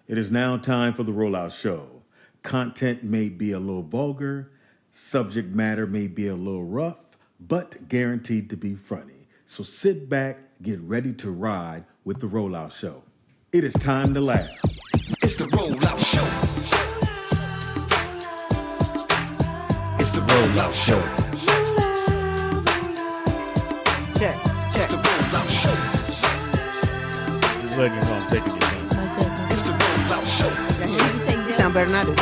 It is now time for the Rollout Show. Content may be a little vulgar, subject matter may be a little rough, but guaranteed to be funny. So sit back, get ready to ride with the Rollout Show. It is time to laugh. It's the Rollout Show. It's the Rollout Show. Check. It's the Rollout Show. Just letting you know I'm taking your time. It's the Rollout Show. You sound better than I do.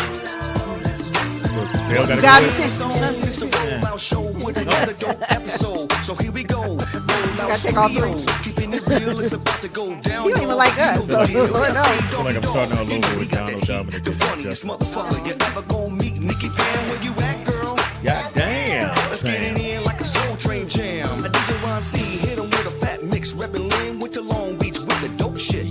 They all gotta Got go me in. check. It's the Rollout Show with another dope episode. So here we go. Gotta take all three. Keeping it real, it's about to go down. You don't even like us, so Lord knows. I feel like I'm starting all over with Donald Dominic The and funniest Justin. motherfucker you ever gonna meet. Nikki Pam, where you at, girl? God damn. Let's get it in like a soul train jam. A DJ Ron C, hit him with a fat mix. Reppin' Lynn with the Long Beach with the dope shit.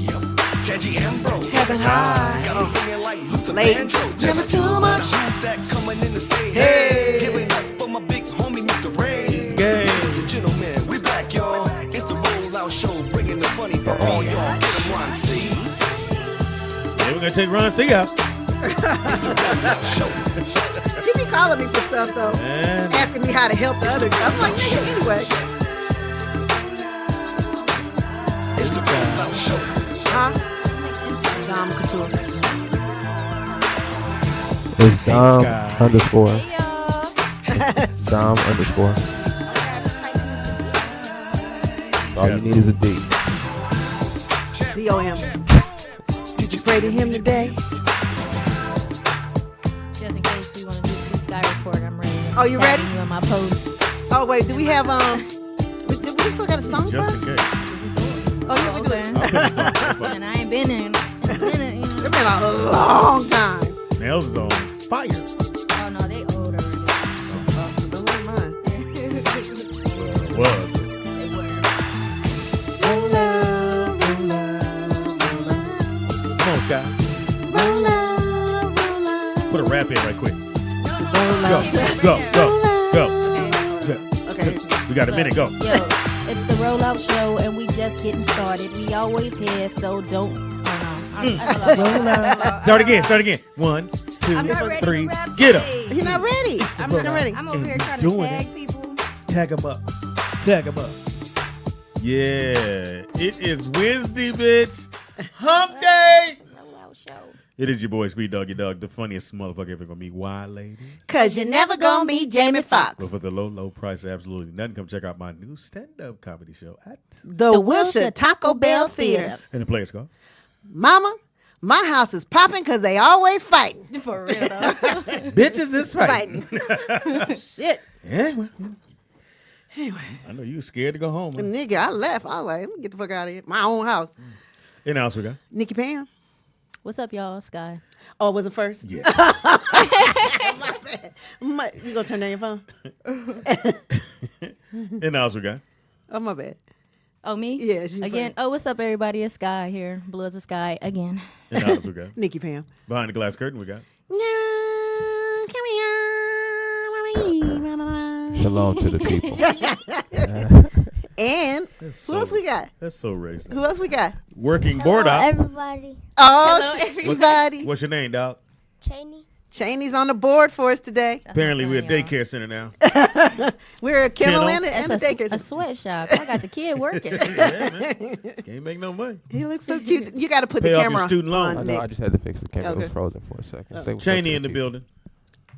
Kenji Ambrose. Heaven high. Got me singing like Luther Late. Vandross. Never too much. Who's that coming in to say Hey. Give it up for my big homie, Mr. Ray. Gay. Ladies and gentlemen, we back, y'all. It's the Rollout Show, bringing the funny for all y'all. Get him, Ron C. Yeah, we're gonna take Ron C out. Rollout Show. She be calling me for stuff, though. And Asking me how to help the other. I'm like, nigga, anyway. It's the Rollout Show. Huh? Dom Couture. It's Dom Sky. underscore. Dom underscore. All you need is a D. D-O-M. Did you pray to him today? Just in case we want to do the Sky report, I'm ready. Oh, you ready? You on my post. Oh, wait, do we have, we still got a song just in first? case. Oh, yeah, we do it. I'll put a song on. And I ain't been in a minute, you know. It's been a long time. Nails is on fire. Oh, no, they older. Don't let mine. Was. They were. Come on, Sky. Put a rap in right quick. Go. Okay. We got a minute, go. Yo, it's the Rollout Show, and we just getting started. We always here, so don't. Oh, no. Start again. 1, 2, I'm not ready 3, to rap get up. today. You're not ready. I'm not not ready. I'm over here And trying to doing tag it. people. Tag them up. Yeah, it is Wednesday, bitch. Hump day. Rollout Show. It is your boy, Speed Doggy Dog, the funniest motherfucker ever gonna meet. Why, ladies? Cause you're never gonna meet Jamie Foxx. But for the low price of absolutely nothing, come check out my new stand-up comedy show at The Wilshire Taco Bell Theater. and the place called. Mama, my house is popping cause they always fighting. For real, though. Bitches is fighting. Shit. Yeah, well, Anyway, I know you were scared to go home. Huh? nigga, I left. I was like, let me get the fuck out of here. My own house. And else we got. Nikki Pam. What's up, y'all? Sky. Oh, was it first? Yeah. You gonna turn down your phone? And else we got. Oh, my bad. Oh, me? Yeah, it's you Again. first. Oh, what's up, everybody? It's Sky here. Blue as the sky again. And else we got. Nikki Pam. Behind the glass curtain we got. Shalom to the people. And That's who else we got? That's so racist. Who else we got? Working board out. Everybody. Oh, Hello, everybody. What's your name, dog? Cheney. Cheney's on the board for us today. Apparently we're a Y'all. daycare center now. We're a kennel Kennel? and That's a a daycare. sweatshop. I got the kid working. Yeah, man. Can't make no money. He looks so cute. You got to put Pay the off your camera student loan. on I know. Nick. I just had to fix the camera. It Okay. was frozen for a second. Say what's up Cheney to in the people. building.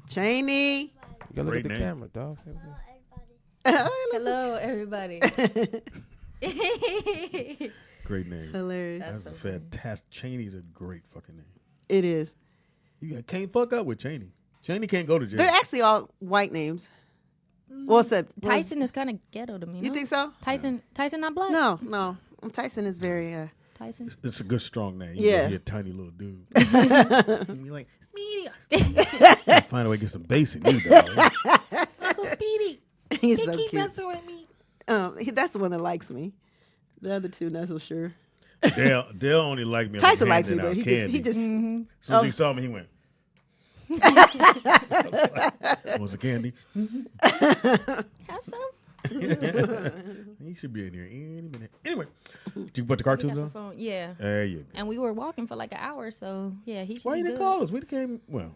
Cheney. You gotta look Great at the name. camera, dog. Say what's up. Hello, everybody. Great name. Hilarious. That's a fantastic. Cheney's a great fucking name. It is. Can't fuck up with Cheney. Cheney can't go to jail. They're actually all white names. Well, except Tyson is kind of ghetto to me. You no? think so? Tyson not black? No. Tyson is very. Tyson. It's a good strong name. Yeah. You're a tiny little dude. And you're like, Speedy. Find a way to get some bass in you, dog. Uncle Speedy. He's so cute. with me. That's the one that likes me. The other two, not so sure. Dale only liked me. If Tyson he likes me, handed but out he candy. just Mm-hmm. As soon as he saw me, he went. Wants a candy? Have some. He should be in here any minute. Anyway. Did you put the cartoons the on? phone. Yeah. There you go. And we were walking for like an hour, so yeah, he should Why be you didn't good. call us? We came. Well,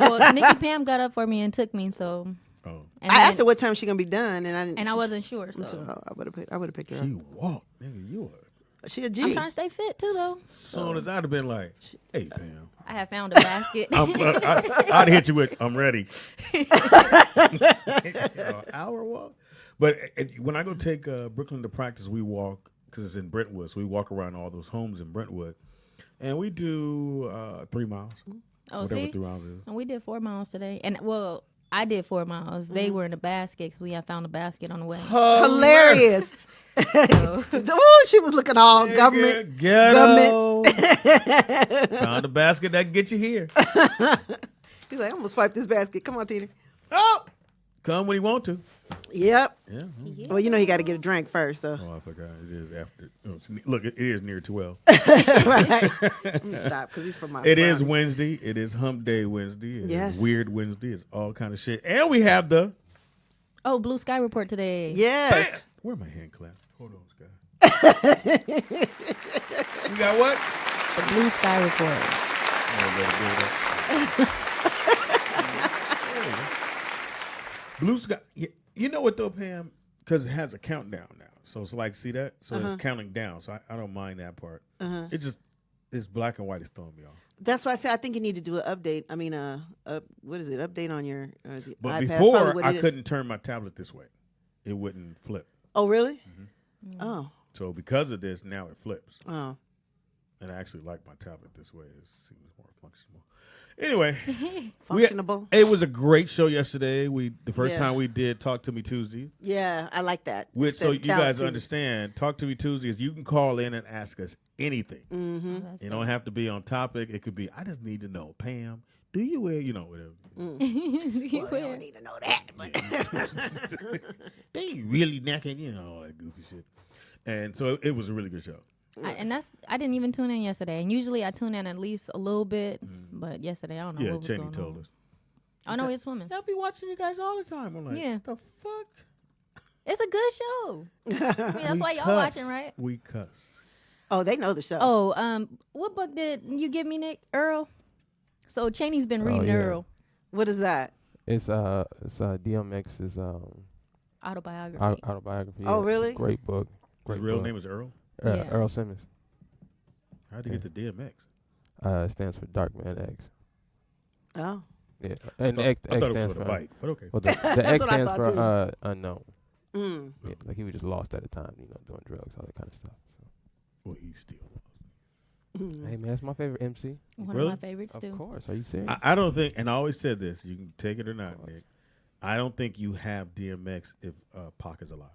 Well, Nikki Pam got up for me and took me, so. oh, And I then- asked her what time she gonna be done, and I didn't. and I wasn't sure, so. I would have picked her she up. walked, nigga. You were. She a G. I'm trying to stay fit too, though. Soon as I'd have been like, hey, Pam. I have found a basket. I'd hit you with, I'm ready. Hour walk. But when I go take Brooklyn to practice, we walk, because it's in Brentwood, so we walk around all those homes in Brentwood. And we do 3 miles. Oh, whatever see? 3 miles is. And we did 4 miles today. And, well, I did 4 miles. They were in a basket because we had found a basket on the way. Hilarious. So, Ooh, she was looking all government. Ghetto. Found a basket that can get you here. She's like, I'm gonna swipe this basket. Come on, Tina. Oh, come when you want to. Yep. Yeah. Well, you know he got to get a drink first, so. Oh, I forgot. It is after. Oh, look, it is near 12. Right. Let me stop because he's from my. It is Wednesday. It is Hump Day Wednesday. It Yes. is Weird Wednesday. It's all kind of shit. And we have the. oh, Blue Sky Report today. Yes. Where my hand clap? Hold on, Scott. You got what? The Blue Sky Report. Blue Sky. You know what though, Pam? Because it has a countdown now. So it's like, see that? So it's counting down. So I don't mind that part. It just, it's black and white. It's throwing me off. That's why I said I think you need to do an update. I mean, what is it? Update on your the But iPad. before, I couldn't turn my tablet this way. It wouldn't flip. Oh, really? Oh. So because of this, now it flips. Oh. And I actually like my tablet this way. It seems more functional. Anyway, Functionable. it was a great show yesterday. The first Yeah. time we did Talk to Me Tuesday. Yeah, I like that. So you Talent guys Tuesday. understand, Talk to Me Tuesday is you can call in and ask us anything. Mm-hmm. Oh, that's You don't have to be on topic. It could be, I just need to know, Pam, do you wear, whatever. Well, I don't need to know that. But They really naked, all that goofy shit. And so it was a really good show. I didn't even tune in yesterday. And usually I tune in at least a little bit. But yesterday, I don't know Yeah, what was Cheney going told on. us. Oh, no, it's swimming. I'll be watching you guys all the time. I'm like, Yeah. the fuck? It's a good show. I mean, that's why y'all cuss. watching, right? We cuss. oh, they know the show. Oh, what book did you give me, Nick? Earl? So Cheney's been reading yeah. Earl. What is that? It's DMX's Autobiography. autobiography. Oh, It's a really? great book. His Great real book. name is Earl? Yeah. Earl Simmons. How'd you get the DMX? It stands for Dark Man X. Oh. Yeah, and I X thought it was stands for the for bike, but okay. well, the X what I stands thought, for unknown. Mm. Yeah, like he was just lost at the time, doing drugs, all that kind of stuff. So. Well, he's still. Hey man, that's my favorite MC. One Really? of my favorites, Of too. course, are you serious? I don't think, and I always said this, you can take it or not, Nick. I don't think you have DMX if Pac is alive.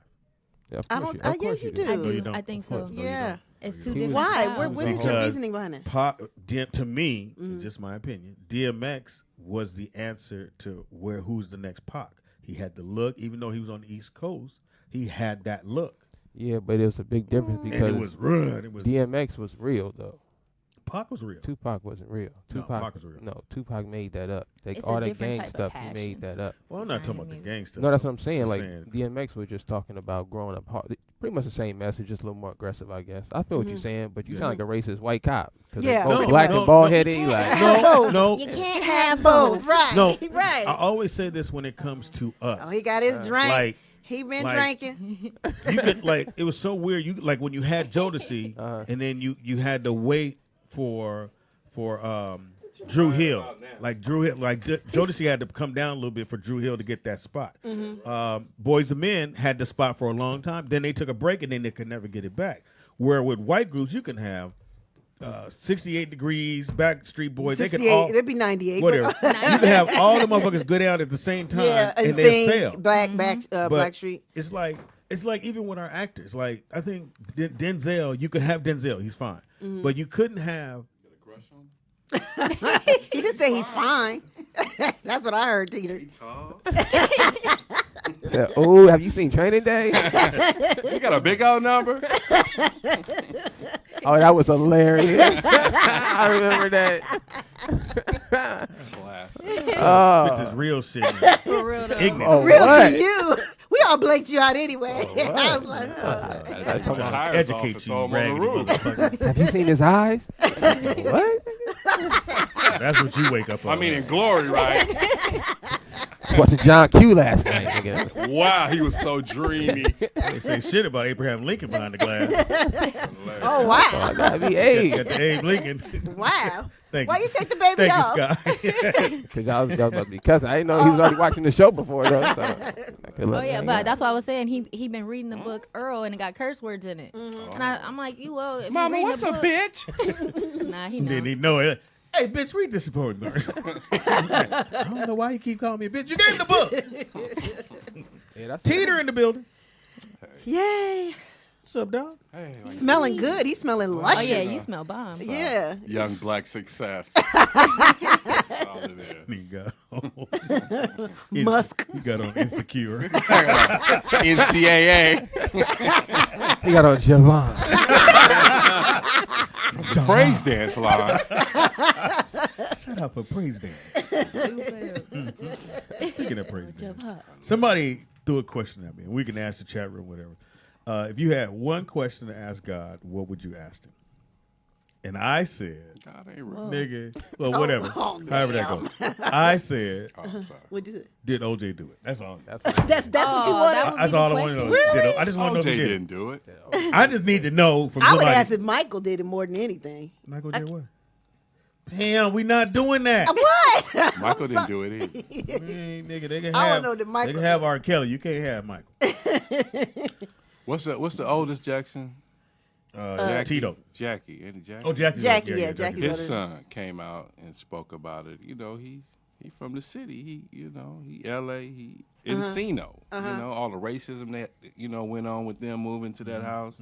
Yeah, of I course don't- you, of yeah, course you you do. I No, do. you don't. I think Of course. so. No, you Yeah. don't. It's No, two you different don't. Why? styles. What is your Because reasoning behind it? To me, it's just my opinion, DMX was the answer to who's the next Pac. He had the look, even though he was on the East Coast, he had that look. Yeah, but it was a big difference And because it was run. It was DMX was real though. Pac was real. Tupac wasn't real. No, Pac was real. No, Tupac made that up. Like It's all a that different gang type of stuff, he passion. made that up. Well, I'm not talking Right, about the music. gangster. No, that's what I'm saying. Just Like saying. DMX was just talking about growing up hard. Pretty much the same message, just a little more aggressive, I guess. I feel what you're saying, but you sound like a racist white cop. Cause Yeah. they're both No, black no, and bald no. headed. Like, No. You can't have both. Right. No, Right. I always say this when it comes to us. Oh, he got his drink. Like, he been like- drinking. you could it was so weird. You like when you had Jodeci, and then you had to wait for Drew Hill. Like Drew Hill, Jodeci had to come down a little bit for Drew Hill to get that spot. Boys and Men had the spot for a long time. Then they took a break, and then they could never get it back. Where with white groups, you can have 68 Degrees, Backstreet Boys. They could 68. all It'd be 98. whatever. You can have all the motherfuckers go down at the same time, Yeah, and and they sing sell. Black Street. It's like even with our actors. Like I think Denzel, you could have Denzel, he's fine, but you couldn't have. He did say he's fine. That's what I heard, Teeter. oh, have you seen Training Day? You got a big old number? Oh, that was hilarious. I remember that. Classic. Spit this real shit. Man. For real, though. Ignorant. Oh, Real what? to you. We I blinked you out anyway. Oh, I was like, That's Trying to tires off educate and you, throw 'em on the raggedy roof. motherfucker. Have you seen his eyes? What? That's what you wake up on. I mean, in glory, right? Watching John Q last night. Nigga. Wow, he was so dreamy. They say shit about Abraham Lincoln behind the glass. oh, wow. I gotta be Abe. Got the Abe Lincoln. Wow. Thank Why you. you take the baby Thank off? you, Scott. Because I was about to be cussing. I didn't know he was already watching the show before, though. So I could Oh let yeah, him but know. that's why I was saying he been reading the book Earl and it got curse words in it, and I'm like, you well, if Mama, you reading what's the up, book, bitch? Nah, he Didn't know. even know it. Hey, bitch, read this important. I don't know why you keep calling me a bitch. You gave him the book. Yeah, that's Teeter in the building. Yay. What's up, dog? Hey, like Smelling good. He's smelling Oh luscious. yeah, you smell bomb. Yeah. young black success. All it is. He got Musk. He got on insecure. NCAA. He got on Javon. Praise dance line. Shout out for praise dance. Stupid. Speaking of praise dance, somebody threw a question at me, and we can ask the chat room, whatever. If you had one question to ask God, what would you ask him? And I said, God ain't real. nigga, well, whatever. oh, However that goes. I said, Oh, I'm sorry. What'd you say? did OJ do it? That's all. That's what you Oh, wanted. that would That's be all the I want to know. question. Did I just want to know OJ if he did didn't it. do it. I just need to know from I would somebody. ask if Michael did it more than anything. Michael did what? Damn, we not doing that. What? Michael didn't do it either. Hey, nigga, they can I have, wanna know that Michael they can have R. Kelly. You can't have Michael. What's the oldest Jackson? Tito. Jackie. Ain't it Jackie? Oh, Jackie. Jackie, yeah, Jackie's His older. son came out and spoke about it. You know, he from the city. He L.A. He Encino. You know, all the racism that went on with them moving to that house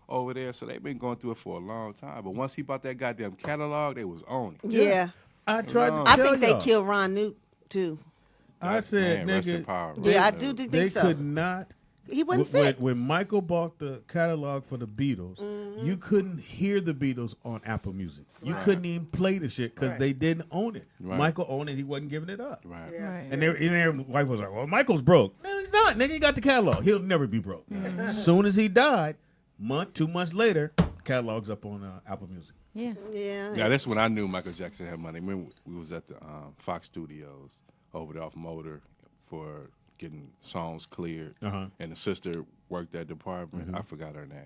over there. So they've been going through it for a long time. But once he bought that goddamn catalog, they was on it. Yeah. I tried to I tell think they y'all. killed Ron Newt, too. I said, Man, rest in nigga, power. Yeah, I Rest do in- think they so. could not. He wasn't when, sick. when Michael bought the catalog for the Beatles, you couldn't hear the Beatles on Apple Music. You couldn't even play the shit because they didn't own it. Right. Michael owned it. He wasn't giving it up. Right. Right. And their wife was like, well, Michael's broke. No, he's not. Nigga, he got the catalog. He'll never be broke. As soon as he died, 2 months later, catalog's up on Apple Music. Yeah. Yeah. Yeah, that's when I knew Michael Jackson had money. Remember, we was at the Fox Studios over there off Motor for getting songs cleared, and the sister worked that department. I forgot her name,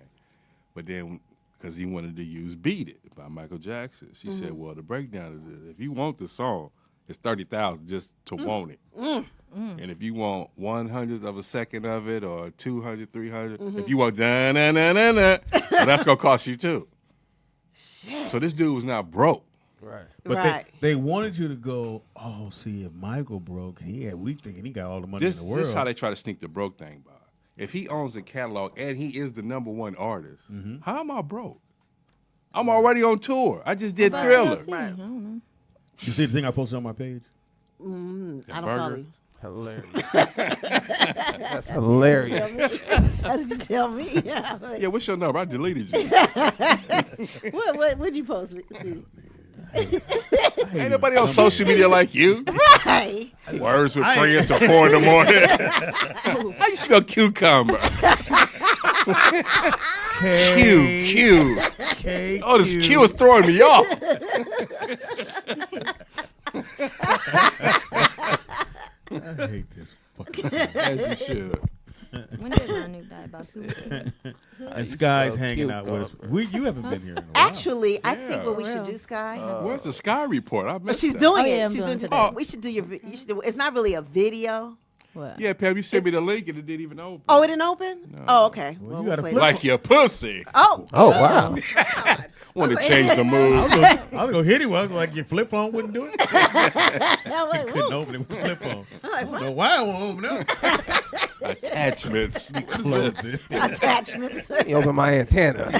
but then because he wanted to use "Beat It" by Michael Jackson, she said, "Well, the breakdown is this: if you want the song, it's $30,000 just to want it, and if you want 1/100th of a second of it, or 200, 300, if you want da na na na na, well, that's gonna cost you too." So this dude was not broke. Right. But Right. they wanted you to go, oh, see, if Michael broke, we thinking he got all the money in the world. This is how they try to sneak the broke thing by. If he owns a catalog and he is the #1 artist, how am I broke? I'm already on tour. I just did But Thriller. TLC, I don't know. You see the thing I posted on my page? I don't burger? follow you. Hilarious. That's hilarious. That's what you tell me. Yeah, what's your number? I deleted you. What'd you post? See? Ain't nobody on social media like you. Right. Words with friends till 4 in the morning. How you spell cucumber? Q. K. Oh, this Q is throwing me off. I hate this fucking thing. As you should. When did Ron Newt die? About 2 weeks ago. And Sky's spell hanging cute, out with us. Carver. You haven't been here in a while. Actually, I think what we For should real. do, Sky. Where's the Sky Report? I but missed she's that. doing Oh, yeah, it. I'm She's doing doing it today. today. We should do you should do. It's not really a video. What? Yeah, Pam, you sent me the link and it didn't even open. Oh, it didn't open. Oh, okay. Well, you gotta play flip that. Like your pussy. Oh. Oh, wow. Want to change the mood. I was gonna hit him. I was like, your flip phone wouldn't do it. I'm like, Couldn't whoa. open it with the flip phone. I don't know why I won't open up. Attachments. Close it. Attachments. He opened my antenna.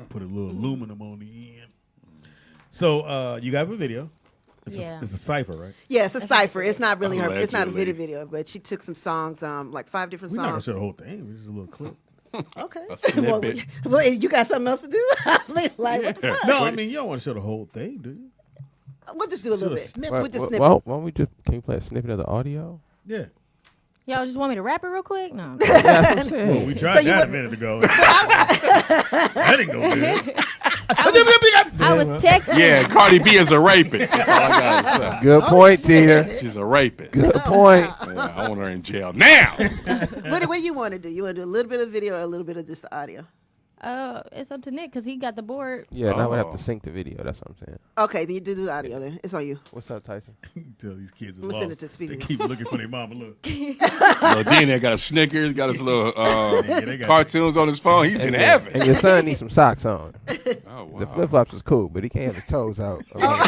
Put a little aluminum on the end. So you got a video. Yeah. It's a cipher, right? Yeah, it's a cipher. It's not really her. It's not a Allegedly. video, but she took some songs, like 5 different We're not gonna songs. show the whole thing. We're just a little clip. Okay. A snippet. well, you got something else to do? I mean, like, what the fuck? No, I mean you don't want to show the whole thing, do you? We'll just do a little bit. Snippet. We'll just snip Well, why don't we just, can you play a snippet of the audio? Yeah. Y'all just want me to rap it real quick? No. Yeah, that's what I'm saying. Well, we tried that a minute ago. That didn't go good. I was texting. Yeah, Cardi B is a rapist. That's all I gotta say. Good point, Teeter. She's a rapist. Good point. Yeah, I want her in jail now. What do you want to do? You want to do a little bit of video or a little bit of just the audio? It's up to Nick because he got the board. Yeah, now we have Oh. to sync the video. That's what I'm saying. Okay, then you do the audio then. It's on you. What's up, Tyson? Tell these kids are I'm gonna send lost. it to Speedy. They keep looking for their mama. Look. Little D in there got a Snickers, got his little they got cartoons on his phone. He's in heaven. And your son needs some socks on. Oh, wow. The flip flops is cool, but he can't have his toes out. He got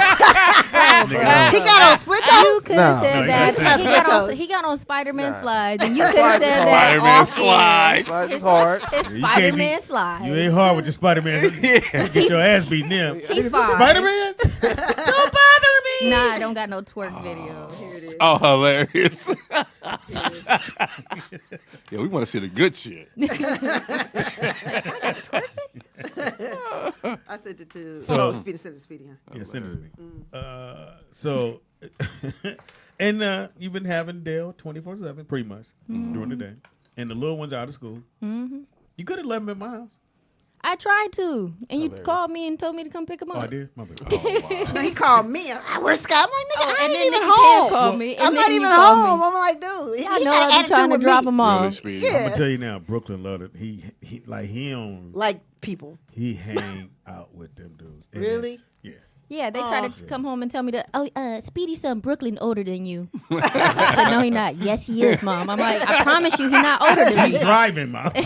on split You toes. could have No. said No, he that. got split toes. He got on Spider-Man Nah. slides, and you could have said that. Spider-Man off slides. Slides is hard. His You can't Spider-Man be- slides. You ain't hard with your Spider-Man. Get your ass beat now. He fine. Spider-Man? Don't bother me. Nah, I don't got no twerk video. Oh, hilarious. Yeah, we want to see the good shit. I sent it to Speedy. Send it to Speedy. Huh? Yeah, send it to me. So, and you've been having Dale 24/7 pretty much during the day. And the little one's out of school. Mm-hmm. You could have left him at my house. I tried to, and you called me and told me to come pick him Oh, up. I did? My bad. No, he called me. Where's Scott? I'm like, nigga, I and ain't then even Nikki Ted home. called me, and I'm then not you even called me. home. I'm like, dude, I he know got I was attitude trying to with drop me. him Really off. speedy. Yeah. I'm gonna tell you now, Brooklyn loved it. He don't Like people. he hang out with them dudes. And Really? yeah. Yeah, they tried to come home and tell me that, Speedy's son Brooklyn older than you. I said, no, he not. Yes, he is, Mom. I'm like, I promise you, he not older than He me. driving, Mom. He's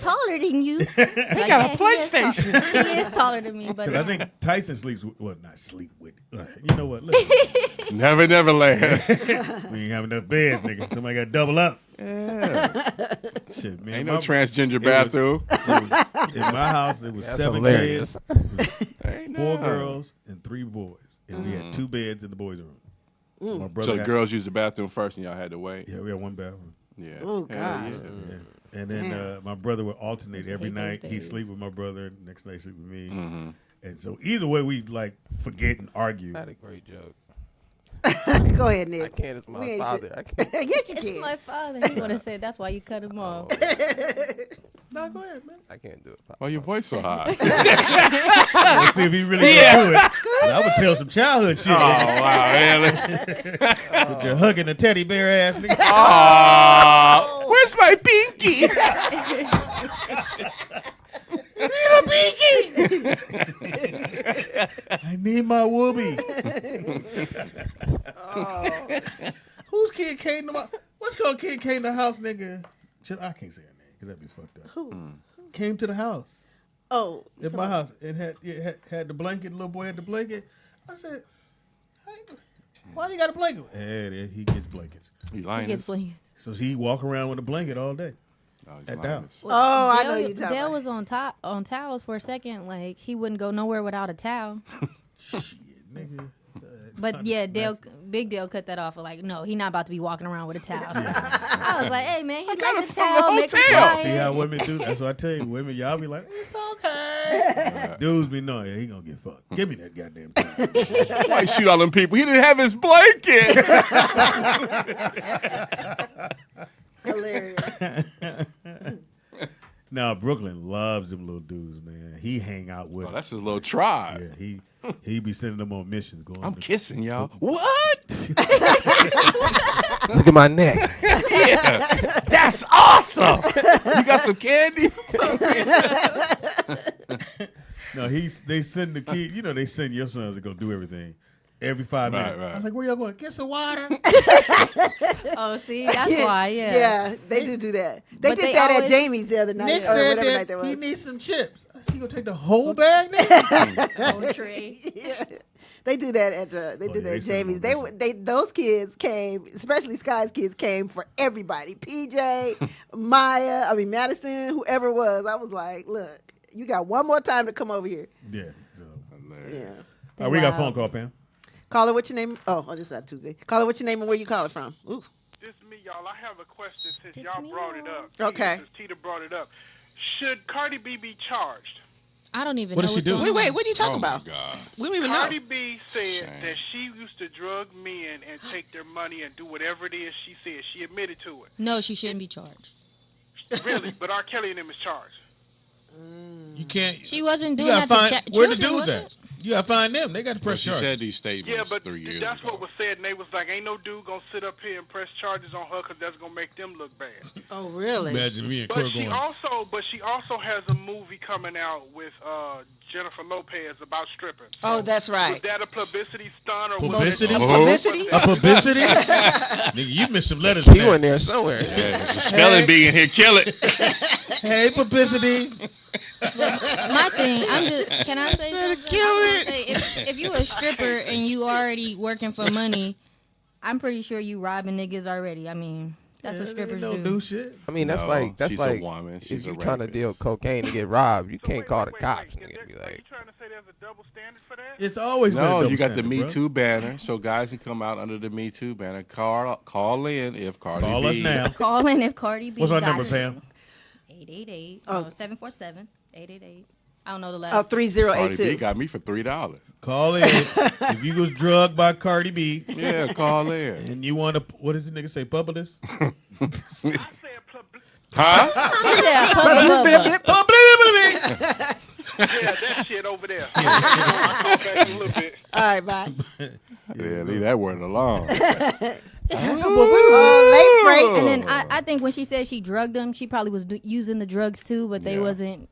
taller than you. He got a PlayStation. He is taller than me, but Because I think Tyson sleeps with, well, not sleep with. You know what? Listen, Never, never land. we ain't have enough beds, nigga. Somebody got to double up. Shit, man. Ain't no transgender bathroom. In my house, it was That's 7 hilarious. kids, 4 girls, and 3 boys. And we had 2 beds in the boys' room. My brother So the got- girls used the bathroom first, and y'all had to wait. Yeah, we had 1 bathroom. Yeah. Oh, Hell God. yeah. Yeah. And then my brother would alternate every hate those night. He'd days. sleep with my brother, next night sleep with me. Mm-hmm. And so either way, we'd like forget and argue. Not a great joke. Go ahead, Nick. I can't. It's We my ain't father. I can't. Yes, you it's can. my father. He would have said that's why you cut him off. No, go ahead, man. I can't do it. Why your voice so high? Let's see if he really gonna do it. I would tell some childhood shit. Oh, wow, really? With your hugging a teddy bear ass nigga. Oh, where's my pinky? I need my whoopee. Whose kid came to my? Which girl kid came to the house, nigga? I can't say her name because that'd be fucked up. Who? Came to the house. Oh, At my house. It had the blanket. The little boy had the blanket. I said, hey, why you got a blanket? Hey, he gets blankets. You He lying? gets blankets. So he walk around with a blanket all day. At the house. Oh, I know you talking Dale about. was on towels for a second. Like he wouldn't go nowhere without a towel. Shit, nigga. But yeah, Big Dale cut that off. Like, no, he not about to be walking around with a towel. So I was like, hey man, he got a towel. Make him See quiet. how women do? That's what I tell you. Women, y'all be like, it's okay. Dudes be knowing, yeah, he gonna get fucked. Give me that goddamn thing. Why he shoot all them people? He didn't have his blanket. Hilarious. Now Brooklyn loves them little dudes, man. He hang out with Oh, them. that's his little tribe. Yeah, he be sending them on missions. Going I'm to- kissing y'all. What? Look at my neck. Yeah, that's awesome. You got some candy? No, they send the kid. You know, they send your sons to go do everything. Every 5 Right, minutes. right. I'm like, where y'all going? Get some water. Oh, see, that's why. Yeah. Yeah, they do that. They But did they that always- at Jamie's the other night. Nick or said whatever night that that he was. needs some chips. I said, he gonna take the whole bag, nigga? Poetry. Yeah. They do that at they Oh, do yeah, that they at send Jamie's. them on They those kids came, especially Sky's kids came for everybody. PJ, Maya, Madison, whoever it was. I was like, look, you got one more time to come over here. Yeah. So. Yeah. All right, we got a Wow. phone call, Pam. Caller, what's your name? Oh, this is not Tuesday. Caller, what's your name and where you calling from? Ooh. This is me, y'all. I have a question since It's y'all me, brought it y'all. up. Okay. Since Tita brought it up. Should Cardi B be charged? I don't even What know did she what's do? going Wait, on. what are you talking Oh my about? God. We don't even know. Cardi B said Shame. that she used to drug men and take their money and do whatever it is she said. She admitted to it. No, she shouldn't be charged. Really, but R. Kelly and them is charged. You can't. She wasn't You doing gotta that to find where the children, dudes was at. it? You gotta find them. They got to Well, press she charges. said these statements Yeah, but 3 years that's ago. what was said, and they was like, ain't no dude gonna sit up here and press charges on her because that's gonna make them look bad. Oh, really? Imagine me and But Kurt she going. also has a movie coming out with Jennifer Lopez about stripping. Oh, that's Was right. that a publicity stunt or Publicity? Was it Publicity? A publicity? Nigga, you missed some letters. He in went there. there somewhere. Yeah, it's a spelling bee in here. Kill it. Hey, publicity. My thing, I'm just. Can I say something? I wanna say, if you a stripper and you already working for money, I'm pretty sure you robbing niggas already. I mean, that's what strippers don't do. do shit. I mean, that's No, like she's a woman. if She's you a trying to rapist. deal cocaine to get robbed, you So can't wait, call wait, the wait, cops wait. and Is be there- Are you like, trying to say there's a double standard for that? It's always been a No, double you got the standard, Me bro. Too banner, so guys can come out under the Me Too banner. Call in if Cardi Call B. us now. Call in if Cardi B. What's our got number, it. Sam? 888. Oh. No, 747. 888. I don't know the last. Oh, Cardi B 3082. got me for $3. Call in if you was drugged by Cardi B Yeah, call in. and you want to. What does the nigga say? Publicist? I said Huh? He said, Publicity. yeah, that shit over there. I'll call back in a little bit. All right, bye. Yeah, leave that word alone. Oh, late freight. And then I think when she said she drugged them, she probably was using the drugs too, but they Yeah. wasn't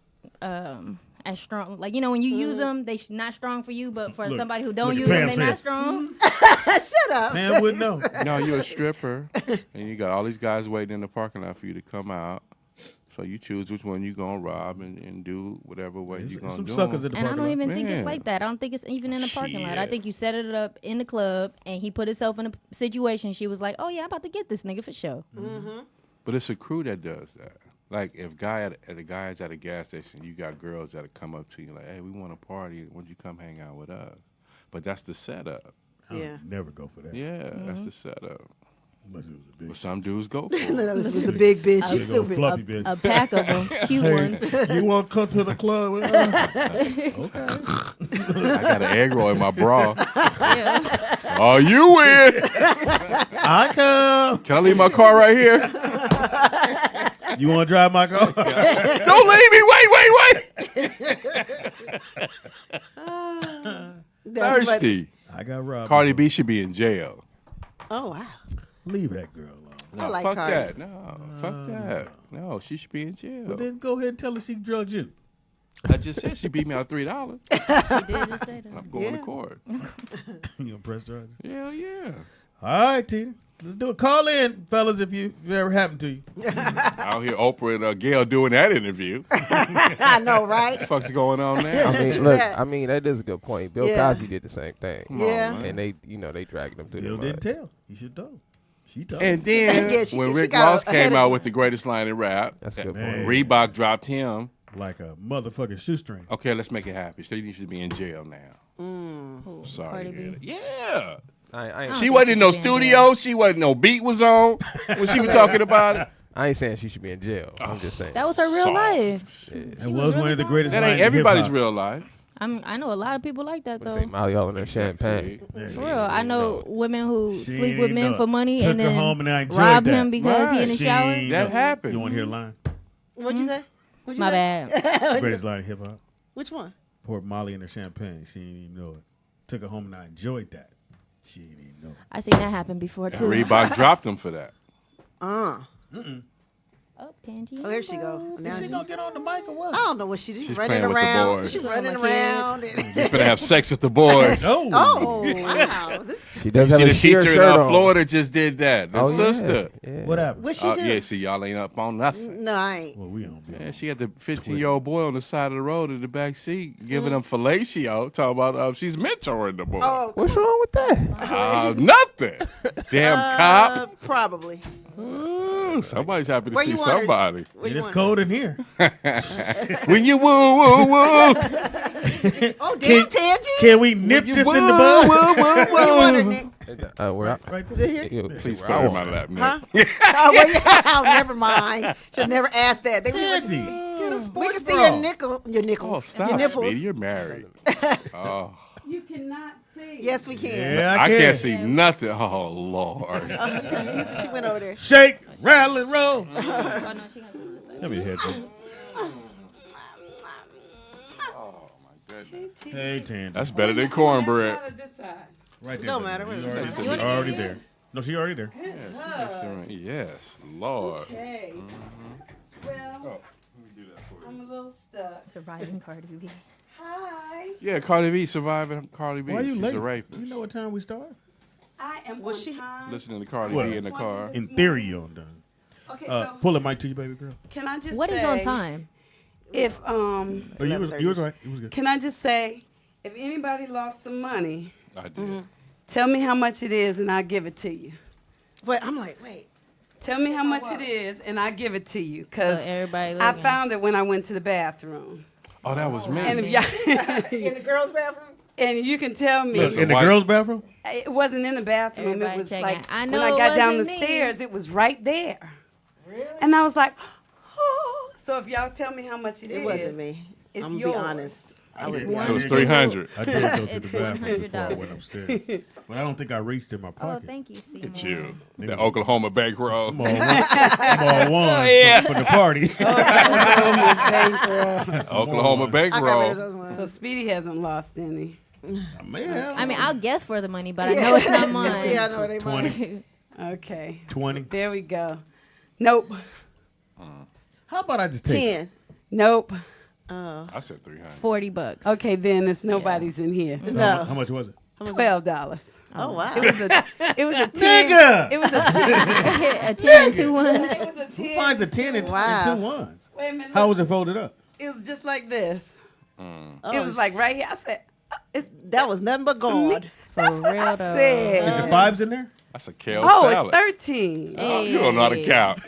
as strong. Like, you know, when you use them, they not strong for you, but for Look- somebody who look don't at use them, Pam they said. not strong. Shut up. Man wouldn't know. No, you're a stripper, and you got all these guys waiting in the parking lot for you to come out. So you choose which one you gonna rob and do whatever way you There's gonna some do. suckers 'em. in the And I parking don't lot. even think it's Man. like that. I don't think it's even in the parking lot. I Shit. think you set it up in the club, and he put himself in a situation. She was like, "Oh yeah, I'm about to get this nigga for sure." But it's a crew that does that. Like if the guy's at a gas station, you got girls that'll come up to you like, "Hey, we want to party. Why don't you come hang out with us?" But that's the setup. I would Yeah. never go for that. Yeah, that's the setup. Unless it was a big. But some dudes go for it. No, this was a big bitch. You Big old stupid. floppy bitch. A pack of them, cute ones. Hey, you want to come to the club with us? I got an egg roll in my bra. Yeah. Oh, you win. I come. Can I leave my car right here? You want to drive my car? Don't leave me. Wait. That's Thirsty. I got robbed. Cardi B should be in jail. Oh, wow. Leave that girl alone. No, like fuck Cardi. that. No, fuck that. No, she should be in jail. But then go ahead and tell her she drugged you. I just said she beat me out $3. He did just say that. I'm going to Yeah. court. You gonna press charges? Hell yeah. All right, Tina. Let's do it. Call in, fellas, if it ever happened to you. Out here, Oprah and Gail doing that interview. What I know, right? the fuck's going on there? I mean, look, Yeah. I mean that is a good point. Bill Yeah. Cosby did the same thing. Come on, Yeah. man. And they, they dragged him through Bill the didn't mud. tell. He should have told. She told. And then Yeah, she when Rick got Ross ahead came of out you. with the greatest line in rap, That's a good Man. point. Reebok dropped him. like a motherfucking shoestring. Okay, let's make it happy. She should be in jail now. Who, Sorry. Cardi to hear B? that. Yeah. I don't She think wasn't in no she should be in studio. She wasn't no beat was on when she was talking about it. ain't saying she should be in jail. I'm just saying. That was her real Soft. life. It was one of the greatest That lines ain't in everybody's hip-hop. real life. I know a lot of people like that But though. say Molly all in her champagne. For real, I know women who She sleep ain't with men know for it. money Took and her then home and I enjoyed rob that. him because he in the She shower. ain't That know. happened. You want to hear a line? What'd you say? What'd you My say? bad. Greatest line in hip hop. Which one? Poured Molly in her champagne. She didn't even know it. Took her home and I enjoyed that. She didn't even know it. I seen that happen before And too. Reebok dropped him for that. Oh, Tangy. Oh, there she go. Now She gonna get on the mic or what? I don't know what she did. She's Running playing with the around. boys. She She's running with my around. She's finna have sex with the boys. No. Oh, wow. This, She You does see have the a sheer teacher in shirt on. Florida just did that. The Oh, yeah. sister. Yeah. What happened? what she do? Yeah, see, y'all ain't up on nothing. No, I ain't. Well, we don't be. Yeah, she had the 15-year-old boy on the side of the road in the back seat giving him fellatio, talking about she's mentoring the boy. Oh, What's wrong with that? Nothing. Damn cop. Probably. Somebody's happy to Where see you want her? somebody. Where It you is want cold in here. When you woo, woo, woo. Oh, damn, Tangy. Can we nip You this woo, in the bud? woo, woo, Where you want her, woo. Nick? Where I, Right Is there. it here? yo, Please where put I her in want my it. lap, Nick. Huh? Oh, well, yeah. Oh, never mind. Should never ask that. They Tangy, get We sports can see bra. your nipples. Oh, stop, Your nipples. Speedy. You're married. Oh. You cannot see. Yes, we can. Yeah, I can. can't see nothing. Oh, Lord. She went over there. Shake, rattle, and roll. Oh, no, she got one on the side. Let me hit you. Oh, my goodness. Hey, Tandy. That's better than cornbread. Side or this side? Right there. Don't baby. matter. You You already, wanna already get there. No, she already there. Yes, Lord. Okay. Well, Oh, let me do that for you. I'm a little stuck. Surviving Cardi B. Hi. Yeah, Cardi B surviving Cardi B. Why are you She's late? a rapist. You know what time we start? I am Well, on she- time. Listening to Cardi What? B in the car. In theory, you're done. Okay, so Pull the mic to you, baby girl. can I just What say is on time? if Oh, you was right. It was good. can I just say if anybody lost some money, I did. tell me how much it is and I'll give it to you. But I'm like, wait. Tell me how much it is and I'll give it to you because So everybody I looking. found it when I went to the bathroom. Oh, that was me. And if y'all In the girls' bathroom? and you can tell me Listen, In the white- girls' bathroom? it wasn't in the bathroom. Everybody it was checking. like I when know I it got down the wasn't me. stairs, it was right there. Really? And I was like, oh. So if y'all tell me how much it is, It wasn't me. It's I'm gonna yours. be honest. I was Yeah, one. It was 300. I did go to It's the bathroom before I $100. went upstairs. But I don't think I reached in my Oh, pocket. thank you, Seymour. Look at you. The Oklahoma bankroll. I'm all one for the party. Oklahoma I got rid of bankroll. those ones. So Speedy hasn't lost any. Man, I mean, I'll guess for the money, but I know it's not mine. Yeah, I know they 20. Okay. 20. There we go. Nope. How about I just take it? 10. Nope. I said 300. $40. Okay, then it's nobody's in here. So No. how much was it? $12. Oh, wow. It was a 10. Nigga! It was a 10. A 10 and 2 ones. It was a 10. Who finds a 10 and, Wow. and 2 ones? Wait a minute. How look. was it folded up? It was just like this. Oh, It was like right here. I said, it's that was nothing but God. that's what real I though. said. Is your fives in there? That's a kale Oh, salad. it's 13. Oh, you don't know how to count.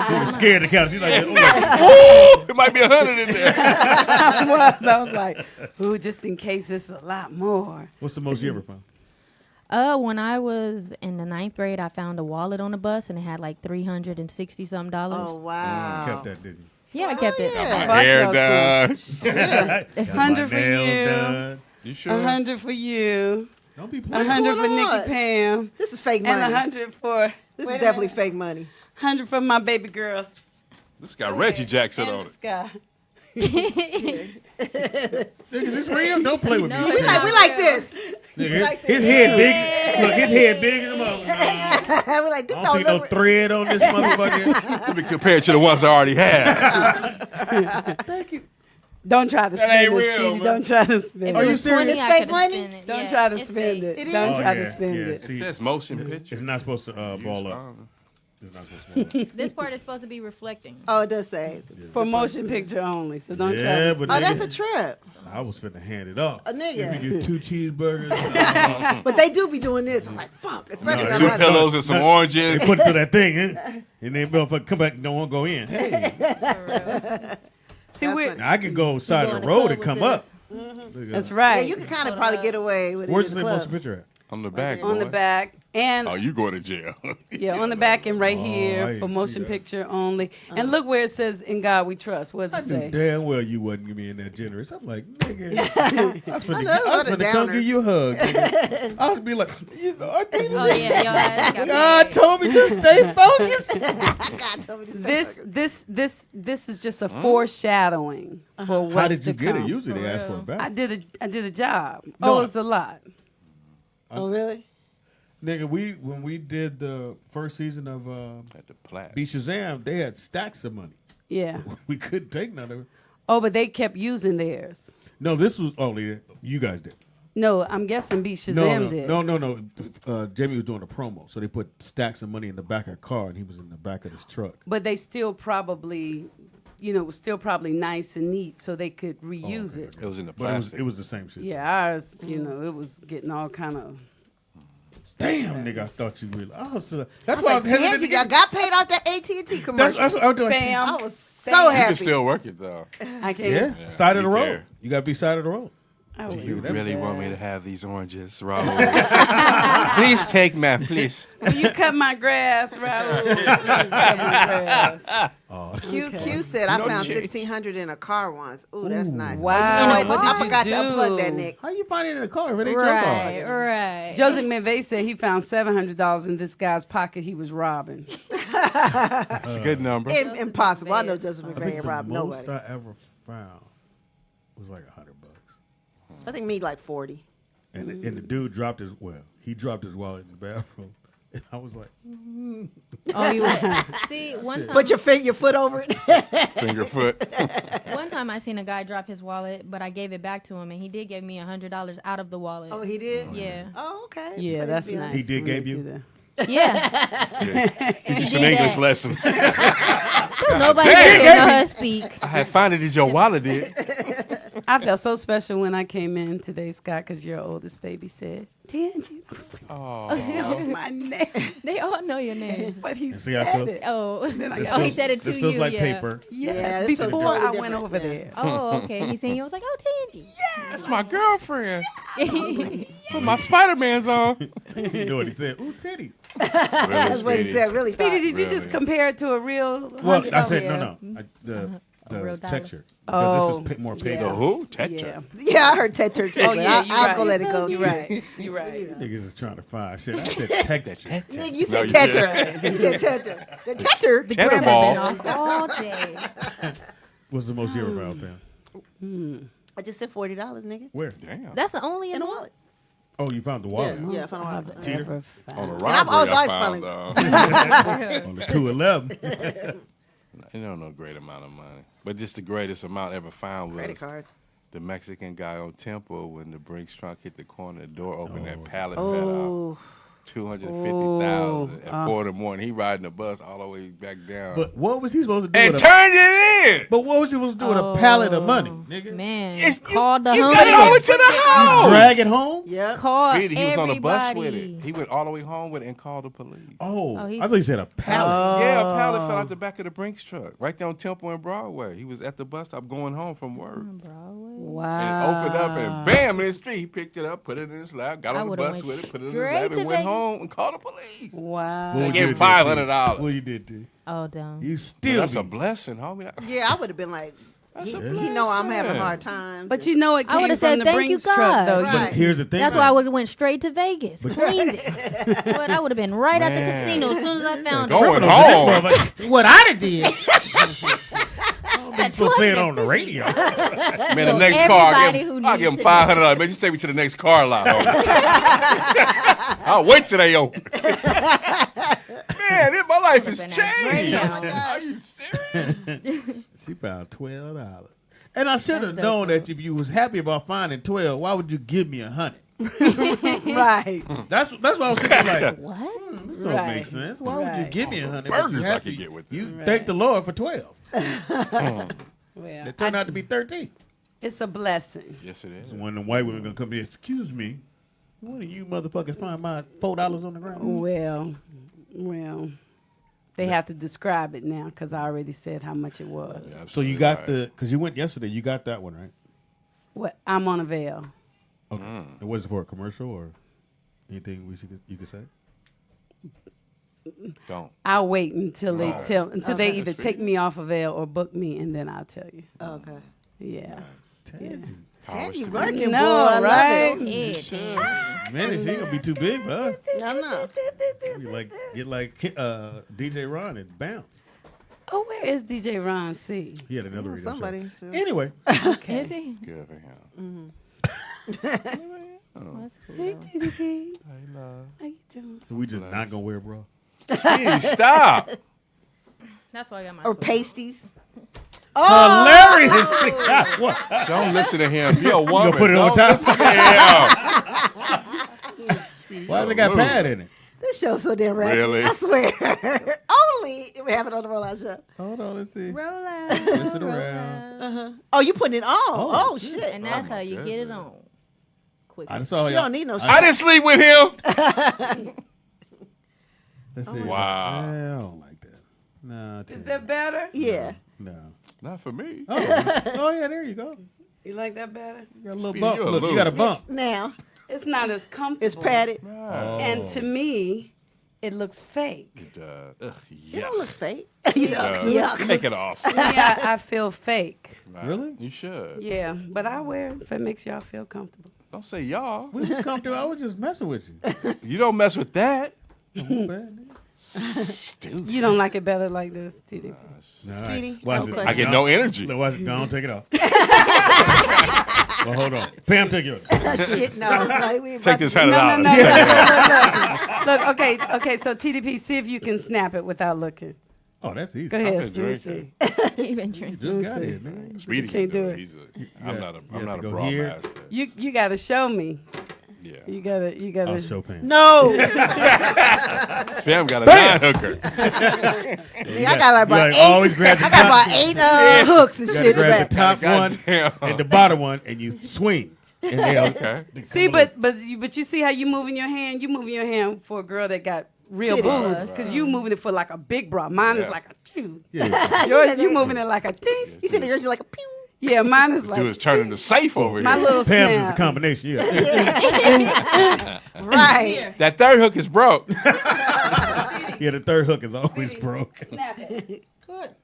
She was scared to count. She's like, Ooh, it might be 100 in there. I was like, ooh, just in case it's a lot more. what's the most you ever found? When I was in the 9th grade, I found a wallet on the bus and it had like $360 some dollars. Oh, wow. You kept that, didn't Yeah, I kept it. yeah. My hair y'all done. you? Got my 100 for nails you. done. You sure? 100 for you. Don't be playing. 100 for going on? Nikki Pam. This is fake And money. 100 for. This wait is a definitely minute. fake money. 100 for my baby girls. This got Reggie Jackson And on the it. sky. Nigga, is this real? Don't play with No, me. it's not. We like this. Nigga, like his this. head big. Look, his head big as a motherfucker. We're like, this I don't see don't no look. thread on this motherfucker. Let me compare it to the ones I already had. Thank you. Don't try to That spend ain't it, real, Speedy. man. Don't try to spend If Are it you was serious? 20, It's I fake could've money? spent it. Don't Yeah, try to it's spend fake. it. It Don't is? try to spend yeah, it. see, It says motion it's picture. not supposed to ball up. It's not supposed to. This part is supposed to be reflecting. Oh, it does say. For motion picture only. So don't try Yeah, to but spend Oh, that's nigga, a trip. I was finna hand it off. A nigga. Give me your 2 cheeseburgers. But they do be doing this. I'm like, fuck. Especially No, on Two my- pillows and some They oranges. put it through that thing, and then motherfucker come back and don't want to go in. Hey, See, That's we're, funny. I can go side Go of in the the road club and with come this. up. that's Yeah, right. you can kind of Hold probably up. get away with it Where's in the the motion club. picture at? On the back, on the boy. back. And Oh, you going to jail. yeah, on the back and right Oh, I here didn't for see motion that. picture only. And look where it says "In God We Trust." What I does it knew say? damn well you wasn't being that generous. I'm like, nigga, I was I know, what a finna come downer. give you a hug. Nigga. I was be like, you know, I think Oh yeah, your ass got God paid. told me to stay focused. God told me to stay This is just a foreshadowing for what's How did you to get come. it? Usually they ask for it I back. did a job. No, Oh, it's a lot. Oh, really? Nigga, when we did the first season of At the plat. Beat Shazam, they had stacks of money. Yeah. We couldn't take none of it. Oh, but they kept using theirs. No, this was only you guys did. No, I'm guessing Beat Shazam did. No. Jamie was doing a promo, so they put stacks of money in the back of a car, and he was in the back of his truck. But they still probably, it was still probably nice and neat, so they could reuse it. It was in the But plastic. it was the same shit. Yeah, ours, it was getting all kind of. Damn, nigga, I thought you really. That's why I was Like, hesitant to Tangy, I get. got paid off that AT&T commercial. That's what I was doing. Bam. I was so Bam. You happy. can still work it, though. I can't. Yeah, Yeah, side of the you road. care. You got to be side of the road. Oh, You that's really bad. want me to have these oranges, Raul? Please take me, please. Will you cut my grass, Raul? Please cut my grass. Q said I No found change. 1600 in a car once. Ooh, that's nice. Wow, You know what what? I did you forgot to do? unplug that, Nick. How you find it in the car if it ain't Right, your car? right. Joseph McVeigh said he found $700 in this guy's pocket he was robbing. That's a good number. Impossible. I know Joseph I McVeigh think ain't the robbed most nobody. I ever found was like $100. I think me like 40. And the dude dropped his wallet in the bathroom, and I was like, Oh, you would. See, one time, Put your foot over it. Finger foot. one time I seen a guy drop his wallet, but I gave it back to him, and he did give me $100 out of the wallet. Oh, he did? Yeah. Oh, okay. Yeah, Praise that's be nice. He did when gave they you? do that. Yeah. Get you some did English that. lessons. Nobody can know her speak. I had found it as your wallet did. I felt so special when I came in today, Scott, because your oldest baby said, Tangy. I was like, that was my name. They all know your name. But he see how said close- it. Oh, this oh, he feels- said it to this you. feels like yeah. paper. Yes, this feels before totally I went different, over yeah. there. Oh, okay. He seen you. I was like, oh, Tangy. That's my girlfriend. Put my Spider-Mans on. You know what he said? Ooh, titties. That's what he said. Really Speedy, thought. did you just Really? compare it to a real? Well, I Oh, said yeah. no. The real dollar. texture. Because Oh, this is more yeah. paper. The who? Yeah, Tetra. Yeah, I heard Tetra too. Oh, but yeah, I you're was right. gonna let it go. You're right. You're right. Niggas is trying to find shit. I said texture. Nigga, you No, said you Tetra. You said Tetra. The Tetra. Cheddar Been ball. off all day. What's the most you ever found, Pam? I just said $40, nigga. Where? Damn. That's the only In the wallet. Oh, you found the wallet. Yeah, it's on the wallet. Cheater. Ever On found. the I've robbery, always I found On the 211. you don't know great amount of money, but just the greatest amount ever found was Credit cards. the Mexican guy on Temple when the Brinks truck hit the corner, the door opened, that pallet fell Oh. out. 250,000 at 4 in the morning. He riding the bus all the way back down But what was he supposed to do and with turned it in. But what was he supposed to do with a pallet of money, nigga? Man, It's- called the you home. got it over to the house. Drag it home? Yep. Called Speedy, he was on the bus with everybody. it. He went all the way home with it and called the police. Oh, Oh, I he's- thought he said a pallet. Yeah, a pallet fell out the back of the Brinks truck right there on Temple and Broadway. He was at the bus stop going home from work. Wow. And it opened up and bam in the street. He picked it up, put it in his lap, got I on the would've bus went with it, put it in his straight lap, to and went Vegas. home and called the police. Wow. They What gave you him did, $500. T? What you did, T? Oh, damn. You still That's a be- blessing, homie. Yeah, I would have been like, That's a he know I'm having blessing. hard times. But you know it I came would've from said, the "Thank you, Brinks God." truck, though. Right. But here's the thing. That's why I would have went straight to Vegas, cleaned it. But I would have been right at the Man. casino as soon as I found Going it. home. What I done did. I'm supposed to say it on the radio. Man, the So next car, everybody who I'll give him needs to $500. Man, just take me to the next car lot. homie. I'll wait till they open. Man, my life has Would've been a great changed. hour. Are you serious? She found $12. And I should have That's known dope. that if you was happy about finding 12, why would you give me 100? Right. That's why I was thinking like, What? this don't Right. make sense. Why would you Right. give me 100? Burgers I could get with You this. thank the Lord for 12. Well, It turned out to be 13. it's a blessing. Yes, it is. When the white women gonna come in, excuse me, one of you motherfuckers find my $4 on the ground? Well, they have to describe it now because I already said how much it was. Yeah, So you absolutely got right. because you went yesterday, you got that one, right? What? I'm on a veil. Okay. And was it for a commercial or anything you could say? Don't. I'll wait until they Right. they either take me off a veil or book me, and then I'll tell you. Okay. Yeah. Tangy. Tangy Power working, No, boy. I love right? it. Yeah, Man, she ain't gonna be too big for her. I know. Get like DJ Ron and bounce. Oh, where is DJ Ron C? He had another radio Somebody. show. soon. Anyway, Is he? Good for him. Oh, that's cool. Hey, though. TDP. Hey, love. How you doing? so we just not gonna wear a bra. Speedy, stop. That's why I got my Or sword. pasties. Hilarious! What? Don't listen to him. You're a woman. gonna put it on Don't top? listen to him. Why has it got pad in it? This show's so damn ratchet. Really? I swear. Only if we have it on the rollout show. Hold on, let's see. Roll out. Twist it roll around. out. Oh, you putting it on? Oh, Oh, shit. shit. And that's my how you get it goodness. on. Quick. I just saw She y'all. don't need no shit. I didn't sleep with him. Let's see. Wow. I don't like that. No. Is that better? Yeah. No. Not for me. Oh, yeah, there you go. You like that better? You got a little Speedy, bump. you a Look, you loser. got a bump. Now It's not as comfortable. it's padded. And to me, it looks fake. You don't look fake. Yuck. Take it off. To me, I feel fake. Really? You should. Yeah, but I wear it if it makes y'all feel comfortable. Don't say y'all. We was comfortable. I was just messing with you. You don't mess with that. You don't like it better like this, TDP? Speedy. Watch Okay. it. I get no energy. Look, watch it. Go on, take it off. Well, hold on. Pam, take yours. Shit, no. Like, we Take about this to- $100. Look, okay, so TDP, see if you can snap it without looking. Oh, that's easy. Go ahead, been let me drinking. see. Even drink. Just got here, man. Speedy Can't can do do it. it. I'm not a to go broad here. master. You gotta show me. Yeah. You gotta. I'll show Pam. No. Spam got a 9 hooker. I got like about You eight. always grab the I got top. about 8 hooks and You shit gotta in the grab back. the top one Goddamn. and the bottom one, and you swing. And they Okay. See, but you see how you moving your hand? You moving your hand for a girl that got real Titties. boobs, because you moving it for like a big bra. Mine is Yeah. like a chew. Yeah. You moving it like a ting. You said yours like a pew. Yeah, mine is like Dude is turning the safe over my here. little Pam's is a snap. combination. Yeah. Right. That third hook is broke. Yeah, the third hook is always broke. Snap it.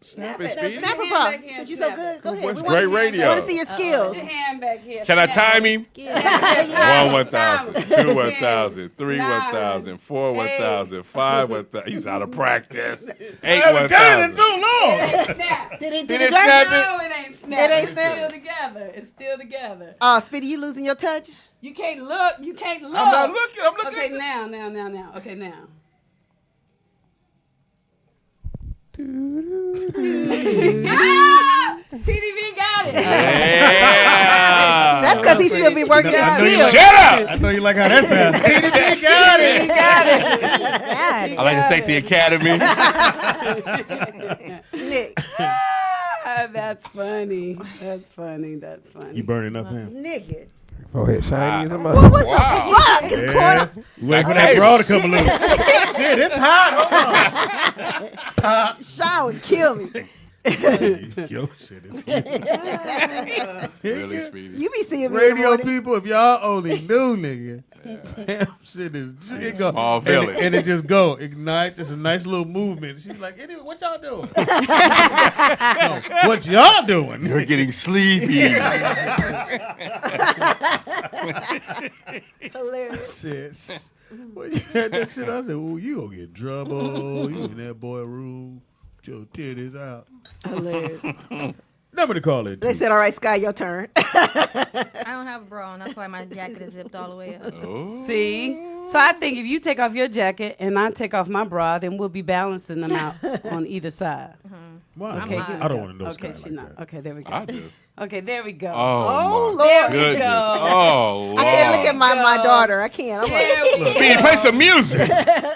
Snap it, Snap Speedy. it, Hand bro. back here, Since you so snap good, it. go ahead. What's We wanna great see- radio? I want to see your skills. Put your hand back here. Can I Snap time it. him? Yeah. 1 1,000, 2 1,000, 3 9, 1,000, 4 1,000, 5 1,000. He's out of practice. 8 I haven't done it in 1,000. so long. Snap. Did it Did it work? snap it? No, it ain't snap. It ain't It's snap? still together. It's still together. Oh, Speedy, you losing your touch? You can't look. You can't look. I'm not looking. I'm looking. Okay, now. Okay, now. TDV got it. Yeah. That's because he still be working his I know you skills. Shut up. I know you like how that sounds. TDP got it. I like to thank the Academy. Nick, That's funny. That's funny. You burning up him? nigga. Forehead shiny as a What mother. the fuck is going Yeah. on? You waiting for that bra to come loose. Shit, it's hot. Hold on. Sean would kill me. Yo, shit is huge. Really, Speedy. You be seeing me in the Radio morning. people, if y'all only knew, nigga. Damn, shit is it go, Small village. and it just go ignites. It's a nice little movement. She's like, anyway, what y'all doing? What y'all doing? You're getting sleepy. Hilarious. Shit. When you had that shit, I said, "Oh, you gonna get trouble? You in that boy room? Put your titties out." Hilarious. Number to call it. They said, all right, Sky, your turn. I don't have a bra on. That's why my jacket is zipped all the way up. See? So I think if you take off your jacket and I take off my bra, then we'll be balancing them out on either side. Why? Okay, I don't want to know Okay, Sky she like not. that. Okay, there we go. I do. Okay, there we go. Oh, my Lord. goodness. Oh, I can't look Lord. at my daughter. I can't. I'm like, There we go. Speedy, play some music.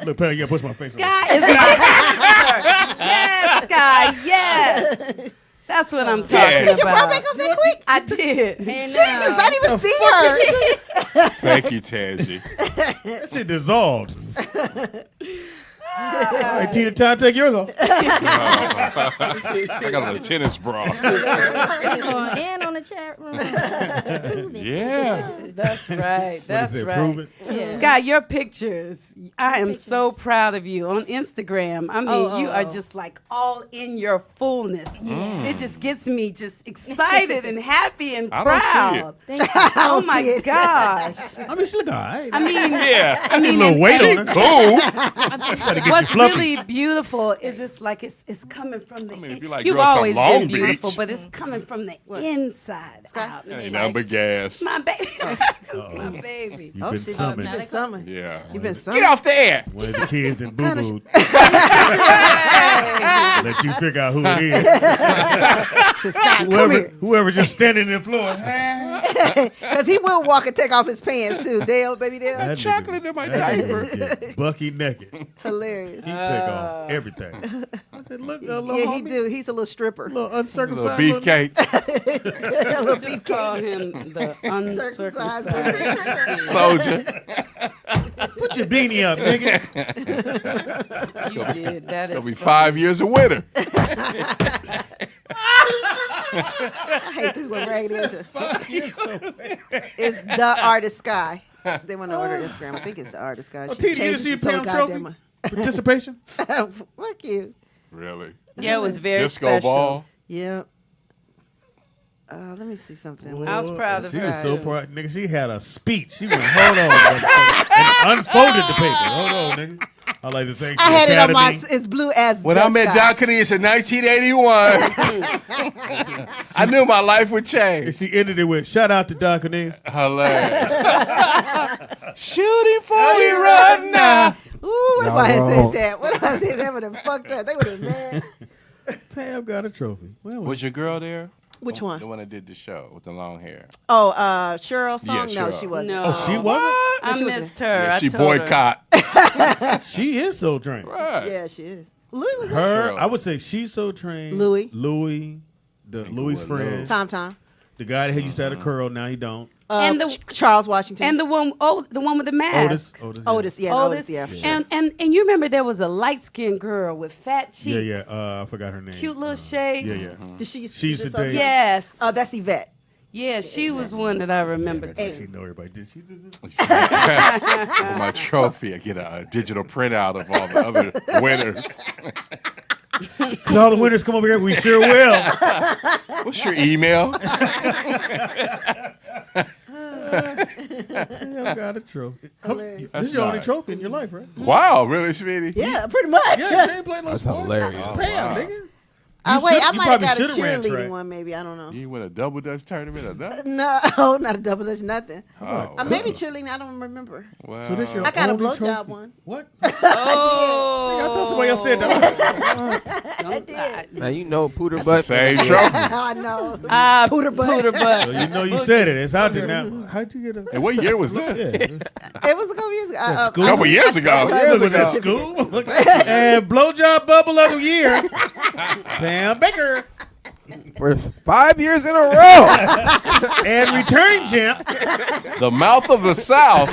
Look, Pam, you gotta push my face. Sky is my sister. Yes, Sky. Yes. That's what I'm talking Yeah. you brought about. back up that quick? I did. And, Jesus, I didn't even see her. Thank you, Tangy. That shit dissolved. All right, Tina, time to take yours off. I got a little tennis bra. and on the chat room. Prove it. Yeah. That's right. That's What is it, right. prove it? Yeah. Sky, your pictures. I am so proud of you on Instagram. I mean, you are just like all in your fullness. It just gets me just excited and happy and I don't see proud. Thank you. Oh my gosh. I mean, she look all right. I mean, Yeah. I need a little weight on her. Cool. Gotta get what's you fluffy. really beautiful is it's like it's coming from the mean, if you like You've girls from always Long been beautiful, Beach. but it's coming from the inside out. It's Ain't like, nothing but gas. my baby. It's my baby. You've been summoned. You've been summoned. Yeah. You've been Get summoned. off the air. One of the kids in Boo Boo. Let you figure out who it is. So Sky, come here. Whoever just standing in the floor. Because he will walk and take off his pants, too. Dale, baby Dale. That chocolate in my that diaper. nigga get Bucky naked. Hilarious. He take off everything. I said, look, little Yeah, he homie, do. He's a little stripper. little Little uncircumcised. beefcake. Just call him the uncircumcised. Soldier. Put your beanie up, nigga. You did. That It'll is be funny. 5 years of winter. I hate this little raggedy ass. It's the artist Sky. They want to order Instagram. I think it's the artist Sky. Oh, T, you didn't see a Pam trophy? Participation? Fuck you. Really? Yeah, it was very Disco special. ball. Yep. Let me see something. I was proud of She her. was so proud. Nigga, she had a speech. She went, hold on. and unfolded the paper. Hold on, nigga. I'd like to thank the I had Academy. it on my. It's blue as. When I met Don Canese in 1981, I knew my life would And change. she ended it with, shout out to Don Canese. Hilarious. Shooting for we run now. Ooh, what if Y'all I had wrong. said that? What if I said that? Would have fucked up. They would have mad. Pam got a trophy. Well, Was your girl there? Which one? The one that did the show with the long hair. Oh, Cheryl song? Yeah, No, Cheryl. she wasn't. No. oh, she wasn't? I She was missed her. Yeah, I she told her. boycott. She is so trained. Right. Yeah, she is. Louis was Her, Cheryl. I would say she's so trained. Louis. Louis, Louis' friend. Tom. The guy that used to have a curl, now he don't. And the Charles Washington. and the one with the mask. Otis. Otis, yeah. For sure. And you remember there was a light skinned girl with fat cheeks. Yeah. I forgot her name. Cute little shade. Yeah. Did she used to She do used this to on- date- Yes. Oh, that's Yvette. Yeah, she was one that I remember too. She know everybody. Did she do this? For my trophy, I get a digital printout of all the other winners. Could all the winners come over here? We sure will. What's your email? Pam got a trophy. This That's is your only nice. trophy in your life, right? Wow, really, Speedy? Yeah, pretty much. Yeah, she ain't playing no That's sport. hilarious. Pam, wow. nigga. Wait, should- I you might have probably got a shoulda ran cheerleading track. one, maybe. I don't know. You win a double dutch tournament or nothing? No, not a double dutch, nothing. Oh, Maybe cheerleading. I don't remember. well, So this your I got a only blowjob trophy? one. What? Oh, I thought somebody else said that. don't lie. Now you know Pooter the Butt. same trophy. I know. Pooter butt. So you know you said it. It's out there now. How'd you get a? And what year was that? Yeah. It was a couple years ago. school. A couple years ago. Look at that school. And blowjob bubble of the year, Pam Baker. For 5 years in a row. And returning champ. The mouth of the South.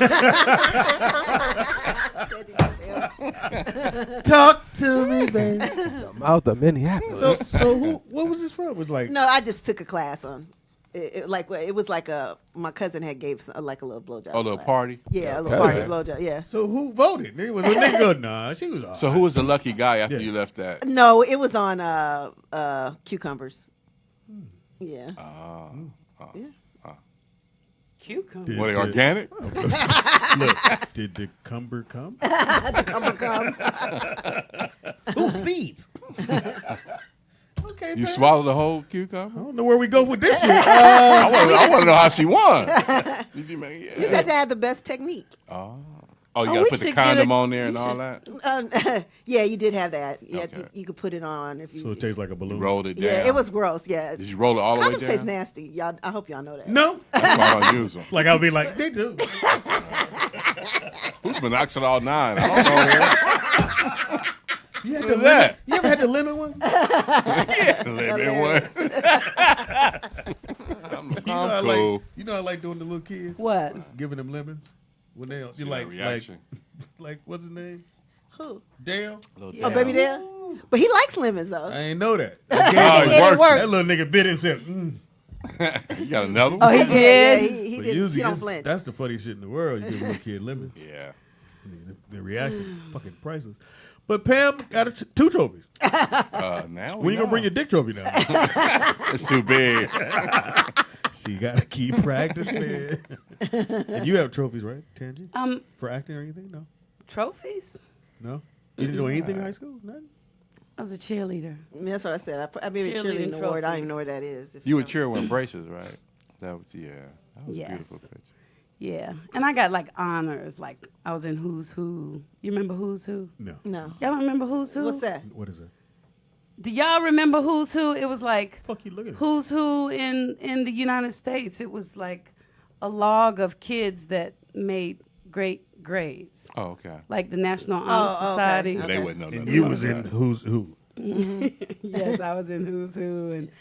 Talk to me, baby. The mouth of Minneapolis. So what was this from? It was like No, I just took a class on. It was like my cousin had gave like a little blowjob. Oh, a little class. party? Yeah, a little party Okay. blowjob. Yeah. So who voted? It was a nigga go, nah, she was all So who was the lucky guy after Yeah. you left that? No, it was on cucumbers. Yeah. Cucumber. Were they organic? Look, did the cumber come? Who seeds? Okay, You man. swallowed the whole I cucumber? don't know where we go with this shit. I want to know how she won. Did you make- You just have to have the best technique. Oh, you Oh, got we to put the should get condom a- on there and we all should- that? Yeah, you did have that. Yeah, Okay. you could put it on if you. So it tastes like a You balloon. rolled it down. yeah, it was gross. Yeah. Did you roll it all the way Condoms taste down? nasty. Y'all, I hope y'all know that. No. That's why I don't use them. Like I'll be like, they do. Who's Minoxidil 9? I don't know. You had What the is that? lemon. You ever had the lemon one? Lemon one. I'm cool. You know I like doing the little kids, What? giving them lemons when they See you that like reaction. like what's his name? Who? Dale. Oh, baby Dale. But he likes lemons though. I ain't know that. Oh, And it it worked. worked. That little nigga bit and said, You got another Oh, one? he Yeah, did. he But did. He usually don't it's- flinch. that's the funny shit in the world. You give a little kid lemons. Yeah. The reaction's fucking priceless. But Pam got two trophies. Now When you gonna bring your dick trophy now? It's too big. So you gotta keep practicing. And you have trophies, right, Tangi? For acting or anything? No. Trophies? No. You didn't do anything in high school? Nothing. I was a cheerleader. That's what I said. I made a Cheerleading cheerleading award. I don't even trophies. know where that is. If You were know. cheering with braces, right? That was, yeah. That was a Yes. beautiful picture. Yeah. And I got like honors. Like I was in Who's Who. You remember Who's Who? No. No. Y'all don't remember Who's Who? What's that? What is it? Do y'all remember Who's Who? It was like Fuck you looking at? Who's Who in the United States. It was like a log of kids that made great grades. Oh, okay. Like the National Honor okay. Society. And they wouldn't know And nothing you about was in that. Who's Who. Yes, I was in Who's Who, and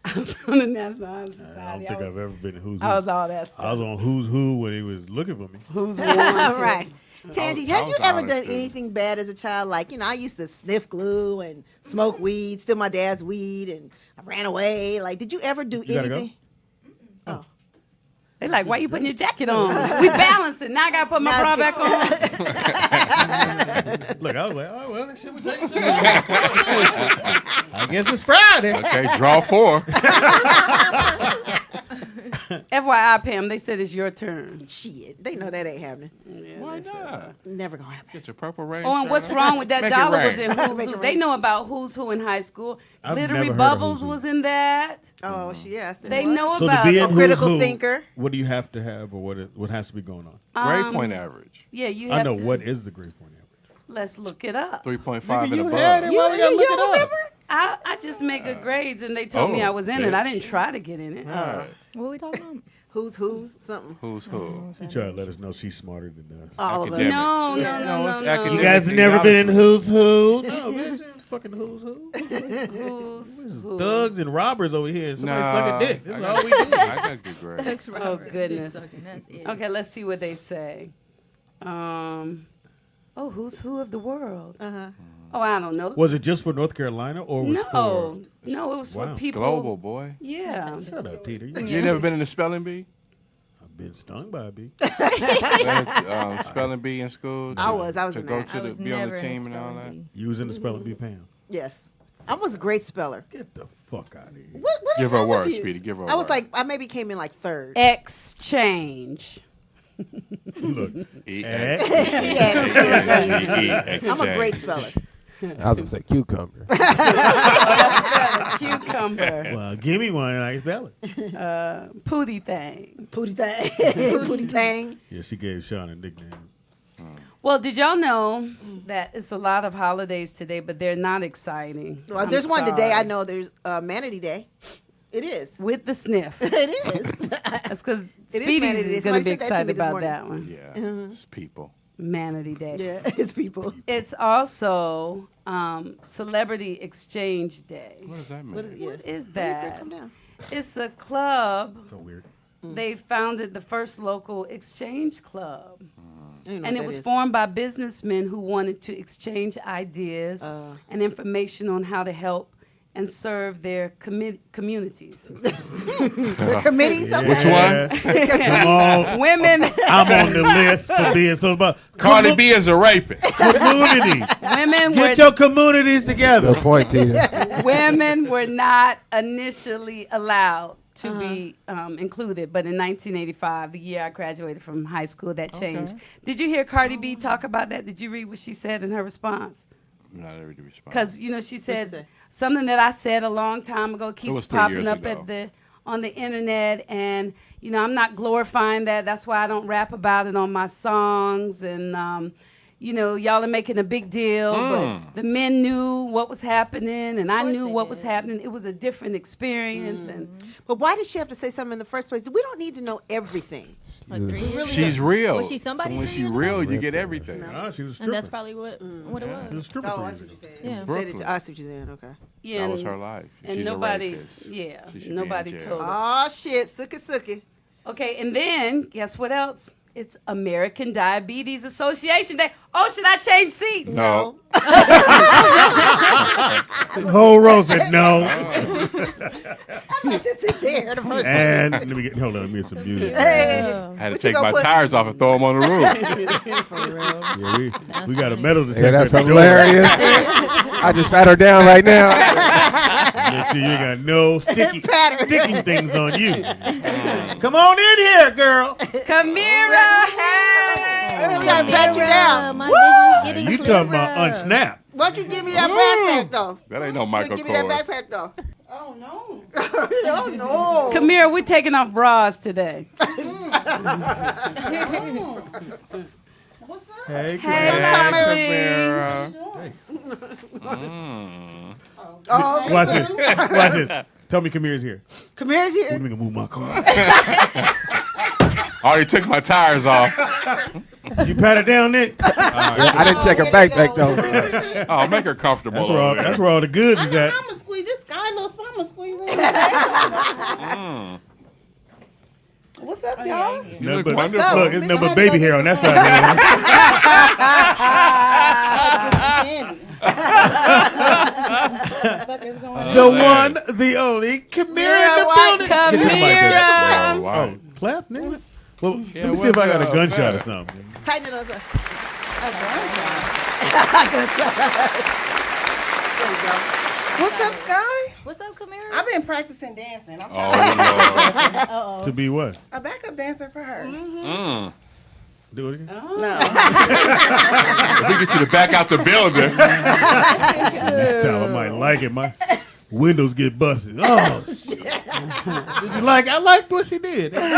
I was on the National Honor I don't Society. think I've ever been in Who's Who. I was all that I stuff. was on Who's Who when he was looking for me. Who's Wanted. Right. Tangi, I have was you ever honest, done dude. anything bad as a child? Like, I used to sniff glue and smoke weed, steal my dad's weed, and I ran away. Like, did you ever do You gotta go? anything? Oh. They like, why you putting your jacket on? We balancing. Now I gotta put my bra back on. Look, I was like, oh, well, that shit would take serious. I guess it's Friday. Okay, draw 4. FYI, Pam, they said it's your turn. Shit, they know that ain't happening. Yeah, Why they said not? Never gonna happen. Get your purple rain. Oh, and shirt what's on. wrong with that Make it dollar rain. was in Who's Make Who. it They rain. know about Who's Who in high school. I've Glittery never heard of Bubbles Who's Who. was in that. Oh, yes. They know So about to be it. in Who's critical Who, thinker. what do you have to have, or what has to be going on? Grade point average. Yeah, you have I know to. what is the grade point average. Let's look it up. 3.5 and you above. had it. Why we gotta look it up? remember? I just make good grades, and they told me I was in it. I didn't try to get in it. Right. What are we talking about? Who's something. Who's who? She tried to let us know she's smarter than us. All of us. Academic. No, Yeah. no, it's no, no. academic. You guys have never been in theology. Who's Who? No, bitch, fucking Who's Who. Who's Who? Thugs and robbers over here. And somebody suck a dick. That's I all got- we do. I got good grades. Oh, goodness. That's it. Okay, let's see what they say. Who's Who of the world? Oh, I don't know. Was it just for North Carolina or was No, no, it was for Wow. people. Global, boy. Yeah. for? Shut up, Peter. You ain't never been in the spelling bee? I've been stung by a bee. Spelling bee in school? I was To in go that. to I the was be on never the in a team and all spelling that? bee. You was in the spelling bee, Pam. Yes. I was a great speller. Get the fuck out of here. What Give is her a wrong with word, you? Speedy. Give her a I was word. like, I maybe came in like third. Exchange. Look. Yeah, E-X-J. I'm a great speller. I was gonna say cucumber. Cucumber. Well, give me one and I can spell it. Pootie thing. Pootie Tang. Pootie Tang. Yeah, she gave Sean a nickname. Well, did y'all know that it's a lot of holidays today, but they're not exciting? Well, I'm there's one today. sorry. I know there's Manatee Day. It is. With the sniff. It is. That's because It is Speedy's Manatee Day. is going to Somebody be said that to me excited this about morning. that one. Yeah, it's people. Manatee Day. Yeah, it's people. It's also Celebrity Exchange Day. What does that mean? What is, yeah. What is Come that? down. It's a club. So weird. They founded the first local exchange club. I don't know And what it that was is. formed by businessmen who wanted to exchange ideas and information on how to help and serve their communities. The committees. Okay. Which one? Come on. Women, I'm on the list for being so about Cardi B is a rapist. community. women were Get your communities together. Good point, Tina. women were not initially allowed to be included, but in 1985, the year I graduated from high school, that changed. Did you hear Cardi B talk about that? Did you read what she said in her response? Not every response. Because she say? said something that I said a long time ago keeps was 3 popping years up ago. on the internet, and I'm not glorifying that. That's why I don't rap about it on my songs, and y'all are making a big deal, but the men knew what was happening, and I knew they what was did. happening. It was a different experience, and But why did she have to say something in the first place? We don't need to know everything. Like 3 years ago. She's real. Was she somebody So when 3 she years real, ago? you get everything. Nah, she was a And stripper. that's probably what it She was was. a stripper. Oh, I 3 see years what ago. you're saying. Yeah. She said it. Brooklyn. I see what you're saying. Okay. yeah, That was and- her life. and She's nobody- a rapist. yeah, She should be nobody in jail. told her. Oh shit, sookie. Okay, and then guess what else? It's American Diabetes Association Day. Oh, should I change seats? No. The whole row said no. Just sit there the first And let me get, hold on, let me get some music. Hey, Had to What you take gonna my put? tires off and throw them on the roof. Yeah, we got a metal detector. Yeah, that's at the door. hilarious. I just sat her down right now. Make sure you ain't got no Pattern. sticking things on you. Come on in here, girl. Kamira, hey! we gotta pat you down. My vision's getting You clearer. talking about unsnap? Why don't you give me that backpack though? That ain't no Michael Give me that Kors. backpack though. Oh no. Oh no. Kamira, we're taking off bras today. What's up? Hey, Hey, Kamira. lovely. Oh, watch this. Watch this. Tell me Kamira's here. Kamira's Let here. me go move my car. Already took my tires off. You pat her down, Nick? Yeah, I didn't check her backpack though. Oh, make her comfortable. That's where all the goods is at. I'm gonna squeeze this guy, little spot. I'm gonna squeeze in. What's up, y'all? You look But, wonderful. look, it's nothing but baby hair on that side of the room. The one, the only, Kamira in the building. Get to the mic, baby. Kamira. Oh, wow. Oh, clap, nigga. Well, Yeah, let me see if I got a what gunshot the- or something. Tighten it up. What's up, Sky? What's up, Kamira? I've been practicing dancing. I'm Oh, trying Lord. To be what? a backup dancer for her. Do it again? No. We get you to back out the building. This style, I might like it. My windows get busted. Oh, shit. Did you like? I liked what she did. Come here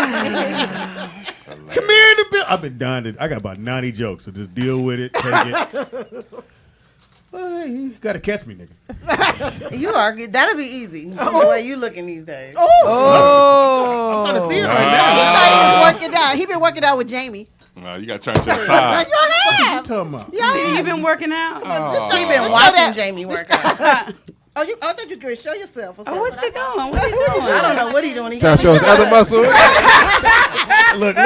in the bill. I've been dying to. I got about 90 jokes, so just deal with it. Take it. Well, you gotta catch me, nigga. You are good. That'll be easy. The way you looking these days. Oh. I'm not a theater He right now. thought he was working out. He been working out with Jamie. No, you got to turn to the side. Y'all What you have. talking about? You been working out? You've been watching Jamie work out. Oh, I thought you could show yourself. Oh, what's he doing? What he doing? I don't know what he doing. He Trying to show his other muscle. Look.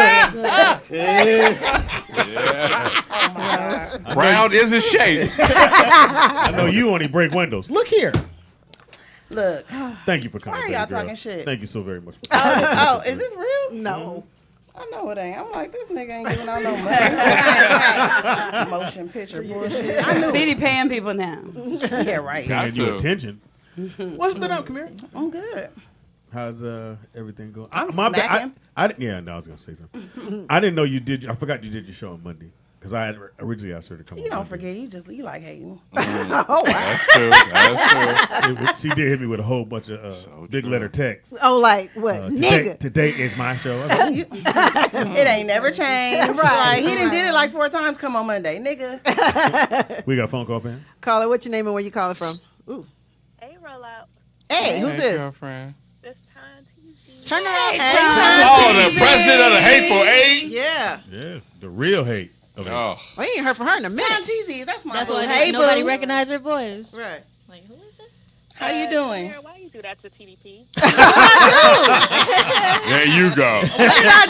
Round is a shape. I know you only break windows. Look here. Look. Thank you for coming. Why are baby y'all girl. talking shit? Thank you so very much. Oh, is this real? No. I know it ain't. I'm like, this nigga ain't giving out no money. Motion picture bullshit. I knew. Speedy paying people now. Yeah, right. Paying you to. attention. What's been up, Kamira? I'm good. How's everything going? I'm My bad. smacking. Yeah, no, I was gonna say something. I didn't know you did. I forgot you did your show on Monday because I had originally asked her to come. You on don't Monday. forget. You like hating. That's true. That's true. She did hit me with a whole bunch of So big true. letter texts. Oh, like what? Nigga. Today is my show. I was like, It ain't never changed. Like, he done did it like 4 times. Come on Monday, nigga. we got a phone call, man. Caller, what's your name and where you calling from? Ooh. Hey, roll out. Hey, who's Hey, this? girlfriend. This time TZ. Turn around. Oh, the president of the hateful eight. Yeah. Yeah, the real hate. Okay. Oh, We ain't heard from her in a minute. TZ, that's my That's boo. why Hey, nobody boo. recognized her voice. Right. Like, who is this? How you doing? Why you do that to TDP? there you go. What did I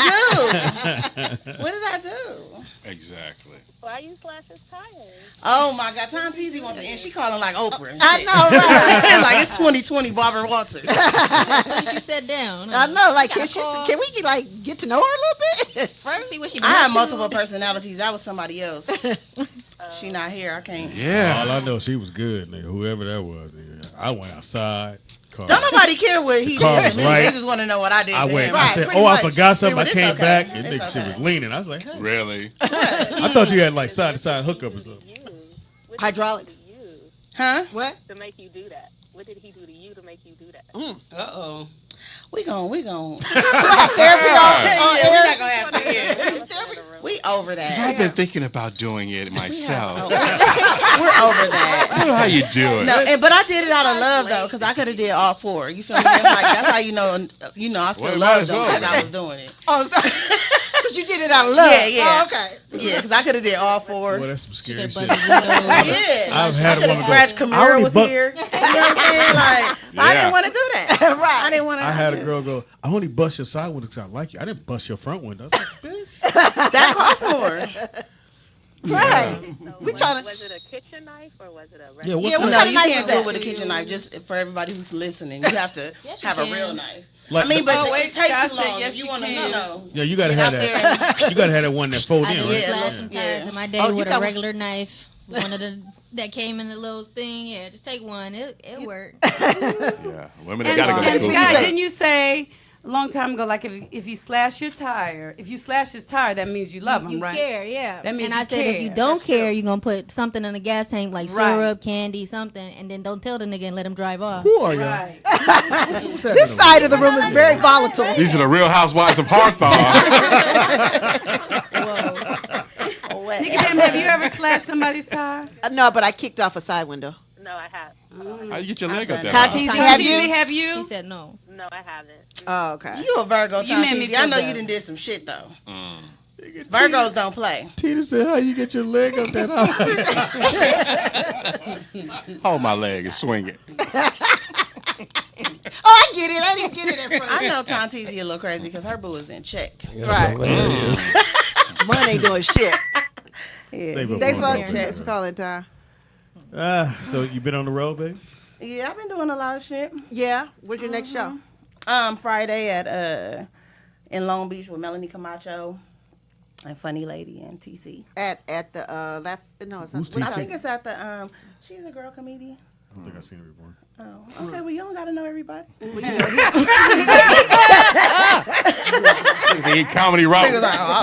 do? What did I do? Exactly. Why you slash his tires? Oh my God, Tom TZ want to end. She calling like Oprah. And I shit. know, right? Like it's 2020 Barbara Walters. As soon as you sat down. I know. Like, can call. we like get to know her a little bit? First, see what she I have been up multiple to. personalities. That was somebody else. She not here. I can't. Yeah. All I know, she was good, nigga. Whoever that was, nigga. I went outside. Don't nobody care what he car did was to me. right. They just want to know what I did. I to went. him. I said, Pretty "Oh, I much. forgot something." Yeah, I well, came it's back, okay. and It's nigga, shit okay. was leaning. I was like, hey. Really? I thought you had like side to side hookup or something. What Hydraulic. did he do to you Huh? What? to make you do that? What did he do to you to make you do that? Uh-oh. We gon'. Therapy Yeah, on we not gonna have to. Yeah. We over I've that. been thinking about doing it myself. We're over that. I don't know how you do it. No, but I did it out of love though, because I could have did all 4. You feel me? That's, like, that's how you know. I still Well, might love as them well. because I was doing it. Oh, sorry. Because you did it out of love. Yeah, yeah. Oh, okay. Yeah, because I could have did all 4. Boy, that's some scary That shit. buzzer window. Yeah, I've had a I could woman have go, scratched. I Kamira only was buck- here. You know what I'm saying? Like, I Yeah. didn't want to do that. Right. I didn't want to. I had a girl go, I only bust your side window because I like you. I didn't bust your front window. I was like, bitch. That costs more. Right. So We tryna- was it a kitchen knife or was it a Yeah, regular? what's Yeah, what that? No, kind of you knife can't is do that? it with a kitchen knife. Just for everybody who's listening, you have to Yes, you have a can. real knife. Like, I mean, but Oh, wait, it takes Scott too said long. yes, If you you want to can. know. yeah, you gotta Get have out that. You gotta have that one that fold I in, did right? Yeah, slash some yeah. tires in my day Oh, you with a got- regular knife. One of the that came in the little thing. Yeah, just take one. It worked. Yeah. Women And, gotta go to and school. Scott, for that. didn't you say a long time ago, like if you slash your tire, if you slash his tire, that means you love him, You right? care, yeah. That means and I you said if you care. don't That's care, true. you're gonna put something in the gas tank like Right. syrup, candy, something, and then don't tell the nigga and let him drive off. Who are y'all? Right. What's happening This over side there? of the room is very volatile. These are the Real Housewives of Hawthorne. Nikki Jam, have you ever slashed somebody's tire? No, but I kicked off a side window. No, I have. How you get your leg up there? Tati, high? have Did you? have She you? said no. No, I haven't. Oh, okay. You a Virgo, You made me Tom. I feel know you better. done did some shit though. Mm. Virgos don't play. Tina said, how you get your leg up that high? Hold my leg and swing it. I get it. I didn't get it at first. I know Tontizi a little crazy because her boo is in check. Right. Money ain't doing shit. Yeah. Thanks for calling, Ty. So you been on the road, baby? Yeah, I've been doing a lot of shit. Yeah. Where's your next show? Friday at in Long Beach with Melanie Camacho and Funny Lady and TC. At the no, it's not. Who's TC? I think it's at the she's a girl comedian. I don't think I've seen her before. Oh, okay. Well, you don't gotta know everybody. The comedy rock,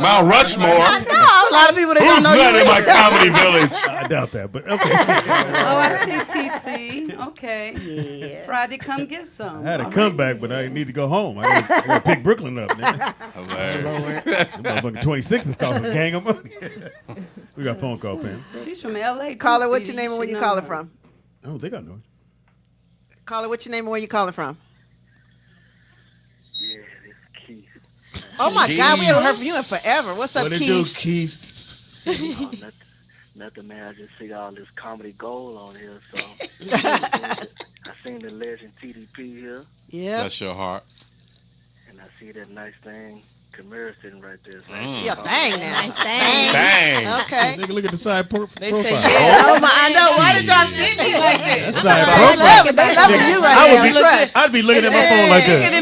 Mount Rushmore. I know a lot of people that Who's don't know not you in my either. comedy village? I doubt that, but okay. Oh, I see TC. Okay. Yeah. Friday, come get some. I had a comeback, but I need to go home. I gotta pick Brooklyn up now. Hilarious. Motherfucking 26 is costing a gang of money. We got a phone call, Pam. She's from LA. Caller, what's your name and where you calling from? I don't think I know it. Caller, what's your name and where you calling from? Yeah, it's Keith. Oh my God, we haven't heard from you in forever. What's up, What it Keith? do, Keith? Nothing, man. I just see all this comedy gold on here, so I seen the legend TDP here, Yeah. Bless your heart. and I see that nice thing. Kamira sitting right there. So Yeah, bang now. Nice thing. Bang. Okay. Nigga, look at the side profile. They say, yeah. Oh my, I know. Why did y'all sit me like That's this? side They profile. love it. They love you right now. I'd be looking at my phone like that.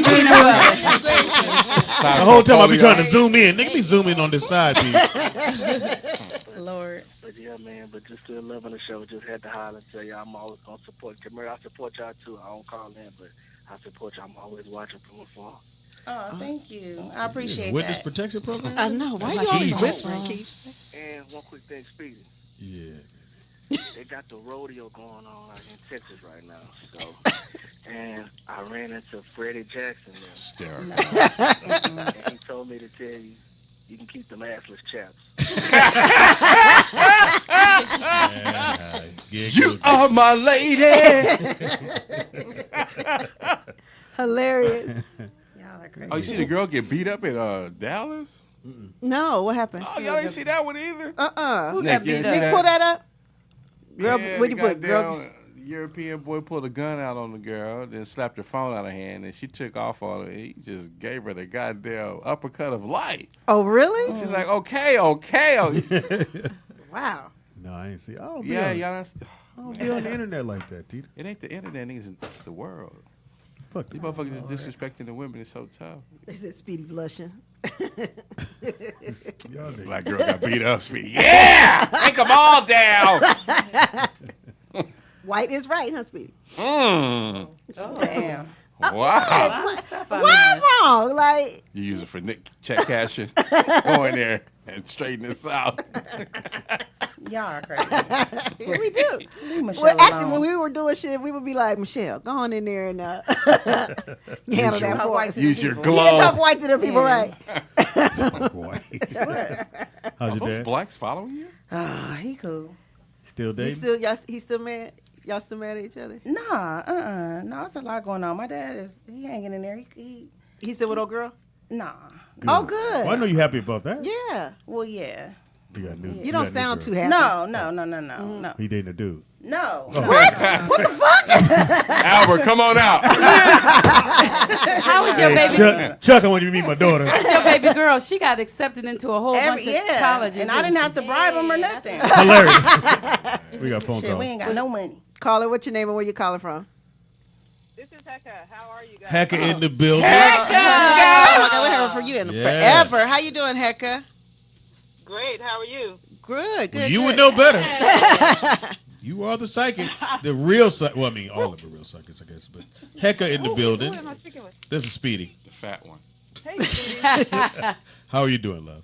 The whole time I'll be trying to zoom in. Nigga be zooming on this side piece. Lord. But yeah, man. But just still loving the show. Just had to holler and tell y'all I'm always gonna support Kamira. I support y'all too. I don't call in, but I support y'all. I'm always watching from afar. Oh, thank you. I appreciate Witness that. protection program? I know. Why you always whispering, Keith? And one quick thing, Speedy. Yeah. They got the rodeo going on out in Texas right now. So, and I ran into Freddie Jackson there. And he told me to tell you, you can keep them assless chaps. You are my lady. Hilarious. Y'all are crazy. Oh, you see the girl get beat up in Dallas? No, what happened? Oh, y'all didn't see that one either? Who Nick, got you beat ain't up? see Nick, pull that up. Girl, Yeah, what do you put? Girl, goddamn European boy pulled a gun out on the girl, then slapped her phone out of her hand, and she took off on her. He just gave her the goddamn uppercut of light. oh, really? She's like, okay. Wow. No, I ain't see. I don't Yeah, be y'all. I don't be on the internet like that, Tita. It ain't the internet, it's the world. Fuck These that. motherfuckers just disrespecting the women is so tough. They said Speedy blushing. Y'all niggas. Black girl got beat up, Speedy. Yeah! Take them all down! White is right, huh, Speedy? Mm. Oh, damn. Wow. Why wrong? Like, You use it for check cashing. Go in there and straighten this out. Y'all are crazy. yeah, we do. Leave Michelle Well, actually, alone. when we were doing shit, we would be like, Michelle, go on in there and handle that for us. Use your Yeah, glove. talk white to the people, right? Fuck white. How's Are your those dad? blacks following you? Ah, he cool. Still He's dating? still mad? Y'all still mad at each other? Nah, no, it's a lot going on. My dad he hanging in there. He still with old girl? Nah. Oh, good. Well, I know you happy about that. Yeah. Well, yeah. You got new. You don't got new sound girl. too happy. No. He dating a dude. No. What? What the fuck? Albert, come on out. How was your baby? Chuck, I want you to meet my daughter. How's your baby girl? She got accepted into a whole bunch of colleges. And I didn't have to bribe him or nothing. Hilarious. We got a phone Shit, call. we ain't got no money. Caller, what's your name and where you calling from? This is Hecka. How are you guys? Hecka in the building. Oh my God, we haven't from you in Yes. forever. How you doing, Hecka? Great. How are you? Good, good. Well, you good. would know better. You are the psychic. The real psychic. Well, I mean, all of the real psychics, I guess. But Hecka in the Who building. am I speaking with? This is Speedy. The fat one. Hey, Stevie. How are you doing, love?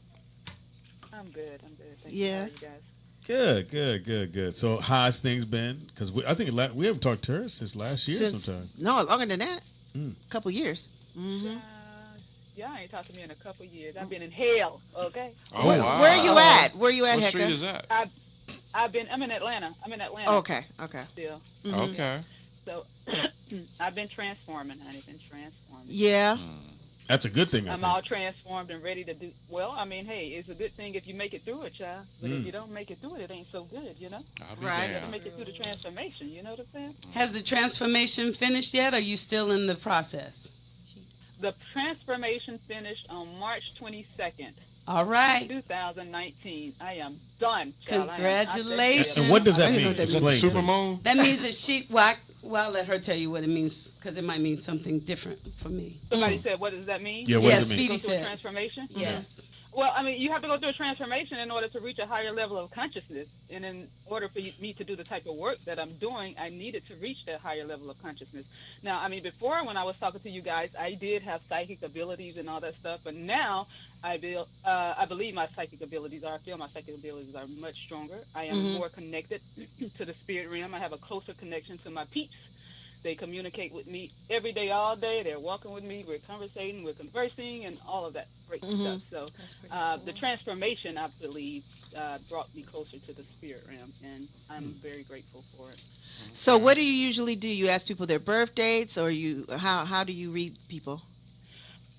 I'm good. Thank Yeah. you. How are you guys? Good. So how's things been? Because I think we haven't talked to her since last year sometime. No, longer than that. Mm. A couple years. Mm-hmm. Y'all ain't talked to me in a couple years. I've been in hell. Okay. Oh, Where are you at? Where you at, What Hecka? street is that? I'm in Atlanta. Oh, okay. Still. Mhm. Okay. So I've been transforming, honey. Been transforming. Yeah. That's a good thing. I'm all transformed and ready to do. Well, I mean, hey, it's a good thing if you make it through it, child. But if you don't make it through it, it ain't so good, you know. Right. You have to make it through the transformation. You know what I'm saying? Has the transformation finished yet? Or are you still in the process? The transformation finished on March 22nd. All right. 2019. I am done. Child. Congratulations. And what does that mean? Supermoon? That means that well, I'll let her tell you what it means, because it might mean something different for me. Somebody said, what does that mean? Yeah, what does it mean? Go Speedy through a said. transformation? Yes. Well, I mean, you have to go through a transformation in order to reach a higher level of consciousness. And in order for me to do the type of work that I'm doing, I needed to reach that higher level of consciousness. Now, I mean, before when I was talking to you guys, I did have psychic abilities and all that stuff. But now I believe my psychic abilities are, I feel my psychic abilities are much stronger. I am more connected to the spirit realm. I have a closer connection to my peeps. They communicate with me every day, all day. They're walking with me. We're conversating. We're conversing, and all of that great stuff. So the transformation, I believe, brought me closer to the spirit realm, and I'm very grateful for it. So what do you usually do? You ask people their birth dates, or how do you read people?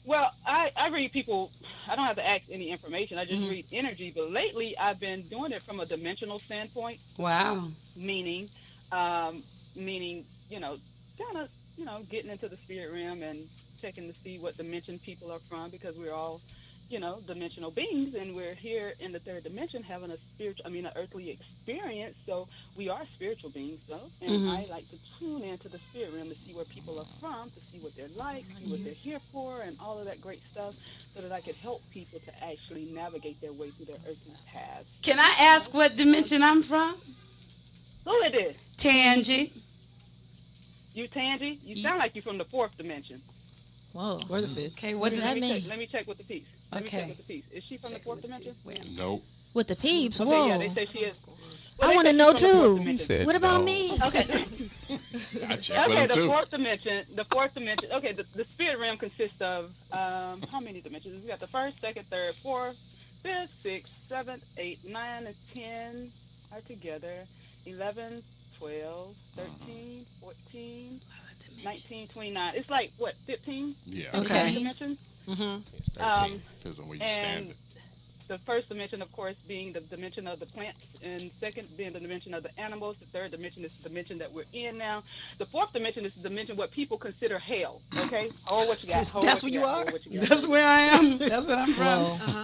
Well, I read people. I don't have to ask any information. I just read energy. But lately, I've been doing it from a dimensional standpoint. Wow. Meaning, you know, kind of, you know, getting into the spirit realm and checking to see what dimension people are from, because we're all, you know, dimensional beings, and we're here in the third dimension having an earthly experience. So we are spiritual beings, though, and I like to tune into the spirit realm to see where people are from, to see what they're like, see what they're here for, and all of that great stuff, so that I could help people to actually navigate their way through their earthly paths. Can I ask what dimension I'm from? Who it is? Tangi. You Tangi? You sound like you're from the fourth dimension. Whoa. Or the fifth. Okay, what does that that mean? Let me check with the piece. Let me Okay. check with the piece. Is she from the fourth dimension? Nope. With the peeps? Okay, Whoa. yeah, they say she is. I want to know too. What about me? Okay. I checked with Okay, him the too. fourth dimension. Okay, the spirit realm consists of how many dimensions? We got the first, second, third, fourth, fifth, sixth, seventh, eighth, 9, and 10 are together. 11, 12, 13, 14, 19, 29. It's like, what, 15? Yeah. Okay. Dimensions? It's 13. Depends on where you stand it. The first dimension, of course, being the dimension of the plants, and second being the dimension of the animals. The third dimension is the dimension that we're in now. The fourth dimension is the dimension what people consider hell. Okay? Oh, what you got? That's where you are? That's where I am. That's where I'm from.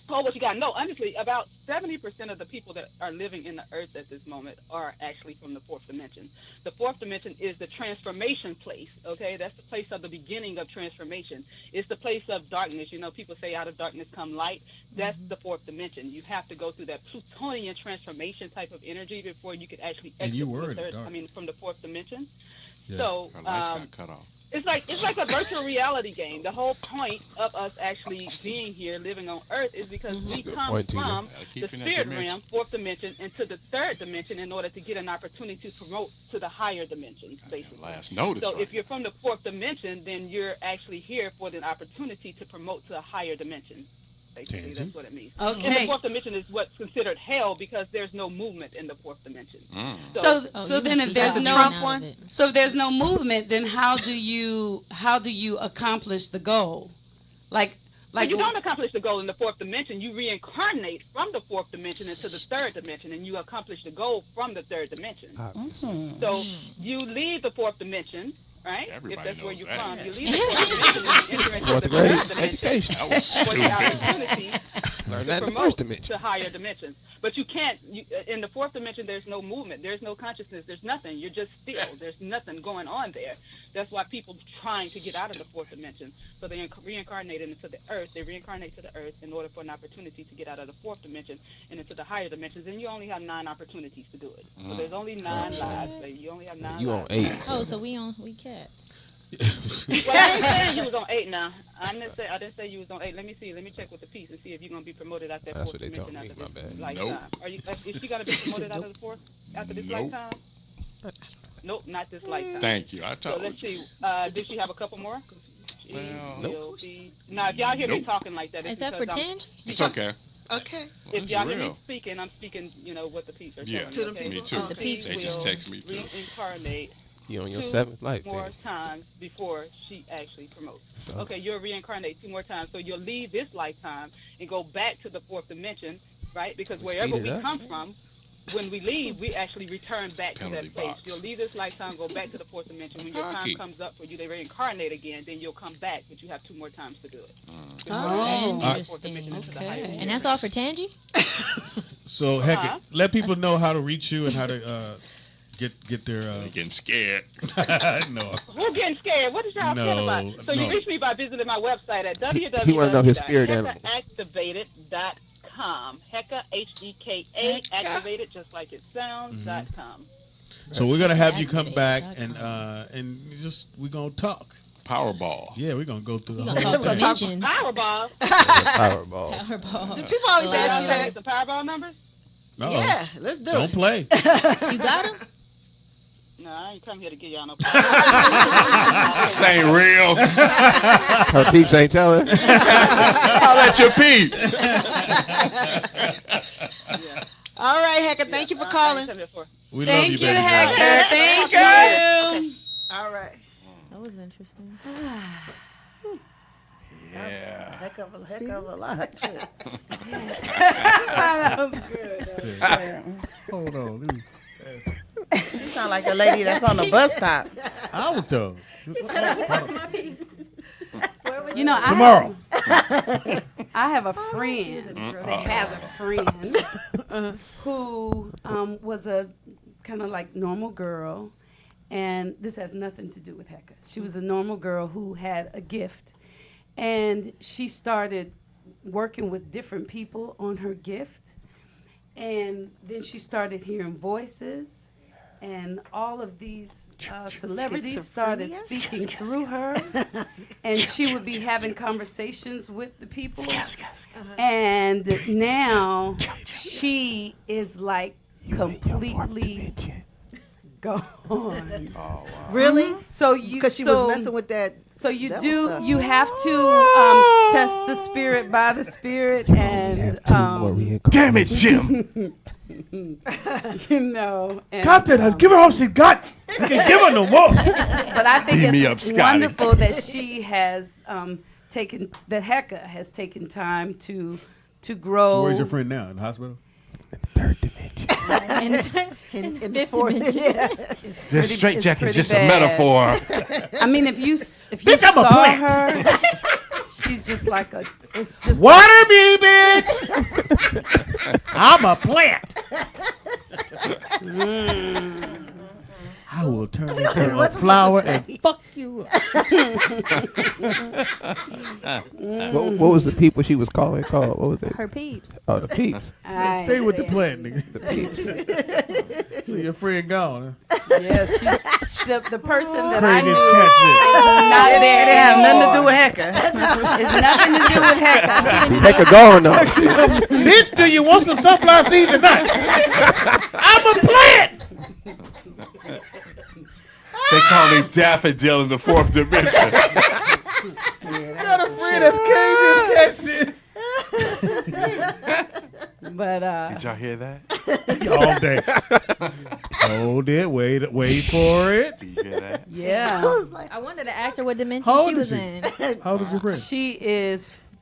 Oh, what you got? No, honestly, about 70% of the people that are living in the earth at this moment are actually from the fourth dimension. The fourth dimension is the transformation place, okay? That's the place of the beginning of transformation. It's the place of darkness. You know, people say out of darkness come light. That's the fourth dimension. You have to go through that Plutonian transformation type of energy before you could actually exit from the fourth dimension. Yeah. So, Our lights got cut off. it's like a virtual reality game. The whole point of us actually being here, living on Earth, is because we come from the spirit realm, fourth dimension, into the third dimension in order to get an opportunity to promote to the higher dimensions, basically. Last notice. So if you're from the fourth dimension, then you're actually here for the opportunity to promote to a higher dimension. Basically, that's what it means. Okay. And the fourth dimension is what's considered hell because there's no movement in the fourth dimension. So then if there's no Trump one, so if there's no movement, then how do you accomplish the goal? Like you don't accomplish the goal in the fourth dimension. You reincarnate from the fourth dimension into the third dimension, and you accomplish the goal from the third dimension. So you leave the fourth dimension. Right? Everybody if that's where knows you're that. from, you leave the fourth dimension and enter into the third dimension. That was For the stupid. opportunity Learn to that in the promote first dimension. to higher dimensions. But you can't, in the fourth dimension, there's no movement. There's no consciousness. There's nothing. You're just still. There's nothing going on there. That's why people trying to get out of the fourth dimension. So they reincarnate into the earth. They reincarnate to the earth in order for an opportunity to get out of the fourth dimension and into the higher dimensions. And you only have 9 opportunities to do it. So there's only 9 lives. So you only have 9 You on lives. 8. Oh, so we cats. Well, I ain't saying you was on 8 now. I didn't say you was on 8. Let me see. Let me check with the piece and see if you're gonna be promoted out that That's fourth what they told dimension me, after my this bad. lifetime. Is she gonna be promoted out of the fourth after this lifetime? Nope, not this lifetime. Thank you. I So told let's you. see. Did she have a couple more? Well, Now, if y'all hear me Nope. talking like that, Is that for 10? It's okay. Okay. If It's y'all hear me real. speaking, I'm speaking, what the piece are Yeah, telling me, okay? me too. The peeps They just will text me too. reincarnate You on your 2 7th life. more Then. times before she actually promotes. So- Okay, you'll reincarnate 2 more times. So you'll leave this lifetime and go back to the 4th dimension, right? Because wherever we come from, when we leave, we actually return back to that place. You'll leave this lifetime, go back to the 4th dimension. When your time comes up for you to reincarnate again, then you'll come back, but you have 2 more times to do it. Interesting. Okay. And that's all for Tangy? So, heck, let people know how to reach you and how to get their. Getting scared. No. Who's getting scared? What is y'all No, scared about? So you reach me by visiting my website at He wanna know his spirit animal. www.heckaactivated.com. Hecka, H-E-K-A, activated, just like it sounds, .com. So we're gonna have you come back and we're gonna talk. Powerball. Yeah, we're gonna go through the whole thing. thing. Powerball. Powerball. Do people always ask me that? Get the Powerball numbers? No. Yeah, let's do it. Don't play. You got him? No, I ain't come here to get y'all no This ain't real. Her peeps ain't telling. I'll let your peeps. All right, Hecka, thank you for calling. We love you, baby. Hecka. Thank you. All right. That was interesting. Yeah. Heck of a lot. That was good. Hold on. She sound like a lady that's on the bus stop. I was told. You know, Tomorrow. I have a friend that has a friend who was a kind of like normal girl, and this has nothing to do with Hecka. She was a normal girl who had a gift, and she started working with different people on her gift, and then she started hearing voices. And all of these celebrities started speaking through her, and she would be having conversations with the people. And now she is like completely gone. Oh, wow. Really? So you because she was messing with that. So you devil do. stuff. You have to test the spirit by the spirit, and Damn it, Jim. you know. And, Captain, give her all she got. I can't give her no more. But I think Beat me it's up, Scotty. wonderful that she has taken that Hecka has taken time to grow. So where's your friend now? In the hospital? Third dimension. In the fourth. Yeah. This straitjacket is just a metaphor. I mean, if you Bitch, I'm a saw plant. her, she's just like a. It's just Water me, bitch. I'm a plant. I will turn into a flower and fuck you up. What was the people she was called? What was it? Her peeps. Oh, the peeps. Stay with the plant, nigga. The peeps. So your friend gone, huh? Yeah, the person that Craziest I cat shit. knew not It there have nothing to do anymore. with Hecka. It's nothing to do with Hecka. Hecka gone though. Bitch, do you want some sunflower seeds or not? I'm a plant. They call me Daffodil in the 4th dimension. Got a friend that's crazy as cat shit. But Did y'all hear that? All day. Hold it. Wait for it. Did you hear that? yeah, I wanted to ask her what dimension How old she is was she? in. How old is your friend?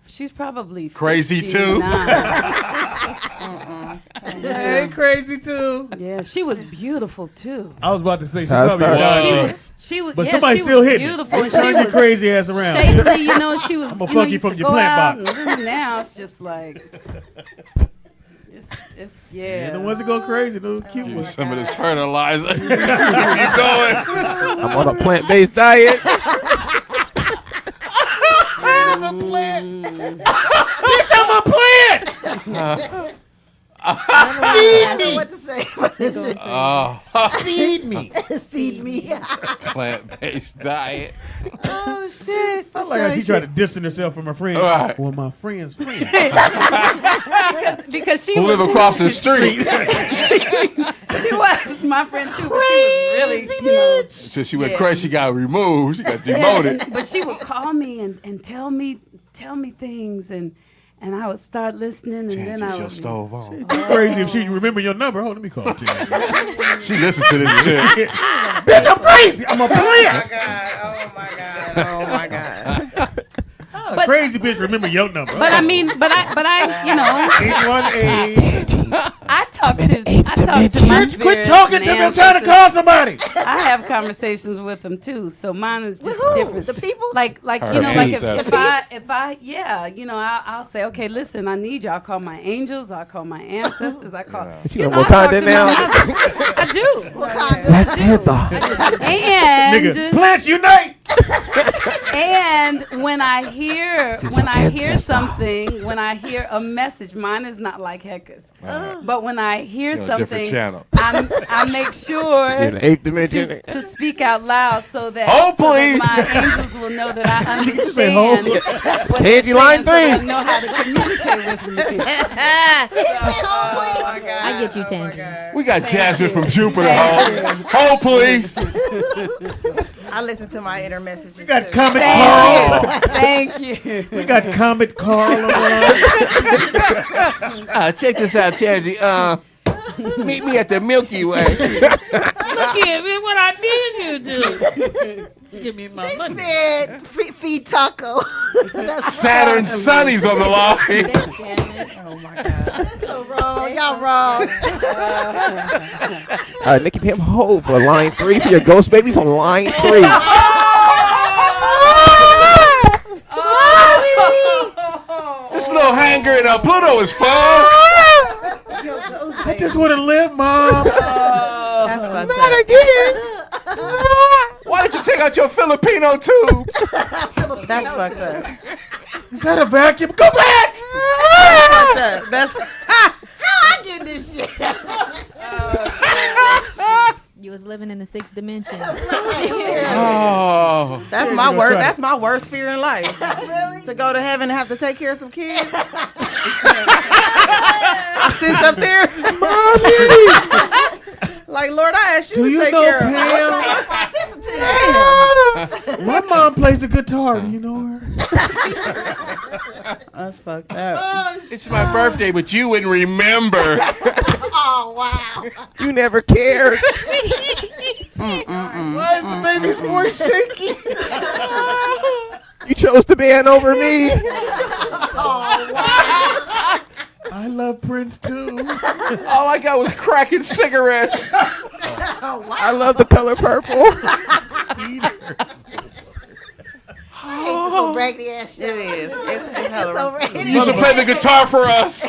she's probably Crazy, too? 59. Hey, crazy too. Yeah, she was beautiful too. I was about to say she How's probably that? died. She was, But yeah, somebody she still was hitting it. beautiful. They And turn she your was crazy ass around. shapely, you know. She was. I'ma you know, fuck you used from to your go plant out box. and now it's just like. It's yeah. And the ones that go crazy, those cute Give me ones. some of this fertilizer. Keep going. I'm on a plant-based diet. I'm a plant. Bitch, I'm a plant. Feed me. What to say? Feed me. Feed me. Plant-based diet. Oh shit! I like how she tried to distance herself from her friends. Right. Well, my friend's friend. because she Who was live across the street? she was my friend too, but she was really, you know. So she went crazy. She got removed. She got demoted. But she would call me and tell me things and I would start listening and Change then I your would stove on. Crazy if she remember your number. Hold, let me call it to you. She listened to this shit. Bitch, Bitch, I'm crazy. I'm a plant. Oh my god. Oh my god. A crazy bitch remember your number. But I mean, but I, you know, 818. I talk to my Bitch, quit spirits talking and to me. I'm trying to ancestors. call somebody. I have conversations with them too, so mine is just With who? different. The people? Like Her you know, like ancestors. if I yeah, you know, I'll say, okay, listen, I need you. I'll call my angels. I'll call my ancestors. I call. You know, got I talk Wakanda to now? my mother. I do. Black Panther. And Nigga, plants unite. and when I hear ancestor. something, when I hear a message, mine is not like Hecka's. But when I hear You're on a different something, channel. I make sure In the eighth dimension. to speak out loud so that, Hold, so that please. my angels will know that I say hold. understand what Tangy they're line saying, so three. they know how to communicate with me. I get you, Tangy. We got Jasmine from Jupiter. Hold, please. I listen to my inner messages. We got too. Comet Carl. Thank you. We got Comet Carl on the line. Check this out, Tangy. Meet me at the Milky Way. Look here, man, what I need you to do. Give me my money. Said feed taco. That's Saturn Sonny's on the line. Oh my god. so wrong. Y'all wrong. All right, Nikki Pam, hold for line 3 for your ghost babies on line 3. This little hanger in Pluto is fun. I just want to live, Mom. That's fucked up. Again. Why did you take out your Filipino tubes? That's fucked up. Is that a vacuum? Go back. Fucked up. That's How I get this shit? You was living in the 6th dimension. Oh. that's my worst. That's my worst fear in life. Really? To go to heaven and have to take care of some kids. I sit up there. Like, Lord, I asked you Do to you take know care of Pam? My mom plays a guitar. Do you know her? That's fucked up. It's my birthday, but you wouldn't remember. Oh wow. You never cared. Why is the baby's voice shaky? You chose the band over me. I love Prince too. All I got was cracking cigarettes. I love the color purple. Oh, raggedy ass shit. It is. It's So hella. raggedy. You used to play the guitar for us.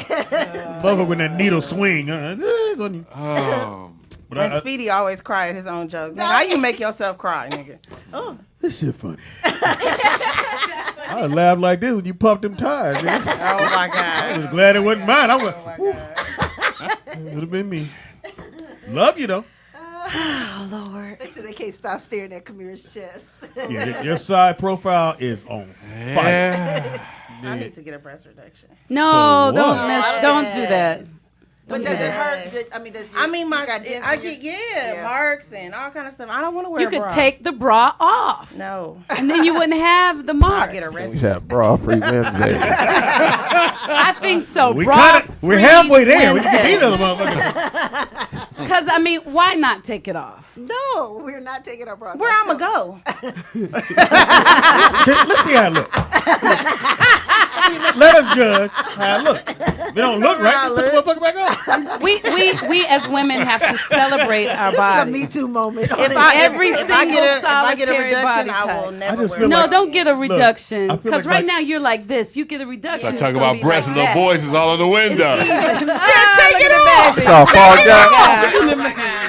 Mother when that needle swing. It's on you. Oh. But And Speedy always cry at his own jokes. Nigga, how you make yourself cry, nigga? this shit funny. I would laugh like this when you pumped them tires. Man. Oh my I god. was glad it wasn't mine. I went, it would have been me. Love you though. Oh Lord. They said they can't stop staring at Kamira's chest. Yeah, your side profile is on fire. I need to get a breast reduction. No, For don't what? don't do that. But does it hurt? I mean, does I mean, you got dents I in your- get marks and all kind of stuff. I don't want to wear You a could bra. take the bra off, No. and then you wouldn't have the I'll marks. get We arrested. have bra free Wednesday. I think so. We Bra we're halfway there. We can get either motherfucker. Because I mean, why not take it off? No, we're not taking our bras. Where off. I'ma go? Let's see how it look. Let us judge how it look. If it don't look right, put the motherfucker back on. We as women have to celebrate our This is a bodies. Me Too moment. If Every if single I get a solitary reduction, body I will type. never I just wear feel No, like- don't get a Look, reduction. I feel Because like right my- now you're like this. You get a reduction. I it's talk gonna about be breasts like and little that. boys is all on the window. Take it off. It's all fall down.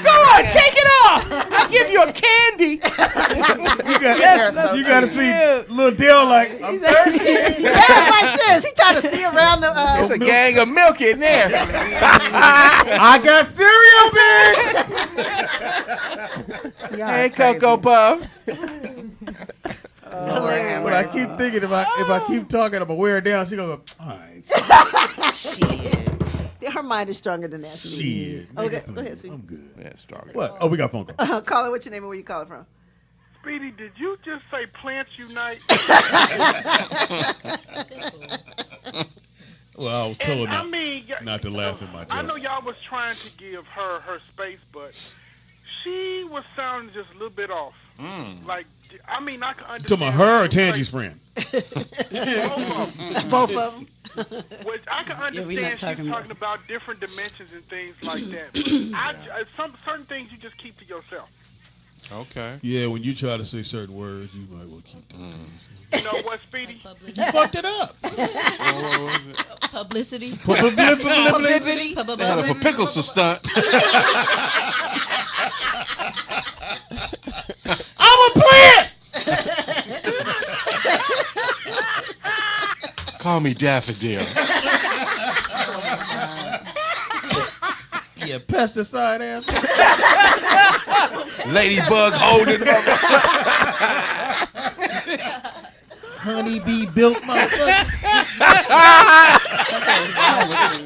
Go on, take it off. I'll give you a candy. You gotta see little Dale like, I'm thirsty. Yeah, like this. He trying to see around the. It's a gang of milk in there. I got cereal, bitch. Hey, Cocoa Puff. But I keep thinking if I keep talking, I'm gonna wear her down. She gonna go, all right. Shit. Her mind is stronger than that. Shit. Okay, go ahead, sweetie. I'm good. Yeah, start. What? Oh, we got a phone call. Caller, what's your name and where you calling from? Speedy, did you just say plants unite? Well, I was told I mean, not to laugh at my I joke. know y'all was trying to give her space, but she was sounding just a little bit off. Like, I mean, I can understand. Talking about her or Tangi's friend? Both of them. Which I can understand. She's talking about different dimensions and things like that. But some certain things you just keep to yourself. Okay. Yeah, when you try to say certain words, you might want to keep them. You know what, Speedy? You fucked it up. What was it? Publicity. Publicity. They had a pickles to stunt. I'm a plant. Call me Daffodil. Yeah, pesticide ass. Ladybug holding. Honeybee built motherfucker.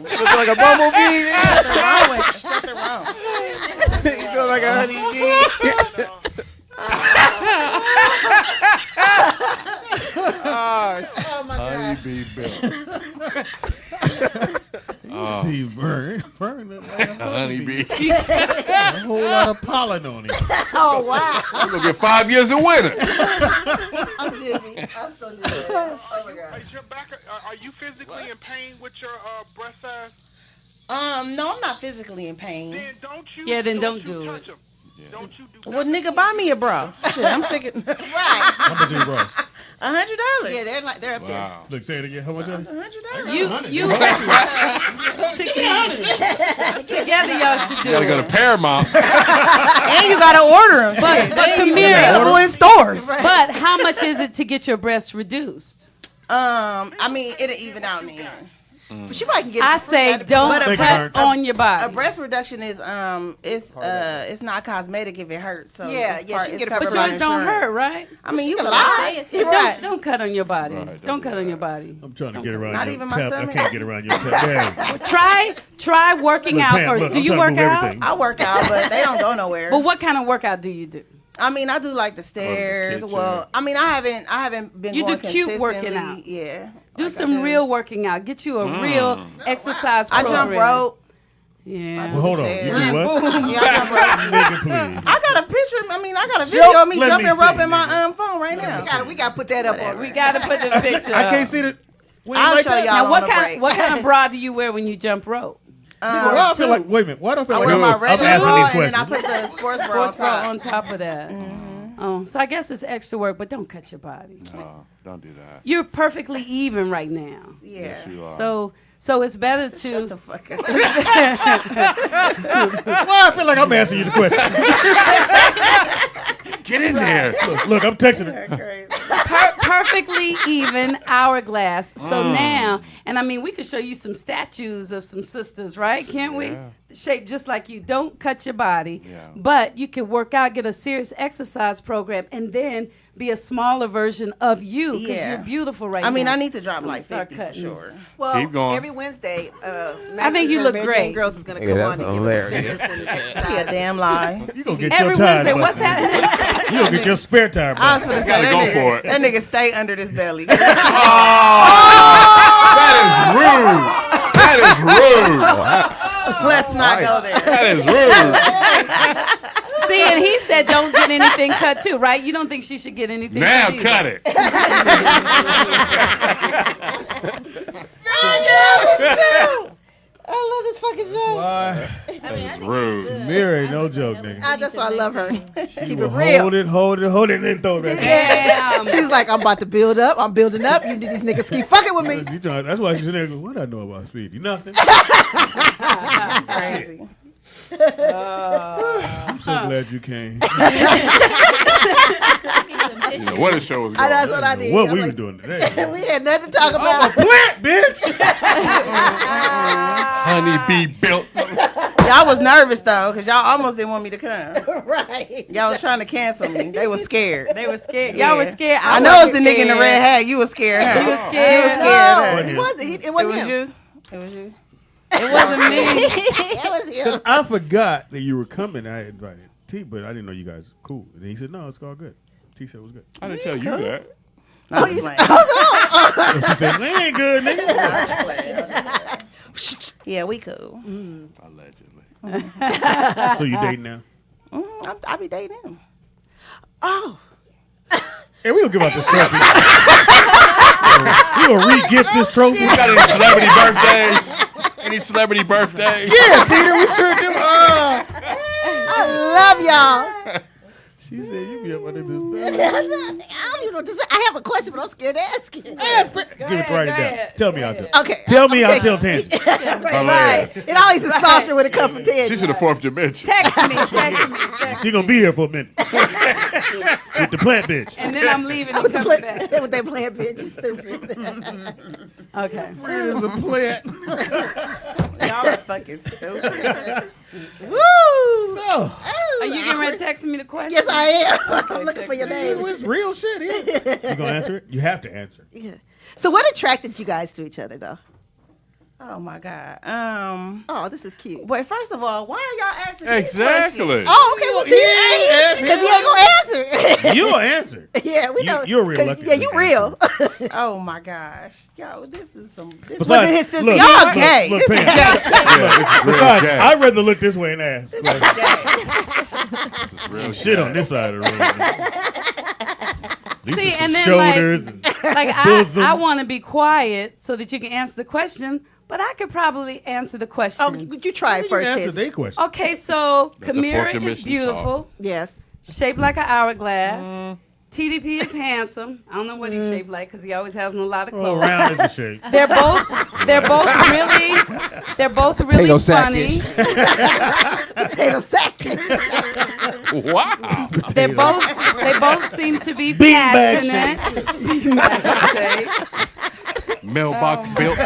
Looks like a bumblebee. Something wrong. You feel like a honeybee. Oh my God. Honeybee built. See, Vern look like a Honeybee. A whole lot of pollen on him. Oh wow. We're going to get 5 years of winter. I'm dizzy. I'm so dizzy. Oh my God. Is your back, are you physically in pain with your breast size? No, I'm not physically in pain. Then don't you? Yeah, then don't you do touch it. them. Yeah. Don't you do? Well, nigga, buy me a bra. Shit, I'm sick of. Right. How much are your bras? $100. Yeah, they're up there. Wow. Look, say it again. How much are they? $100. You together y'all should do You got to it. go to Paramount. And you gotta order them. But Kamira, available in stores. but how much is it to get your breasts reduced? I mean, it'll even out in the end. But she might can get. it I for free. say That'd be don't cool. Thank you, press Vern. on your A body. breast reduction is it's not cosmetic if it hurts. So Yeah, it's yeah, she can it's get it covered But for by yours don't insurance. hurt, right? I mean, you can can lie. lie. You're right. Don't cut on your body. Right, don't cut on your body. I'm trying to get around Not your even my tap. I stomach. can't get around your tap. Try working Look, out Pam, first. look, Do I'm you trying to work move out? everything. I work out, but they don't go nowhere. But what kind of workout do you do? I mean, I do like the stairs. kitchen. Well, I mean, I haven't been You do going cute working consistently. out. Yeah. Do Like I some real working out. Get you a real exercise I program. jump rope. Yeah. Well, hold on. You do what? Yeah, I jump rope. Nigga, please. I got a picture. I mean, I got a video of me Let me jumping see, rope in my nigga. phone right now. We gotta put that up on. We gotta put the picture. I up. can't see the. I'll show y'all Now, on what the kind break. what kind of bra do you wear when you jump rope? Why do I feel like? Wait a minute. Why do I feel I like wear my I'm regular asking bra these and then I questions? put the sports bra Sports bra on on top of that. Oh, so I guess it's extra work, but don't cut your body. No, don't do that. You're perfectly even right now. Yeah. Yes, you are. So it's better to. Shut the fuck up. Why I feel like I'm asking you the question? Get in there. Look, I'm texting her. Crazy. Perfectly even hourglass. So now, and I mean, we could show you some statues of some sisters, right? Can't we? Shaped just like you. Don't cut your body, but you can work out, get a serious exercise program, and then be a smaller version of you because Yeah. you're beautiful right now. I mean, I need to drop like Start 50 for cutting. sure. Well, Keep going. every Wednesday, I think you look Mary great. Jane Girls is gonna Yeah, come that's on and hilarious. give us tips and Be a exercise. damn lie. You gonna get Every your tire Wednesday, what's busted. happening? You gonna get your spare tire I was busted. gonna say Gotta that go nigga, for it. that nigga stay under this belly. That is rude. Let's not go there. That is rude. See, and he said don't get anything cut too, right? You don't think she should get anything Now cut cut either. it. I love this fucking show. Why? That is rude. Mira ain't no joke, nigga. That's why I love her. She Keep will it real. hold it, and then throw it back. Damn. She's like, I'm about to build up. I'm building up. You these niggas keep fucking with me. You trying- That's why she's in there. What I know about Speedy? Nothing. Crazy. I'm so glad you came. What a show was going. That's what I did. What I'm we like, were doing today? we had nothing to talk about. Plant, bitch. Honeybee built. Y'all was nervous though, cause y'all almost didn't want me to come. Right. Y'all was trying to cancel me. They was scared. They were scared. Y'all were scared. I know it's the nigga in the red hat. You was scared, huh? You was scared. You was scared. No, huh? he wasn't. It It wasn't was him. you. It was you. It wasn't me. It was him. I forgot that you were coming. I invited T, but I didn't know you guys were cool. And he said, "No, it's all good." T said it was good. I didn't tell you that. No, you And she said, "We ain't good, nigga." yeah, we cool. Allegedly. So you dating now? I be dating him. Oh. Hey, we gonna give out this trophy. We gonna re-gift this trophy. You got any celebrity birthdays? Any celebrity birthdays? Yeah, Tina, we sure do. I love y'all. She said you be up under this bed. I don't even know what to say. I have a question, but I'm scared to ask it. Give it, write it down. Tell me I'll do it. Okay. Tell me I'll tell Tangent. Right. It always is softer when it comes from Ted. She's in the fourth dimension. Text me. She gonna be here for a minute. With the plant bitch. And then I'm leaving and coming back. With that plant bitch, you stupid. Okay. Fred is a plant. Y'all are fucking stupid. Woo! So, Are you getting ready to text me the question? Yes, I am. Okay, I'm looking for your name. it's real shit here. You gonna answer it? You have to answer. Yeah. So what attracted you guys to each other, though? Oh my God. Oh, this is cute. Wait, first of all, why are y'all asking these Exactly. questions? Oh, okay. Well, because he ain't gonna answer. You'll answer. Yeah, we know. You're real lucky. Yeah, you real. Oh my gosh, yo, this is some. This Was it his sense of y'all humor? gay. Look, This is Pam. gay. Besides, gay. I'd rather look this way and ask. Like, This is real shit gay. on this side of the room. These See, are some and then shoulders. like bosom. I want to be quiet so that you can answer the question, but I could probably answer the question. Oh, would you try it first, answer Ted? their question. Okay, so Let the fourth Kamira is dimension beautiful, Yes. shaped like an hourglass. TDP is handsome. I don't know what he's shaped like because he always has on a lot of Oh, clothes. round is a shape. They're both really Potato funny. Potato sack. Wow. They both seem to be Beanbag passionate. Beanbag shape. Mailbox built.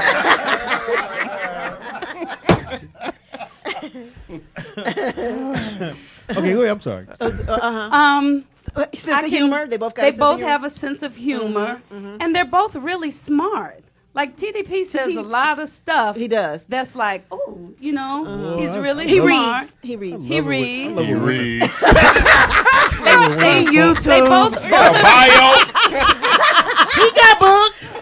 Okay, wait, I'm sorry. Sense of humor. They both got. They both have a sense of humor, and they're both really smart. Like TDP says a lot of stuff. He does. That's like, oh, you know, he's really He smart. reads. He reads. He reads. He reads. They YouTube. They both. Bio. He got books.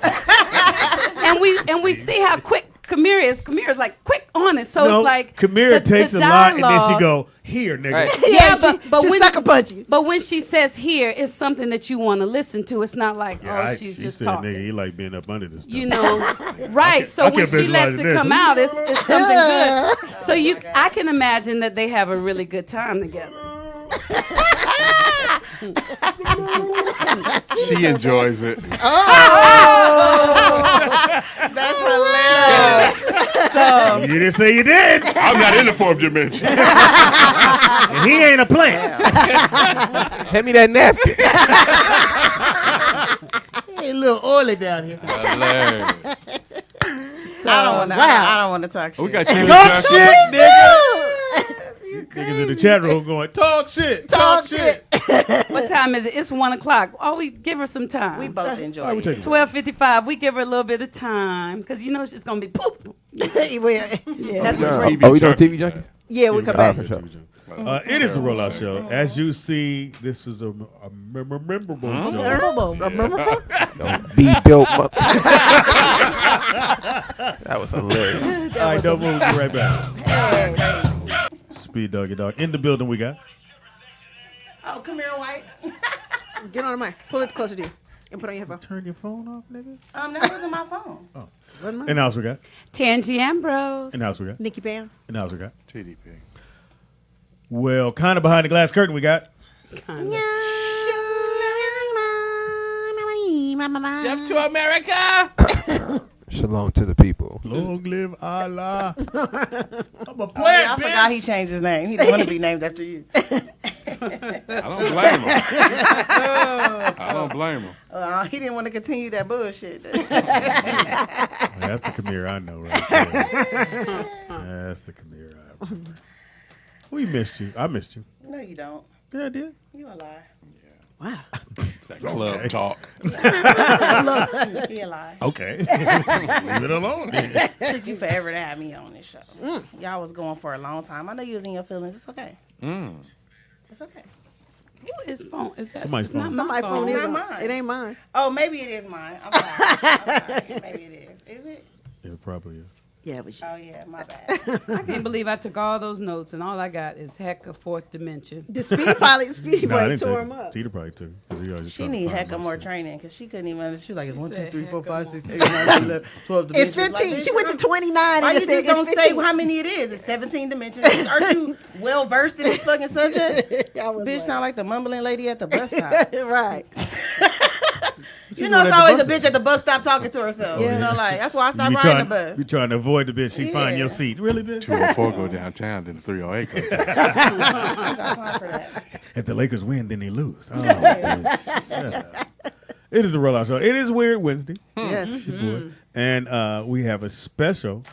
and we see how quick Kamira is. Kamira's like quick on it. So No, it's like Kamira takes a lot and then she dialogue- go, here, nigga. Right. Yeah, but she when sucker punch you. But when she says here, it's something that you want to listen to. It's not like she's she just said, talking. nigga, he like being up under this stuff. You know, right? So I when can't she lets visualize it this. come out, it's something good. So I can imagine that they have a really good time together. She enjoys it. That's hilarious. So You didn't say you did. I'm not in the fourth dimension. And he ain't a plant. Hand me that napkin. He a little oily down here. Hilarious. I don't want to talk shit. We got you. Talk shit, nigga. Niggas in the chat room going, talk shit. Talk shit. what time is it? It's 1:00. Oh, we give her some time. We both enjoy All right, we it. take it. 12:55. We give her a little bit of time because you know it's gonna be poop. Yeah. We doing TV junkies? Yeah, we come Oh, back. for sure. It is the Rollout Show. As you see, this is a memorable show. Don't be built. That was hilarious. All right, don't move. We'll be right back. Speed Doggy Dog. In the building we got. Oh, Kamira White. Get on the mic. Pull it closer to you. And put on your headphone. Turn your phone off, nigga. That wasn't my phone. Wasn't mine? In the house we got. Tangy Ambrose. In the house we got. Nikki Bam. In the house we got. TDP. Well, kind of behind the glass curtain we got. Jump to America. Shalom to the people. Long live Allah. I'm a I plant, forgot he changed his name. He didn't want to be named after you. I don't blame him. I don't blame him. He didn't want to continue that bullshit. That's the Kamira I know right there. That's the Kamira I know. We missed you. I missed you. No, you don't. Yeah, I did. You a lie. Wow. That club talk. He a lie. Okay. Leave it alone. Took you forever to have me on this show. Y'all was going for a long time. I know you was in your feelings. It's okay. It's okay. Who is phone? Is that Somebody's phone. not Somebody's my phone It's is not on. mine. It ain't mine. Oh, maybe it is mine. I'm sorry. Maybe it is. Is it? Yeah, probably is. Yeah, it was you. Oh yeah, my bad. I can't believe I took all those notes and all I got is heck of fourth dimension. The Speedy No, I boy didn't tore take him it. up. Tita probably took it. 'Cause he always She trying to need find heck of my more shit. training because she couldn't even. She was like, it's 1, 2, said 3, 4, heck 5, of 6, 8, 9, 10, 12 It's dimensions. 15. Like, She went to 29 Why and you it just said don't it's say 15. how many it is? It's 17 dimensions. Aren't you well versed in this fucking subject? I was Bitch like- sound like the mumbling lady at the bus stop. Right. You know, it's always a bitch at the bus stop talking to herself. Yeah. You know, like that's why I stopped You riding the trying, bus. you trying to avoid the bitch. She find Yeah. your seat. Really, bitch? 204 go downtown, then the 308 go down. I got time for that. If the Lakers win, then they lose. Oh, bitch. Shut up. It is a rollout show. It is Weird Wednesday. Yes. It's your boy. And we have a special.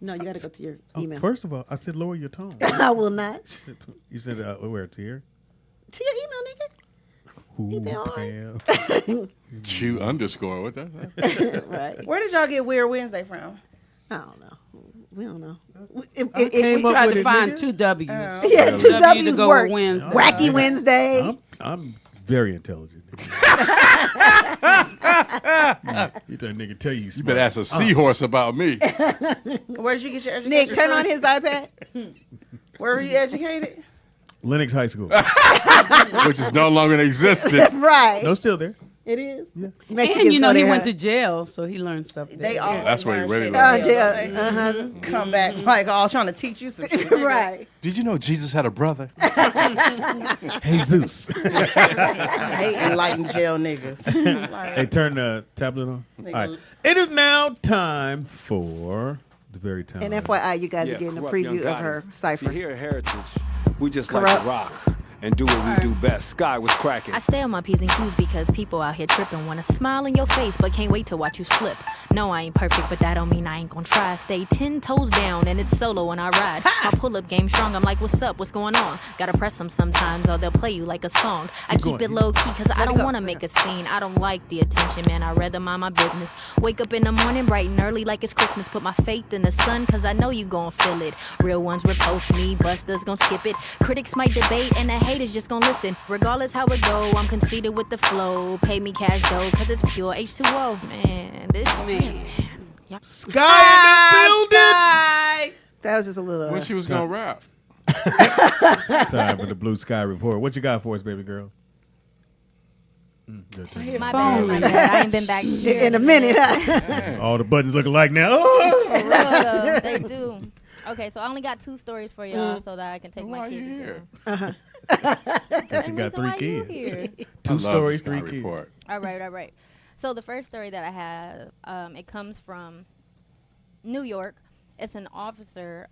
No, you got to go to your Oh, email. first of all, I said lower your tone. I will not. You said where to here? To your email, nigga. Chew underscore. What that? Right. Where did y'all get Weird Wednesday from? I don't know. We don't know. We tried to find two W's. Yeah, two W W's to go work. with Wednesday. Wacky Wednesday. I'm very intelligent. You tell a nigga tell you. You better ask a seahorse about me. Where did you get your education? Nick, turn from? on his iPad. Where were you educated? Lennox High School. Which is no longer in existence. Right. No, still there. It is. Yeah. And you know he went to jail, so he learned stuff there. They all That's where he really learned. learned. Uh-huh. Come back like all trying to teach you some shit. Right. Did you know Jesus had a brother? Jesus. I hate enlightened jail niggas. Hey, turn the tablet on. All right. It is now time for the very time. And FYI, you guys are getting a preview of her cipher. See, here at Heritage, we just Corrupt. like to rock and do what we do best. Sky was cracking. I stay on my P's and Q's because people out here tripping. Wanna smile in your face, but can't wait to watch you slip. No, I ain't perfect, but that don't mean I ain't gonna try. Stay 10 toes down, and it's solo when I ride. My pull-up game strong, I'm like, what's up, what's going on? Gotta press them sometimes, or they'll play you like a song. I keep it low-key, cause I don't wanna make a scene. I don't like the attention, man, I'd rather mind my business. Wake up in the morning, bright and early like it's Christmas. Put my faith in the sun, cause I know you gon' feel it. Real ones repost me, busters gon' skip it. Critics might debate, and the haters just gon' listen. Regardless how it go, I'm conceited with the flow. Pay me cash though, cause it's pure H2O. Man, this man. Yep. Sky in the building. That was just a little. When she was gonna rap. Time for the Blue Sky Report. What you got for us, baby girl? My bad. I ain't been back in a minute. All the buttons look alike now. Oh. For real though, they do. Okay, so I only got 2 stories for y'all so that I can take my kids here. She got 3 kids. Here. 2 stories, 3 kids. All right. So the first story that I have, it comes from New York. It's an officer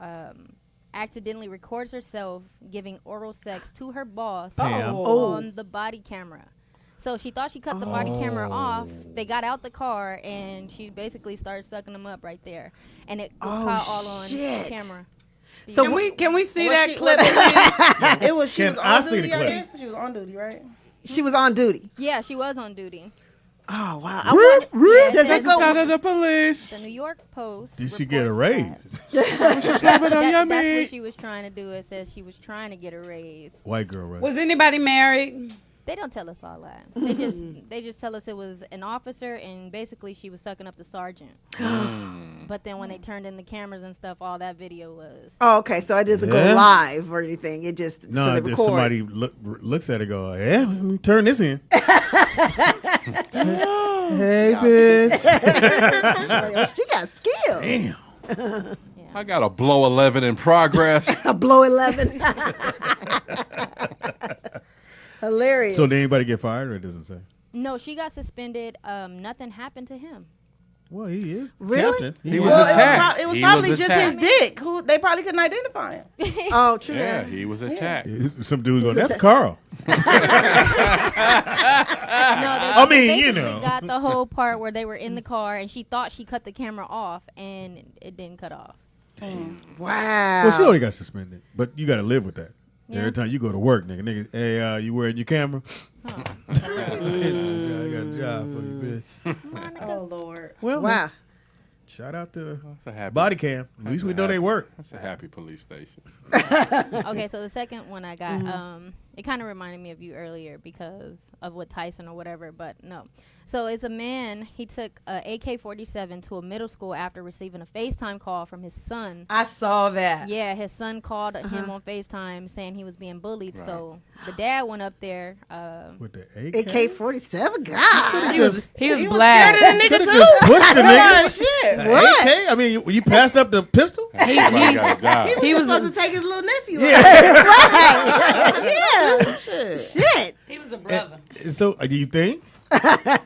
accidentally records herself giving oral sex to her boss on the body camera. So she thought she cut the body camera off. They got out the car, and she basically started sucking them up right there. And it was caught all on camera. So can we see that clip? It was she Can was I on see the duty. I clip? guess she was on duty, right? She was on duty. Yeah, she was on duty. Oh wow! Does that go? Out of the police. The New York Post. Did she get a raise? That's what she was trying to do. It says she was trying to get a raise. White girl raise. Was anybody married? They don't tell us all that. They just tell us it was an officer, and basically she was sucking up the sergeant. But then when they turned in the cameras and stuff, all that video was. Oh, okay. So it doesn't go live or anything. It just so they if record. somebody looks at it, and go, yeah, let me turn this in. Hey, bitch. She got skills. Damn. I got a blow 11 in progress. A blow 11. Hilarious. So did anybody get fired, or it doesn't say? No, she got suspended. Nothing happened to him. Well, he is really. captain. He was attacked. It was probably just his dick. Who they probably couldn't identify him. Oh, true. Yeah, he was attacked. Some dude go, that's Carl. I mean, you know. got the whole part where they were in the car, and she thought she cut the camera off, and it didn't cut off. Wow. Well, she only got suspended, but you got to live with that. Yeah. Every time you go to work, niggas, hey, you wearing your camera? I got a job for you, bitch. Oh Lord. Well, wow. Shout out to That's a happy body cam. At least we know they work. That's a happy police station. Okay, so the second one I got, It kind of reminded me of you earlier because of what Tyson or whatever, but no. So it's a man. He took a AK-47 to a middle school after receiving a FaceTime call from his son. I saw that. Yeah, his son called him on FaceTime saying he was being bullied. Right. So the dad went up there. With the AK-47? God. He was black. Scared of the nigga too. Just push the nigga. Shit. What? AK? I mean, you passed up the pistol? He was supposed to take his little nephew. Shit. He was a brother. So, do you think? A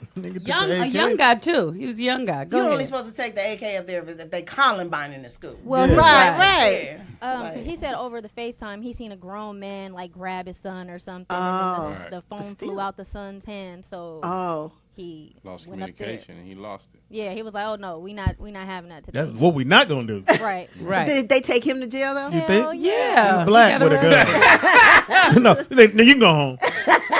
young guy too. He was a young guy. Go You're ahead. only supposed to take the AK up there if they Columbine in the school. Well, right. He said over the FaceTime he seen a grown man like grab his son or something, and then the phone flew out the son's hand. So he lost went up there. communication and he lost it. Yeah, he was like, "Oh no, we not having that today." That's what we not gonna do. Right. Did they take him to jail though? You think? Yeah. He's black with a gun. No, you can go home.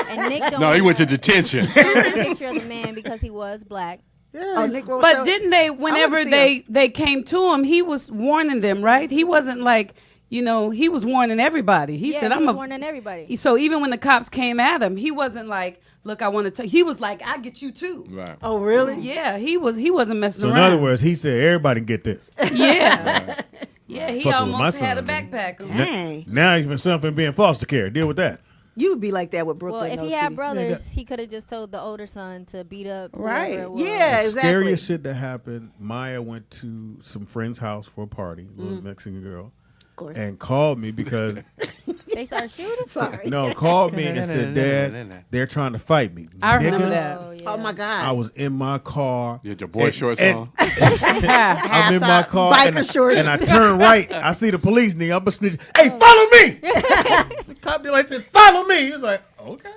And Nick don't. No, he went to detention. Picture of the man because he was black. Yeah. Oh, Nick but didn't they? Whenever they came to him, he was warning them, right? He wasn't like. He was warning everybody. He said, "I'm warning everybody." So even when the cops came at him, he wasn't like, "Look, I want to." He was like, "I get you too." Right. Oh, really? Yeah, he wasn't messing So around. in other words, he said everybody can get this. Yeah. Yeah, he Fucking with almost my had a son, backpack on. Dang. Now even something being foster care. Deal with that. You would be like that with Brooklyn. Well, if he had brothers, he could have just told the older son to beat up. Right. It was. Yeah, The exactly. scariest shit that happened, Maya went to some friend's house for a party, little Mexican girl, and called me because they started shooting. Sorry. called me and said, "Dad, they're trying to fight me." I remember Nigga, that. Oh my God. I was in my car. You had your boy shorts on. I'm in my car Biker shorts. and I turn right. I see the police nigga. I'm a snitch. Hey, follow me! The cop like said, "Follow me." He was like, "Okay."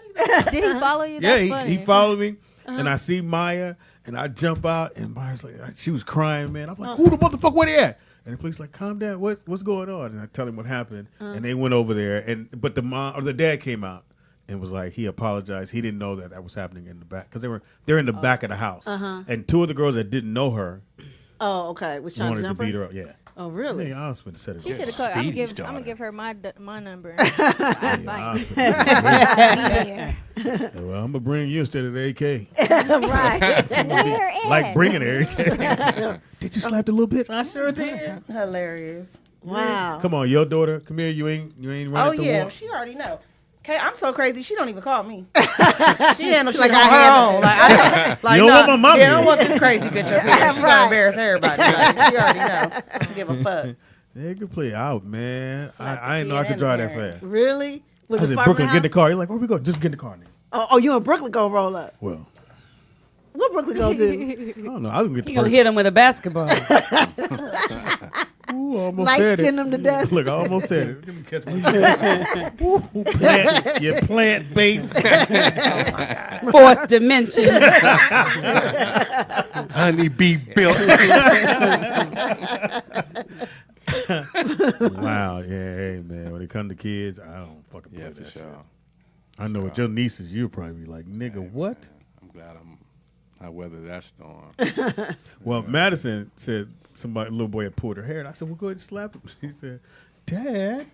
Did he follow you? Yeah, That's funny. he followed me, and I see Maya, and I jump out, and Maya's like, she was crying, man. I'm like, "Who the motherfucker? Where they at?" And the police like, "Calm down. What's going on?" And I tell him what happened, and they went over there, but the dad came out and was like, he apologized. He didn't know that was happening in the back because they're in the back of the house, and two of the girls that didn't know her. Oh, okay. Was trying wanted to to jump her? beat her up. Yeah. Oh, really? I was going to set it. She should have called. I'm gonna give her my number. Well, I'm gonna bring you instead of the AK. Right. Like bringing the AK. Did you slap the little bitch? I sure did. Hilarious. Wow. Come on, your daughter. Kamira, you ain't running Oh the yeah, war. she already know. Okay, I'm so crazy. She don't even call me. She handle shit Like on I her handle own. it. Like I don't, like You don't nah, want my mama yeah, I don't here. want this crazy bitch up here. She gonna embarrass everybody. Like, she already know. I don't give a fuck. They could play out, man. Slap I didn't the know I kid could and drive the that parent. fast. Really? Was I it said, far Brooklyn, from get in the house? car. You're like, where we go? Just get in the car, nigga. Oh, you and Brooklyn gonna roll up. Well, What Brooklyn gonna do? I don't know. I was gonna get the He gonna first. hit him with a basketball. Ooh, I almost Light said skin it. him to death. Look, I almost said it. Let me catch my Your plant base. Fourth dimension. Honey bee built. Wow, yeah, hey man. When it comes to kids, I don't fucking play that shit. I know with your nieces, you'll probably be like, nigga, what? I'm glad I weathered that storm. Well, Madison said somebody, little boy had pulled her hair, and I said, well, go ahead and slap him. She said, Dad,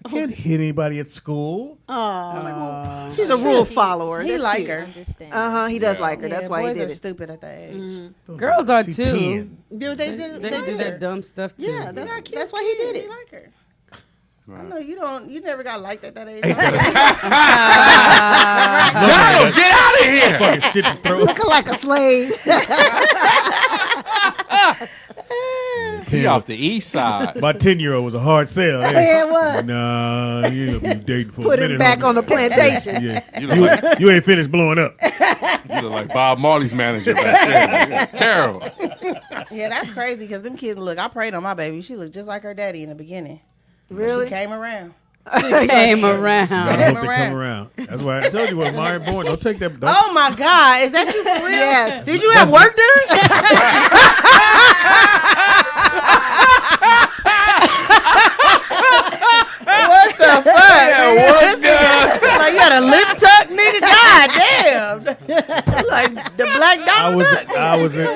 I can't hit anybody at school. Oh, she's a rule follower. He That's like cute. her. He does like her. That's why he boys did are it. stupid at that age. Girls are She too. 10. Yeah, they do that dumb stuff too. Yeah, that's why he did it. He like her. I know you never got liked at that age. Donald, get out of here! Fucking shit to throw. Looking like a slave. He off the east side. My 10-year-old was a hard sell. Yeah, it was. Nah, you gonna be dating for Put a him minute. back homie. on the plantation. Yeah, You look like, you ain't finished blowing up. you look like Bob Marley's manager back there. Terrible. Yeah, that's crazy because them kids look. I prayed on my baby. She looked just like her daddy in the beginning. Really? She came around. Came around. I hope they come around. That's why I told you when Maya born, don't take that. Don't. Oh my God, is that you for real? Yes. Did you have work done? What the fuck? Yeah, work done. Like you had a lip tuck, nigga. God damn. Like the black Donald Duck. I was in.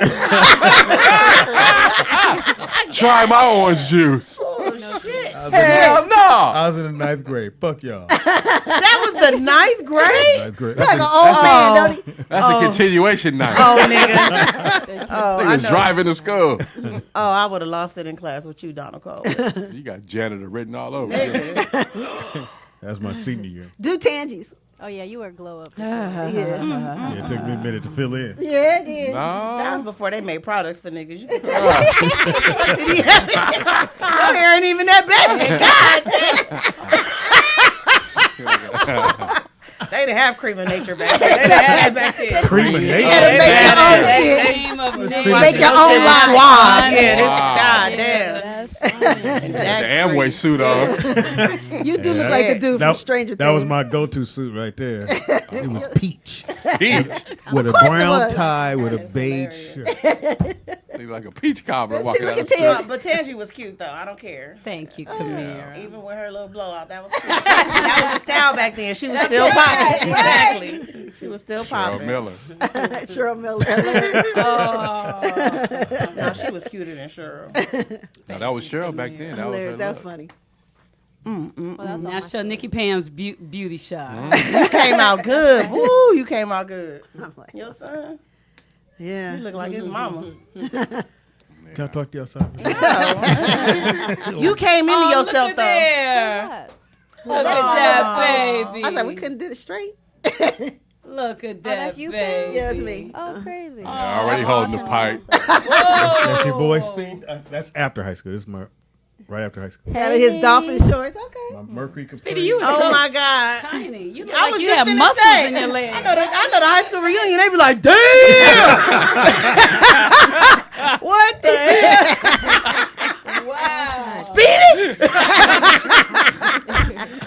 Try my orange juice. Oh shit. Hell no. I was in the 9th grade. Fuck y'all. That was the 9th grade? 9th grade. Like an old man, don't he? That's a continuation night. Oh, nigga. I Niggas know. driving to school. Oh, I would have lost it in class with you, Donald Cole. You got janitor written all over. That's my senior year. Do tangies. Oh yeah, you were glow up. Yeah. Yeah, it took me a minute to fill in. Yeah, it did. That was before they made products for niggas. You can tell. Your hair ain't even that bad. God damn. They didn't have cream of nature back then. They didn't have that back then. Cream of nature? You had to make your own shit. Make your own line. Suave. Yeah, this goddamn. The Amway suit on. You do look like the dude from Stranger Things. That was my go-to suit right there. It was peach. Peach. With a brown tie with a beige shirt. Look like a peach cobbler walking out the Tangi. street. But Tangi was cute, though. I don't care. Thank you, Kamira. Even with her little blowout, that was cute. That was the style back then. She was still popping. Exactly. She was still popping. Cheryl Miller. Cheryl Miller. No, she was cuter than Cheryl. No, that was Cheryl back then. That was her That was look. funny. Now show Nikki Pam's beauty shot. You came out good. Woo, you came out good. Your son? Yeah. You look like his mama. Can I talk to you outside? You came into yourself, look at though. Look at that baby. I was like, we couldn't do it straight. Look at that that's you, baby. Yeah, it's me. Oh, crazy. Yeah, already holding the pipe. That's your boy Speed. That's after high school. This is my right after high school. Had his dolphin shorts. Okay. My Mercury Speedy, you were Oh so my God. tiny. You look I like was you just have finna muscles say, in your legs. I know the high school reunion. They be like, damn. What the hell? Wow. Speedy.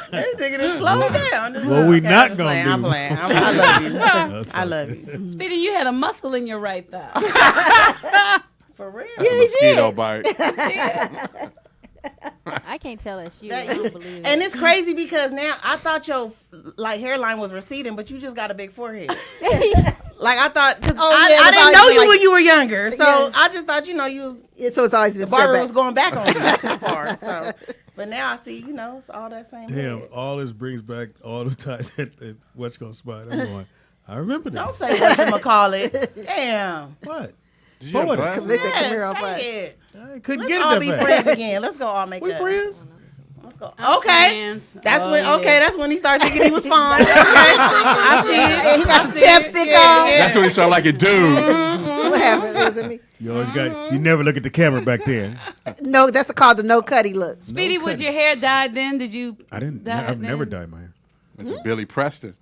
This nigga done slowed down. What we not I'm gonna playing, do. I'm playing. I love you. That's I love you. Speedy, you had a muscle in your right thigh. For real. That's a mosquito bite. I can't tell that's you. I don't believe it. And it's crazy because now I thought your like hairline was receding, but you just got a big forehead. Like I thought, because I didn't know you when you were younger, so I just thought you was. So it's always been the barber set back. was going back on you too far. So, but now I see, it's all that same. Damn, head. all this brings back all the times at What's Gonna Spot. I'm going, I remember that. Don't say what you call it. Damn. What? Did you have What? glasses? Listen, Yes, Kamira on say fire. it. I couldn't Let's get it all that be fast. friends again. Let's go all make We up. friends? Let's go. I'm Okay. friends. That's Oh, when. yeah. Okay, that's when he started thinking he was fine. Okay. I see it. Hey, he got some I see it. chapstick Yeah, on. yeah. That's when he sounded like a dude. What happened? Was it me? You always got. You never look at the camera back then. No, that's called the no cutty look. Speedy, was your hair dyed then? Did you? I didn't. dye it I've then? never dyed my hair. Like Billy Preston.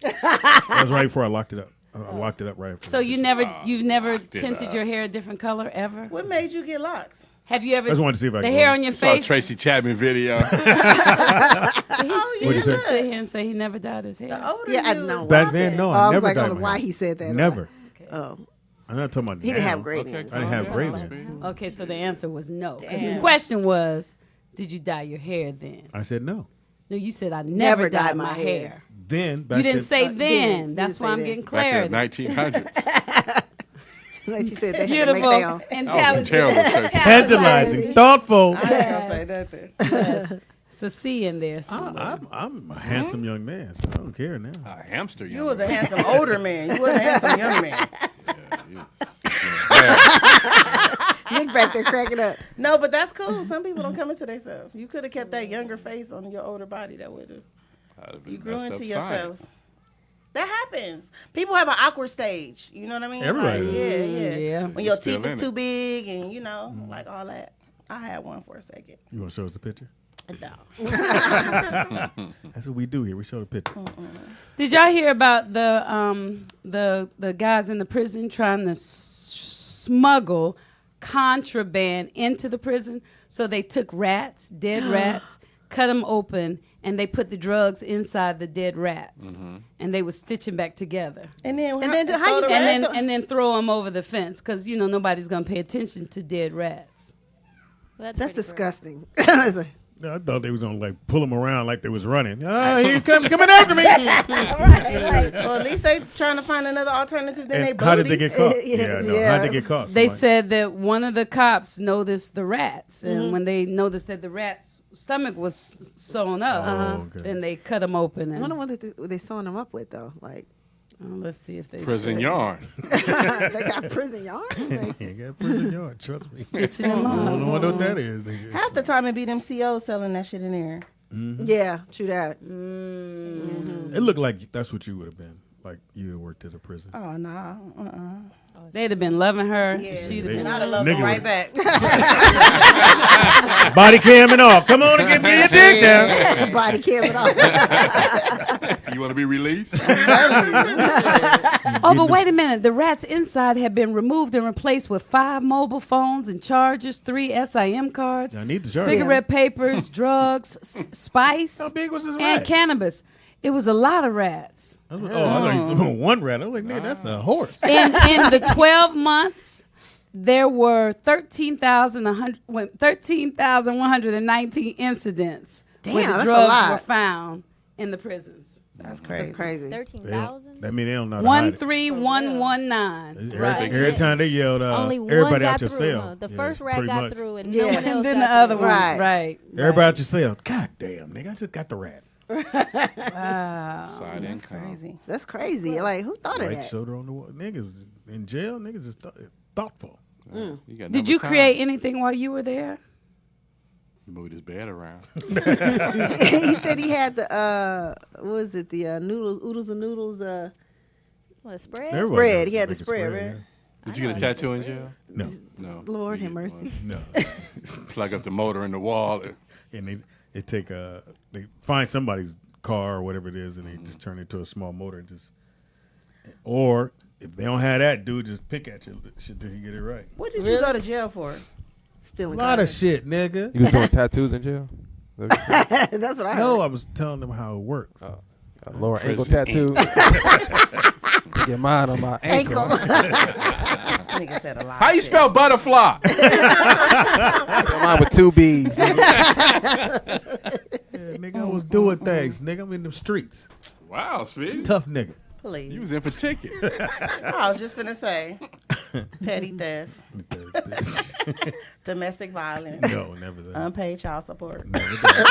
That was right before I locked it up. I locked it up right after. So you've never locked it tinted up. your hair a different color ever? What made you get locks? Have you ever? I just wanted to see if I the could hair go. on your Saw a face. Tracy Chapman video. Oh, He What'd you say? just sit here and say he never dyed his hair. The older Yeah, I you know. was Back then, no, Oh, I I was never like, I dyed don't know my why hair. he said that. Never. Oh, I'm not talking about. he didn't now. have great Okay, hair. I didn't have great hair. Okay, so the answer was no. 'Cause the question was, did you dye your hair then? I said no. No, you said I never dyed my hair. hair. Then back You didn't then, say then. then. You That's didn't why say I'm then. getting Back in clarity. the 1900s. Like she said, they had to Beautiful make their own. and That was talented. terrible. Tracy. tantalizing, thoughtful. I ain't gonna say nothing. Yes. It's a C in there. I'm a handsome young man, so I don't care now. A hamster. You was a handsome older man. You wasn't a handsome young man. Nick back there cracking up. No, but that's cool. Some people don't come into themselves. You could have kept that younger face on your older body. That would have. You grew into yourself. That happens. People have an awkward stage. You know what I mean? Everybody Like, does. yeah. When You're your still teeth is in too it. big and like all that. I had one for a second. You want to show us a picture? No. That's what we do here. We show the pictures. Did y'all hear about the guys in the prison trying to smuggle contraband into the prison? So they took rats, dead rats, cut them open, and they put the drugs inside the dead rats, and they were stitching back together. And then how you And then throw them over the fence because nobody's gonna pay attention to dead rats. Well, That's pretty disgusting. No, I thought they was gonna pull them around like they was running. Oh, here he comes, coming after me. Well, at least they trying to find another alternative than they How did they booties. get caught? Yeah. How did they get caught? They Somebody- said that one of the cops noticed the rats, and when they noticed that the rat's stomach was sewn up, then they cut him open. I And wonder what they sewing them up with though. Like, let's see if they Prison yarn. they got prison yarn. Like, You got prison yard. Trust me. Stitching them I up. don't know what that is. nigga. Half the time it be them COs selling that shit in there. yeah, true that. It looked like that's what you would have been. Like you would have worked at a prison. Oh no. They'd have been loving her. Yeah. She'd have They- been. I'd have loved Nigga them right would- back. Body cam and all. Come on and get me a dick now. Body cam and all. You want to be released? Oh, but wait a minute. The rats inside had been removed and replaced with 5 mobile phones and chargers, 3 SIM cards, I need the charger. cigarette papers, drugs, spice, How big was this and rat? cannabis. It was a lot of rats. I thought you was one rat. I was like, man, that's a horse. In the 12 months, there were 13,119 incidents Damn, where the that's a drugs lot. were found in the prisons. That's crazy. That's crazy. 13,000. That mean they don't know how to hide it. 13119. Every time they yelled, Only one everybody got out your through. cell. Huh? The Yeah, first rat pretty got much. through, and Yeah. no one And else then got the other through. one. Right. Right. Everybody out your cell. God damn, nigga, I just got the rat. Wow. Side That's income. crazy. That's crazy. Like, who thought of White that? shoulder on the wall. Niggas in jail. Niggas just thoughtful. You got Did number you time. create anything while you were there? He moved his bed around. He said he had the what was it? The oodles and noodles. What, spread? Everybody Spread. knows He had the make a spread, right? yeah. Did you get a tattoo in jail? No, No. Lord You have get mercy. one. no. Plug up the motor in the wall. And they take they find somebody's car or whatever it is, and they just turn it into a small motor. And just, or if they don't have that, dude, just pick at you shit till you get it right. What did you go to jail for? A Stealing. lot of shit, nigga. You was doing tattoos in jail? That's what I heard. No, I was telling them how it works. Got a lower ankle Prison tattoo. Get mine on my ankle. Ankle. This nigga said a lot. How you spell butterfly? Mine with 2 B's. Yeah, nigga, I was doing things. Nigga, I'm in them streets. Wow, Speedy. Tough nigga. Please. You was in for tickets. I was just finna say. Petty theft. Domestic violence. No, never that. Unpaid child support. Most likely.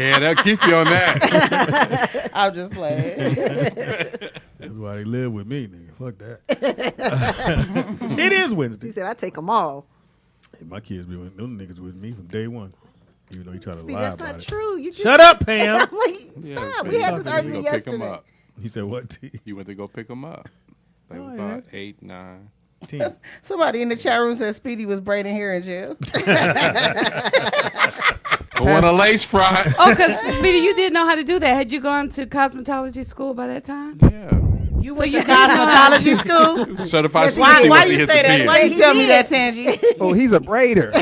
Yeah, they'll keep you on that. I'll just play That's why they live with me, nigga. Fuck that. It is Wednesday. He said, I take them all. Hey, my kids be with them niggas with me from day one. Even though he tried to Speedy, lie that's about not it. true. You just Shut up, Pam. I'm like, Yeah, stop. Speedy, We had this you argument go pick 'em yesterday. up. He said, what, T? You went to go pick them up. They Oh, were yeah. about 8, 9. 10. Somebody in the chat room said Speedy was braiding hair in jail. I want a lace front. Oh, because Speedy, you didn't know how to do that. Had you gone to cosmetology school by that time? Yeah. You went to cosmetology school? Certified Why CC you once he hit say the that? pin. Why you tell me that, Tangy? Oh, he's a braider.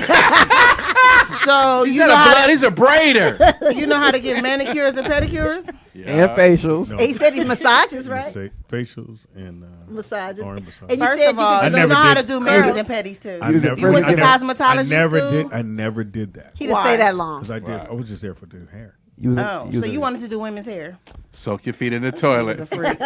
So He's you not know a how blood, he's a braider. you know how to get manicures and pedicures? And facials. No. He said he massages, You right? say facials and Massages. arm massages. And you First said of all, you you could know how to did- do manicures and pedis too. I was a never, You went to I never- cosmetology I never school? did. I never did that. He didn't Why? stay that long. Because I did. Right. I was just there for the hair. Oh, so you wanted to do women's hair? Soak your feet in the He's a toilet. freak.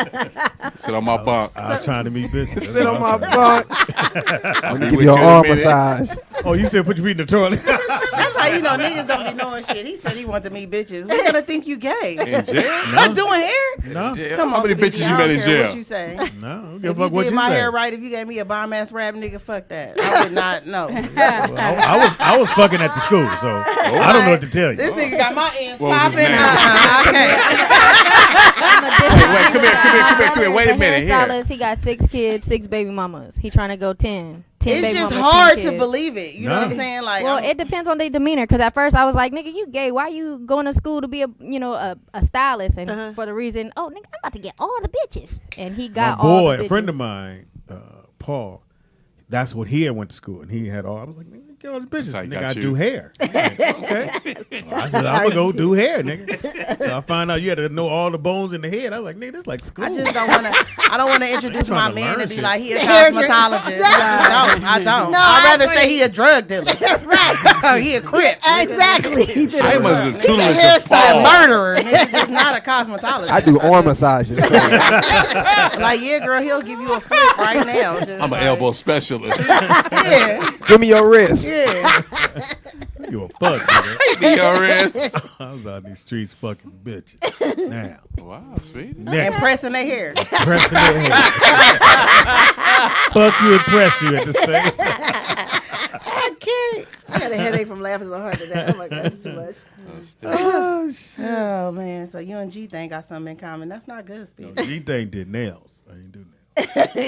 Sit on my bunk. I was trying to meet bitches. Sit on my butt. I'll I'm be gonna give with you an in a arm minute. massage. Oh, you said put your feet in the toilet. That's how you know niggas don't be knowing shit. He said he wanted to meet bitches. We gonna think you gay. In jail? I'm doing hair? No. Come How on, many Speedy, bitches I you don't met in care jail? What you say? No. I don't If give a you fuck what did you my say. hair right, if you gave me a bomb ass rap nigga, fuck that. I would not know. Well, I was fucking at the school, so I don't know what to tell you. This nigga got my ends What was his popping. name? I can't. Wait, come here. Wait a minute. Here. Hairstylist, he got 6 kids, 6 baby mamas. He trying to go 10. 10 It's baby just mamas, 10 hard to kids. believe it. You know what I'm saying? Like, Well, it depends on their demeanor. Because at first I was like, nigga, you gay. Why you going to school to be a stylist? And for the reason, oh, nigga, I'm about to get all the bitches. And he got My all boy, the bitches. a friend of mine, Paul, that's what he had went to school, and he had all. I was like, man, Get all the bitches. Like, Nigga, got I you. do hair. Okay. I said, I'm gonna go do hair, nigga. So I found out you had to know all the bones in the head. I was like, nigga, this like school. I just don't want to. I don't want to introduce my to man learn and be shit. like he a cosmetologist. I don't. No, I'd I rather agree. say he a drug dealer. Right. He a crip. Exactly. He did I it must wrong. have tuned He's a into hairstyle Paul. murderer. Nigga, just not a cosmetologist. I do arm massages. Like, yeah, girl, he'll give you a flip right now. Just I'm an like, elbow specialist. Yeah. Give me your wrist. Yeah. You a fuck, nigga. Be your wrist. I was out in these streets fucking bitches. Now. Wow, sweet. And Next. pressing their hair. Pressing their hair. Fuck you and press you at the same time. I can't. I got a headache from laughing so hard today. Oh my God, it's too much. Oh, shit. Oh, man. So you and G-Thing got something in common. That's not good, Speed. G-Thing did nails. I ain't do nails.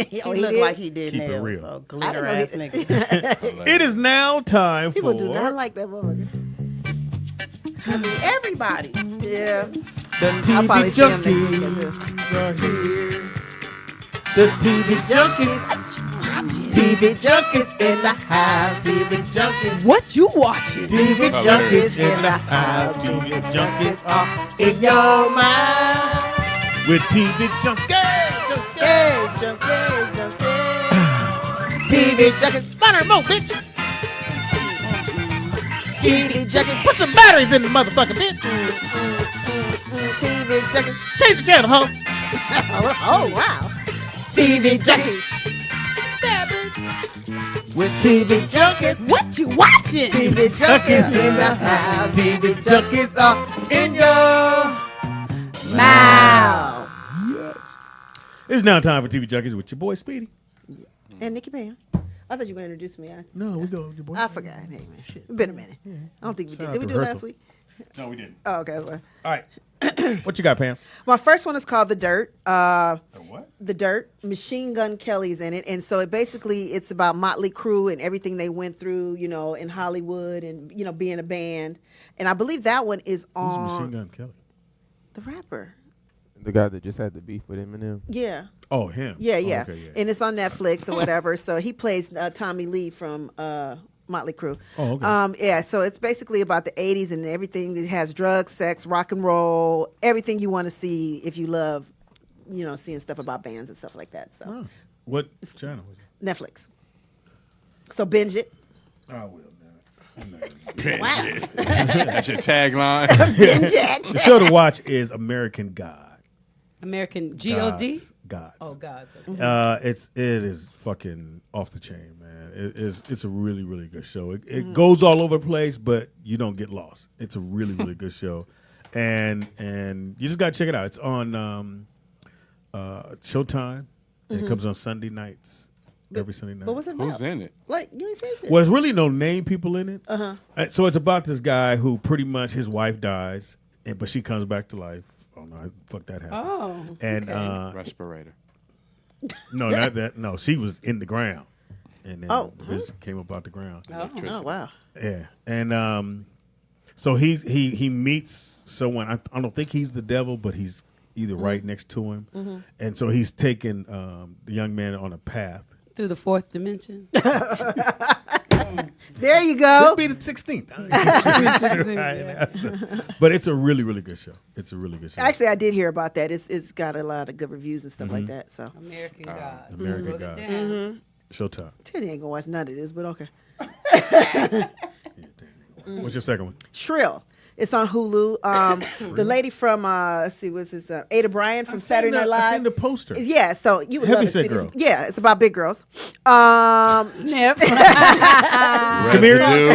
He Oh, he looked did? like he did Keep it nails. real. So I glitter don't know ass he- nigga. It is now time People for do not like that motherfucker. I mean, everybody. Yeah. the I'll probably TV see him next week, junkies are here. The TV junkies. TV junkies in the house. TV junkies. What you watching? TV junkies in the house. TV junkies are in your mind. with TV junkies. Junkies, junkies, junkies. TV junkies. Butter remote, bitch. TV junkies. Put some batteries in the motherfucker, bitch. TV junkies. Change the channel, ho. Oh, wow. TV junkies. With TV junkies. What you watching? TV junkies in the house. TV junkies are in your mouth. It's now time for TV junkies with your boy Speedy. And Nikki Pam. I thought you were going to introduce me. No, we go with your boy. I forgot. Hey, man. Shit. It's been a minute. I don't think we Shout did. out Did we to do it rehearsal. last week? No, we didn't. Oh, okay. Well. All right. What you got, Pam? My first one is called The Dirt. The what? The Dirt. Machine Gun Kelly's in it. And so it's about Motley Crue and everything they went through, in Hollywood and, being a band. And I believe that one is on Who's Machine Gun Kelly? the rapper. The guy that just had the beef with Eminem. Yeah. Oh, him. Yeah, Oh, yeah. okay, yeah. And it's on Netflix or whatever. So he plays Tommy Lee from Motley Crue. Oh, okay. Yeah, so it's basically about the 80s and everything that has drugs, sex, rock and roll, everything you want to see if you love, seeing stuff about bands and stuff like that. So Oh. What channel? Netflix. So binge it. I will. That's your tagline. Binge it. The show to watch is American God. American G-O-D? Gods. Oh, Gods. Okay. It is fucking off the chain, man. It's a really, really good show. It goes all over the place, but you don't get lost. It's a really, really good show, and you just gotta check it out. It's on Showtime, and it comes on Sunday nights, every Sunday night. But what's it about? Who's in it? Like, you ain't say shit. Well, there's really no name people in it. Uh-huh. So it's about this guy who pretty much his wife dies, but she comes back to life. Oh no, how the fuck that happened. Oh, And Respirator. no, not that. No, she was in the ground, and then Oh. the bitch came up out the ground. Oh, wow. Yeah, and so he meets someone. I don't think he's the devil, but he's either right next to him, and so he's taking the young man on a path. Through the fourth dimension. There you go. Could be the 16th. But it's a really, really good show. It's a really good show. Actually, I did hear about that. It's got a lot of good reviews and stuff like that. So American Gods. American Wrote it Gods. down. Showtime. Teddy ain't gonna watch none of this, but okay. What's your second one? Shrill. It's on Hulu. The lady from let's see, what's this? Ada Bryant from Saturday Night Live. I've seen the poster. Yeah, so you would love Heavyset it. girl. Yeah, it's about big girls. Sniff. Residue.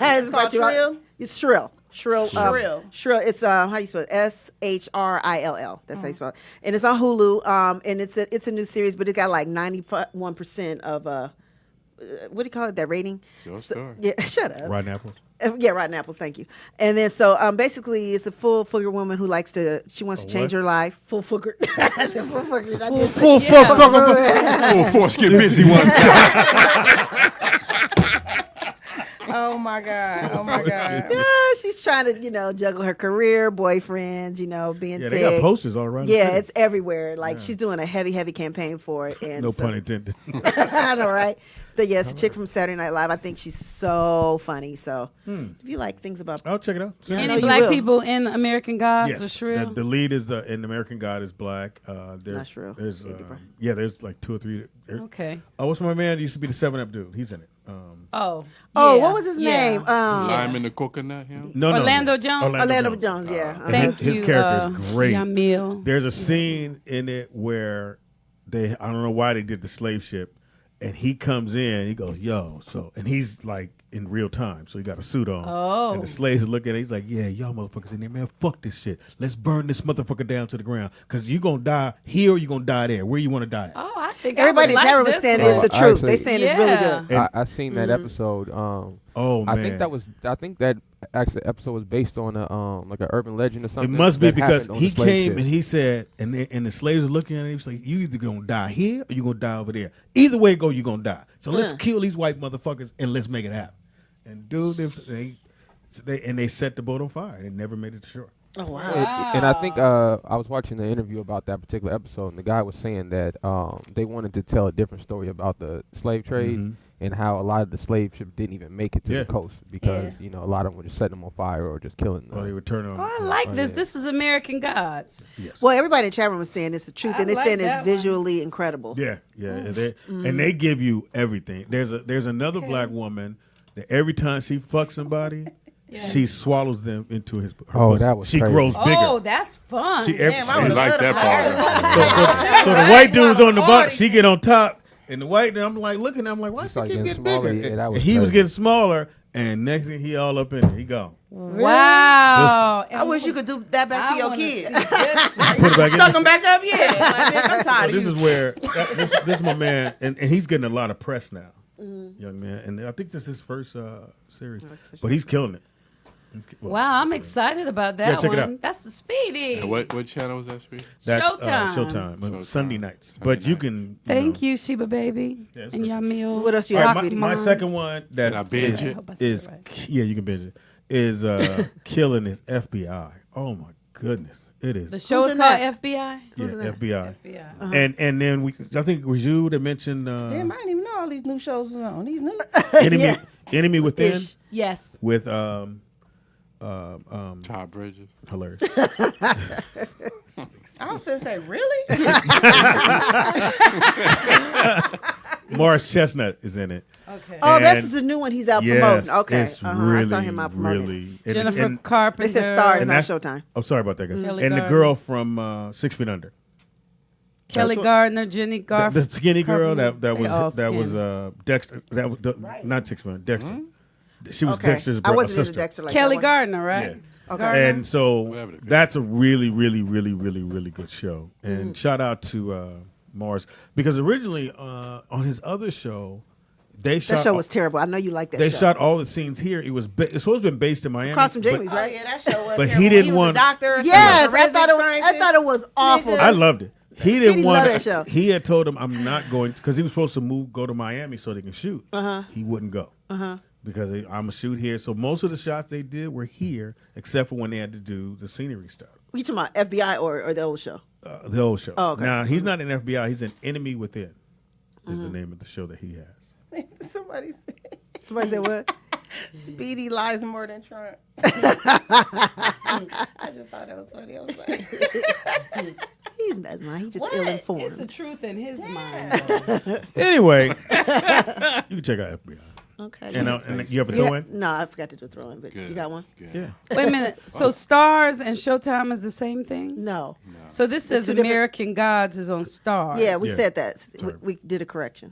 It's about you. Shrill? It's Shrill. Shrill. Shrill. Shrill. It's how you spell it? SHRILL. That's how you spell it. And it's on Hulu. And it's a new series, but it got like 91% of what do you call it? That rating? Your story. Yeah, shut up. Rotten Apples. Yeah, Rotten Apples. Thank you. And then so basically, it's a full figure woman who wants to change her life. Full figure. I said full figure. Full Full force get busy one time. Oh my God. Oh my God. Yeah, she's trying to, juggle her career, boyfriends, being Yeah, thick. they got posters all around. Yeah, the city. it's everywhere. Like she's doing a heavy campaign for it. And No pun intended. I know, right? So yes, a chick from Saturday Night Live. I think she's so funny. So if you like things about, I'll check it out. Any black people in American Gods or Yes, Shrill? the lead is in American God is black. There's Not Shrill. There's there's like 2 or 3. Okay. Oh, what's my man? He used to be the 7-Up dude. He's in it. Oh, yeah, what was his name? Lime in the coconut. Him? No, Orlando Jones. Orlando Jones. Yeah. Thank his you, character is great. Yamil. There's a scene in it where I don't know why they did the slave ship, and he comes in, he goes, yo, and he's like in real time, so he got a suit on. Oh. And the slaves are looking at it, he's like, yeah, y'all motherfuckers in there, man, fuck this shit. Let's burn this motherfucker down to the ground, because you going to die here or you going to die there. Where you want to die at? Oh, I think everybody in the chat room is saying it's the truth. They saying it's really good. I seen that episode. Oh man, I think that actually episode was based on like an urban legend or something. It must be that because happened on he the slave came ship. and he said, and the slaves are looking at him. He was like, "You either gonna die here or you gonna die over there. Either way it go, you gonna die. So let's kill these white motherfuckers and let's make it happen." And dude, they set the boat on fire. They never made it to shore. Oh wow! And I think I was watching the interview about that particular episode, and the guy was saying that they wanted to tell a different story about the slave trade. And how a lot of the slave ships didn't even make it to the coast because a lot of them were just setting them on fire or just killing them. Or they would turn on. Oh, I like this. This is American Gods. Yes. Well, everybody in the chat room is saying it's the truth, and they're like saying that it's visually incredible. Yeah. And they give you everything. There's another black woman that every time she fucks somebody, she swallows them into her pussy. That was she crazy. grows bigger. Oh, that's fun. She like that part. So the white dude's on the bottom, she get on top. And the white, I'm like looking, I'm like, why she keep getting bigger? Yeah, and he was getting smaller, and next thing he all up in it, he gone. Wow! I wish you could do that back to your kids. Put it back in. Suck them back up, yeah. Like, man, I'm tired So this of is where this is my man, and he's getting a lot of press now, young man. And I think this is his first series, but he's killing it. Wow, I'm excited about that Yeah, check one. it out. That's the Speedy. And what channel was that, Speedy? That's Showtime. Sunday nights. But you can. Thank you, Sheba Baby, Yeah, and Yamil. What else you All have, right, sweetie? my second one that I binge it? is yeah, you can binge it. Is killing his FBI. Oh my goodness, it is. The show Who's is in called that? FBI. Yeah, FBI. FBI. And then I think it was you that mentioned Damn, I didn't even know all these new shows was on. These new. Enemy Within Ish. Yes. with Todd Bridges. hilarious. I was finna say, really? Morris Chestnut is in it. Okay. Oh, And that's the new one he's out yes, promoting. Okay, it's I saw him out promoting. really Jennifer Carpenter. They said Stars, and not that's- Showtime. I'm sorry about that, guys. Kelly And the Gardner. girl from 6 Feet Under. Kelly Gardner, Jenny The Garth. skinny girl Carpenter. that They all was skinny. Dexter. That was not 6 Feet Under. Dexter. She was Okay. Dexter's I wasn't sister. into Dexter like Kelly that one. Gardner, right? Yeah. Okay. Gardner. And so that's a really, really, really, really, really good show. And shout out to Morris because originally on his other show, they shot. That show was terrible. I know you like that They show. shot all the scenes here. It was it's supposed to have been based in Miami. Across from but- Jamie's, right? Yeah, that show was But terrible. he didn't was want- a doctor. Yes, I thought it was awful. I loved it. He Speedy didn't want. loved that show. He had told him, "I'm not going," because he was supposed to go to Miami so they can shoot. He wouldn't go because I'm gonna shoot here. So most of the shots they did were here, except for when they had to do the scenery stuff. You talking about FBI or the old show? The old show. Oh, okay. Now he's not in FBI. He's an Enemy Within. Is the name of the show that he has. Somebody said what? Speedy lies more than Trump. I just thought that was funny. I was like, he's not mine. He's just What? ill-informed. It's the truth in his mind. Anyway, you can check out FBI. Okay. And you have a throw in? No, I forgot to do a throw in, but you got one? Yeah. Wait a minute. So Stars and Showtime is the same thing? No. So this says two different- American Gods is on Stars. Yeah, we said that. We did a correction.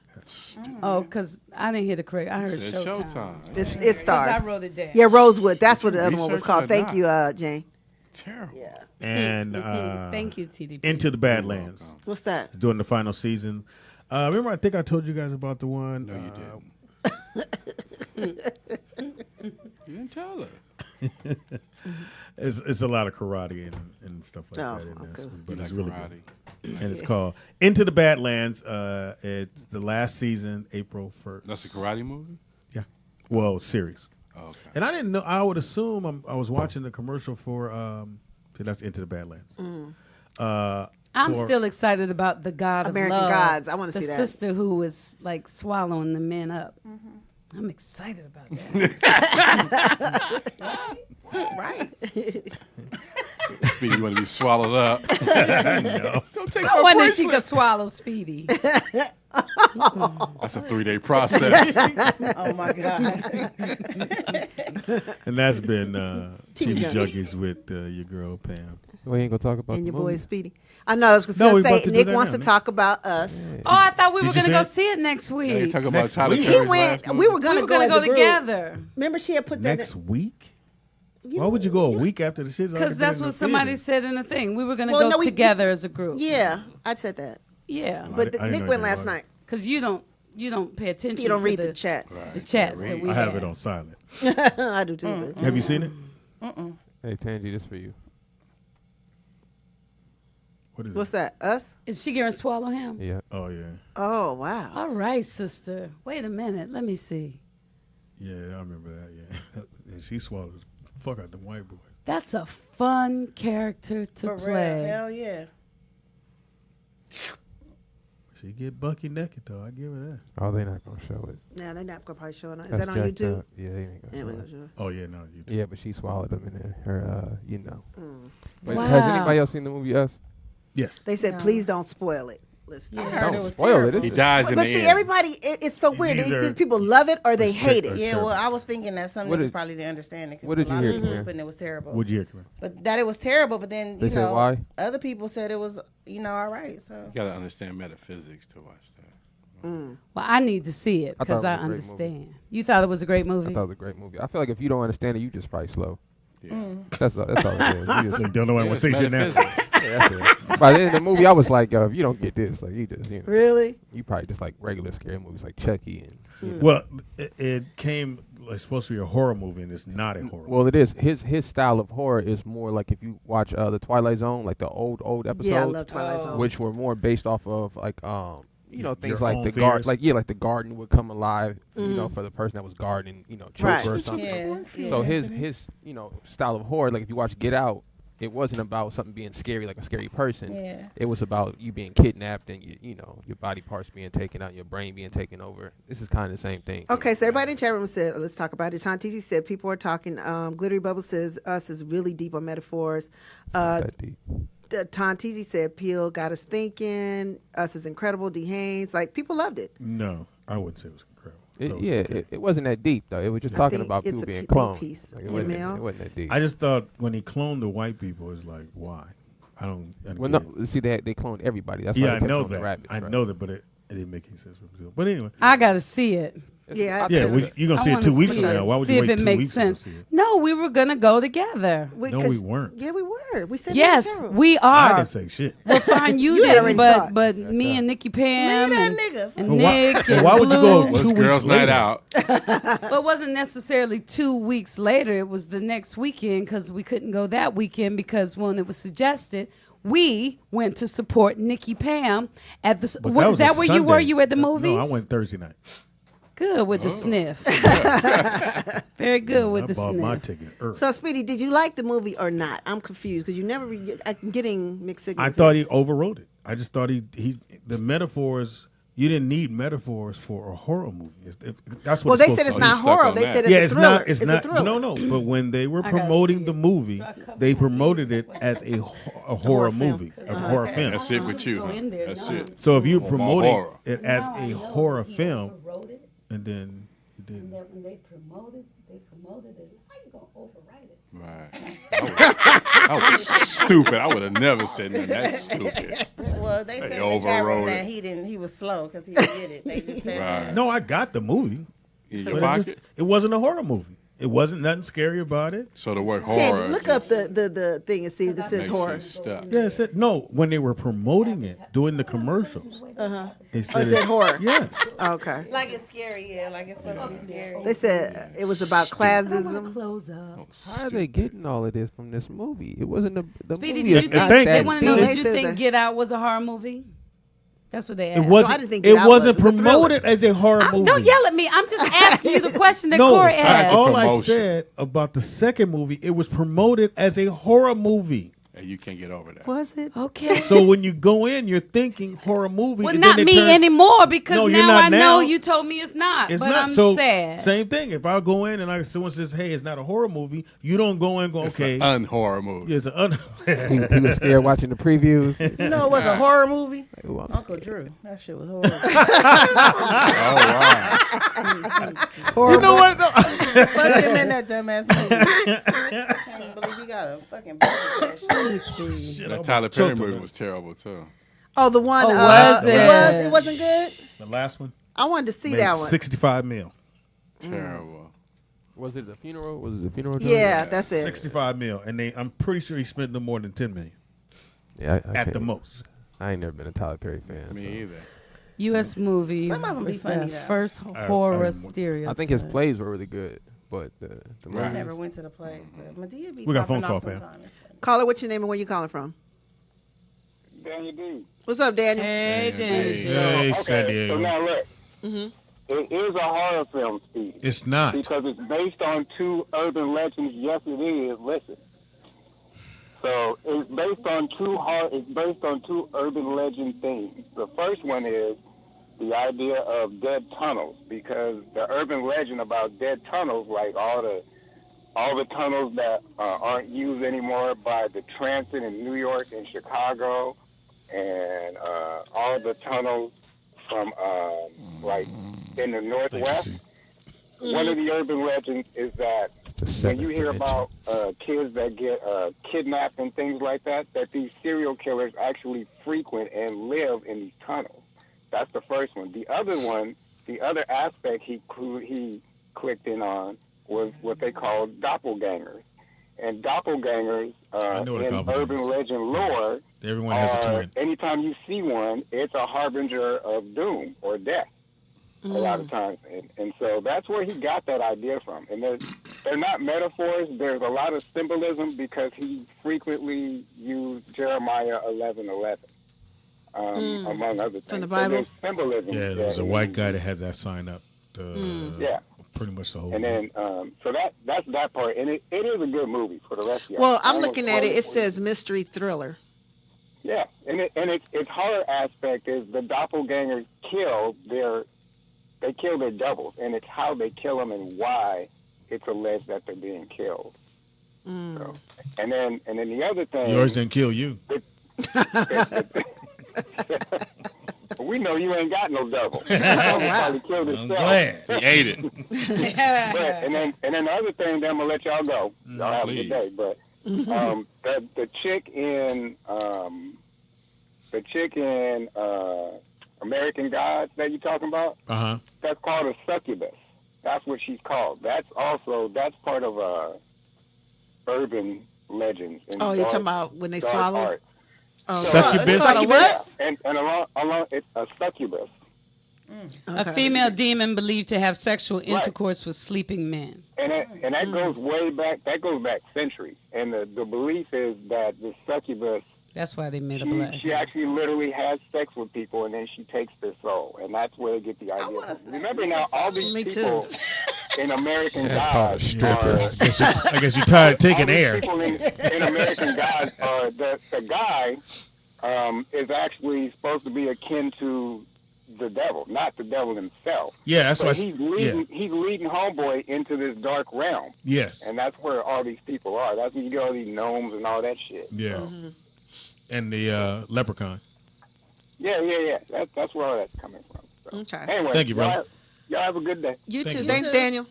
Oh, because I didn't hear the correct. I heard Said Showtime. Showtime. It's Stars. 'Cause I wrote it down. Yeah, Rosewood. That's what the other one was Research called. or Thank not? you, Jane. Terrible. And Thank you, TDP. Into the Badlands. What's that? It's doing the final season. Remember, I think I told you guys about the one. No, you didn't. You didn't tell her. It's a lot of karate and stuff like Oh, that in this, okay. but You it's like really karate. good. And it's called Into the Badlands. It's the last season, April 1st. That's a karate movie? Yeah. Well, series. Okay. And I didn't know. I would assume I was watching the commercial for. That's Into the Badlands. I'm still excited about the God American of Love. Gods. I want to see the that. sister who is like swallowing the men up. I'm excited about that. Right. Speedy, you want to be swallowed up? No. Don't take I my wonder if she bracelet. could swallow Speedy. That's a 3-day process. Oh my God. And that's been TV TV Junkies with your girl Pam. We ain't gonna talk about And the your boy movie. Speedy. I know. I was No, we going to about say to do Nick that wants now, to Nick. talk about us. Oh, I thought we Did were you going to see go it? see it next Yeah, you week. talking about Next Tyler week. He Perry's went. last We movie? were going We to were go going to as go a group. together. Remember, she had put that. Next week? Why would you go a week after the shit's already Because been that's in the what somebody theater? said in the thing. We were going to Well, go no, we- together as a group. Yeah, I said that. Yeah. But I didn't Nick know went anything last about it. night. Because you don't pay attention You don't to read the chats. The chats that we I have had. it on silent. I do too. Have you seen it? Hey, Tangy, this for you. What is What's that? Us? Is she going to swallow him? Yeah. it? Oh, yeah. Oh, wow. All right, sister. Wait a minute. Let me see. Yeah, I remember that, yeah. And she swallowed the fuck out the white boy. That's a fun character to For play. real. Hell yeah. She get bucky naked, though. I give her that. Oh, they not gonna show it. Yeah, they're not going to probably show it. Is That's that on jacked YouTube? up. Yeah, they ain't Yeah, gonna we're show gonna it. show it. Oh, yeah, no, you Yeah, but she swallowed them in her, you know. But Wow. has anybody else seen the movie Us? Yes. They said, please don't spoil it. Listen. I heard it Don't was spoil it. terrible. He dies in But the see, end. everybody, it's so weird. either- Either people love it or they It's hate ter- it. Yeah, terrible. well, I was thinking that some What niggas did- probably didn't understand it. 'Cause what did a you lot hear, of people was Kamira? putting it was terrible. What'd you hear, Kamira? But that it was terrible. But then, They you said know, why? other people said it was, all right. So You got to understand metaphysics to watch that. Well, I need to see it I thought because it I was a great movie. understand. You thought it was a great movie? I thought it was a great movie. I feel like if you don't understand it, you just probably slow. Yeah. That's all it is. You just, Don't know what I want to say shit now. Metaphysics. yeah, that's it. By the end of the movie, I was like, if you don't get this, like you just, you know, Really? you probably just like regular scary movies like Chucky and. You know. Well, it came like supposed to be a horror movie, and it's not a horror movie. Well, it is. His style of horror is more like if you watch the Twilight Zone, like the old episodes, Yeah, I love Twilight Zone. which were more based off of like you know, things Your like own the fears. like the garden would come alive, you know, for the person that was gardening, you know, choke Right. or something. yeah. So his you know style of horror, like if you watch Get Out, it wasn't about something being scary like a scary person. Yeah. It was about you being kidnapped and you know your body parts being taken out, your brain being taken over. This is kind of the same thing. Okay, so everybody in the chat room said, let's talk about it. John TC said, people are talking. Glittery Bubble says, us is really deep on metaphors. That deep. Tom Teasy said, Peel got us thinking. Us is incredible. D. Haynes. Like, people loved it. No, I wouldn't say it was incredible. I thought it was okay. It wasn't that deep though. It was just I talking think about it's people a being think cloned. piece. Like, Yeah, it Mel? wasn't that deep. I just thought when he cloned the white people, it's like, why? I don't well, get no, see they cloned everybody. That's Yeah, why I they kept know cloning the that. rabbits, I right? know that, but it didn't make any sense. But anyway, I got to see it. Yeah, yeah, you're gonna see it 2 weeks from now. Why would see you if wait it 2 makes weeks to go sense. see it? No, we were gonna go together. No, we weren't. Yeah, we were. We said Yes, in the chat room. we I are. didn't say shit. Well, fine, you You had didn't, already saw it. but me and Nikki Pam Leave and, that nigga. and But why- Nick but and why would you Blue. go Well, 2 it's weeks girls' later? night out. Well, it wasn't necessarily 2 weeks later. It was the next weekend because we couldn't go that weekend because when it was suggested, we went to support Nikki Pam at the. But Was was that a where you were? Sunday. You at the movies? No, I went Thursday night. Good with the sniff. Very good with I the bought my sniff. ticket early. So, Speedy, did you like the movie or not? I'm confused because you never. I'm getting mixed signals. I thought he overwrote it. I just thought he the metaphors. You didn't need metaphors for a horror movie. That's what. Well, they supposed said to it's be. not horror. They said it's Yeah, a it's thriller. not. It's a not. thriller. No. But when they were I gotta promoting see the it. movie, they promoted it as a horror movie, a horror film. That's it with you. Go Huh? in there, That's no. it. So if you're More promoting horror. it as Now I a know horror he film, overwrote it, and then you and did. that when they promoted it. How you gonna overwrite it? Right. I was stupid. I would have never said nothing that stupid. Well, they They said in the chat room overrode that it. he didn't. He was slow because he didn't get it. They just said Right. that. No, I got the movie, In but your it, pocket? it wasn't a horror movie. It wasn't nothing scary about it. So the word Tangy, horror. look up the thing and see if it says makes horror. you stuck. Yeah, it said no. When they were promoting it, doing the commercials, it Oh, said it said horror. Yes. Okay. Like it's scary, yeah. Like it's supposed to be scary. They said it was about classism. Close up. How are they getting all of this from this movie? It wasn't the Speedy, movie. did is you not think they they that want to know? deep. Did you They think said Get Out was a horror movie? That's what they It asked. wasn't. I didn't think it that wasn't was. It was a thriller. promoted as a horror movie. Don't yell at me. I'm just asking you the question that No, Corey asked. all I Promotion. said about the second movie, it was promoted as a horror movie. And you can't get over that. Was it? Okay. So when you go in, you're thinking horror movie. Well, and not then it me turns- anymore because No, you're now not I know now. you told me it's not. It's but not. I'm So sad. same thing. If I go in and someone says, "Hey, it's not a horror movie," you don't go in. Go It's okay. an un-horror movie. Yeah, it's an He was scared watching the previews. You know it was a horror movie? Ooh, I'm Uncle Drew. That shit was horrible. You know what? though? Fuck him in that dumbass movie. I can't even believe he got a fucking budget for that shit. That Tyler Perry movie was terrible too. Oh, the one. Oh, was it? it? It wasn't good. The last one. I wanted to see Made that one. 65 mil. Terrible. Was it the funeral? Was it the funeral? Yeah, that's it. 65 mil, and I'm pretty sure he spent no more than 10 million. Yeah, I at can't- the most. I ain't never been a Tyler Perry fan. Me so. either. U.S. movie. Some of them be was funny, the though. first I horror didn't- stereo. I think his plays were really good, but the I movies- never went to the place, but Madea be We got a phone popping off call, fam. sometime. It's funny. Caller, what's your name and where you calling from? Daniel D. What's up, Daniel? Hey, Danny. Hey, San Okay, Diego. so now look. Mm-hmm. It is a horror film, Steve. It's not. Because it's based on two urban legends. Yes, it is. Listen. So it's based on two urban legend things. The first one is the idea of dead tunnels, because the urban legend about dead tunnels, like all the tunnels that aren't used anymore by the transit in New York and Chicago, and all the tunnels from like in the Northwest. One of the urban legends is that when you hear about kids that get kidnapped and things like that, that these serial killers actually frequent and live in these tunnels. That's the first one. The other one, the other aspect he clicked in on was what they call doppelgangers. And doppelgangers in urban legend lore, everyone has a twin. Anytime you see one, it's a harbinger of doom or death. A lot of times, and so that's where he got that idea from. And they're not metaphors. There's a lot of symbolism because he frequently used Jeremiah 11:11, among other things. From the So Bible? there's symbolism. Yeah, there was a white guy that had that sign up. Yeah. Pretty much the whole. And then, so that's that part, and it is a good movie for the rest of you. Well, I'm looking at it. It says mystery thriller. Yeah, and its horror aspect is the doppelgangers kill their doubles, and it's how they kill them and why it's alleged that they're being killed. So, and then the other thing. Yours didn't kill you. We know you ain't got no double. Probably killed himself. I'm glad. He ate it. But, and then the other thing, then I'm gonna let y'all go. Y'all have a good day. But the chick in American Gods that you talking about, that's called a succubus. That's what she's called. That's part of urban legends. Oh, you're talking about when they swallow? Art. Oh, Succubus? Succubus? And along it's a succubus. A female demon believed to have sexual intercourse with sleeping men. And that goes way back. That goes back centuries. And the belief is that the succubus. That's why they made a black. She actually literally has sex with people, and then she takes their soul, and that's where they get the idea. Remember now, all these people in American Gods are. I guess you're tired of taking all these air. People in American Gods are the guy is actually supposed to be akin to the devil, not the devil himself. Yeah, that's but why. he's leading homeboy into this dark realm. Yes. And that's where all these people are. That's when you get all these gnomes and all that shit. Yeah. So. And the leprechaun. Yeah. That's where all that's coming from. So. Okay. Anyway, Thank you, brother. Y'all have a good day. You Thank too. you. Thanks, Daniel.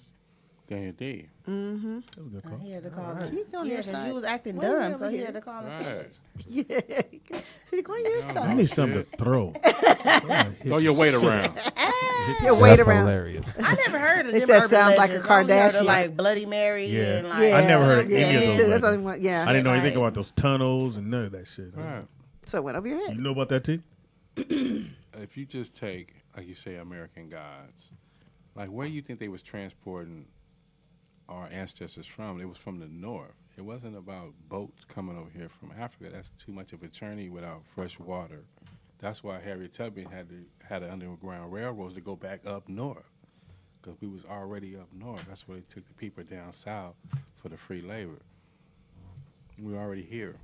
Daniel D. Mm-hmm. That was a good call. He had to call Right. me. You on Yeah, your 'cause side. you was acting Why you dumb, over so he here? had to call me. Right. Yeah. So you go on your I side. need something to throw. Throw your weight around. Your weight That's around. hilarious. I never heard of They them said urban sounds like a legends. I only heard of, Kardashian. like Bloody Mary Yeah. and like. I never heard of Yeah, any of me those. too. That's legends. only one. Yeah. I didn't know anything Right. about those tunnels and none of that shit. Right. So it went over your You head. know about that too? If you just take, like you say, American Gods, like where you think they was transporting our ancestors from? It was from the north. It wasn't about boats coming over here from Africa. That's too much of a journey without fresh water That's why Harriet Tubman had an underground railroad to go back up north, because we was already up north. That's where they took the people down south for the free labor. We already here.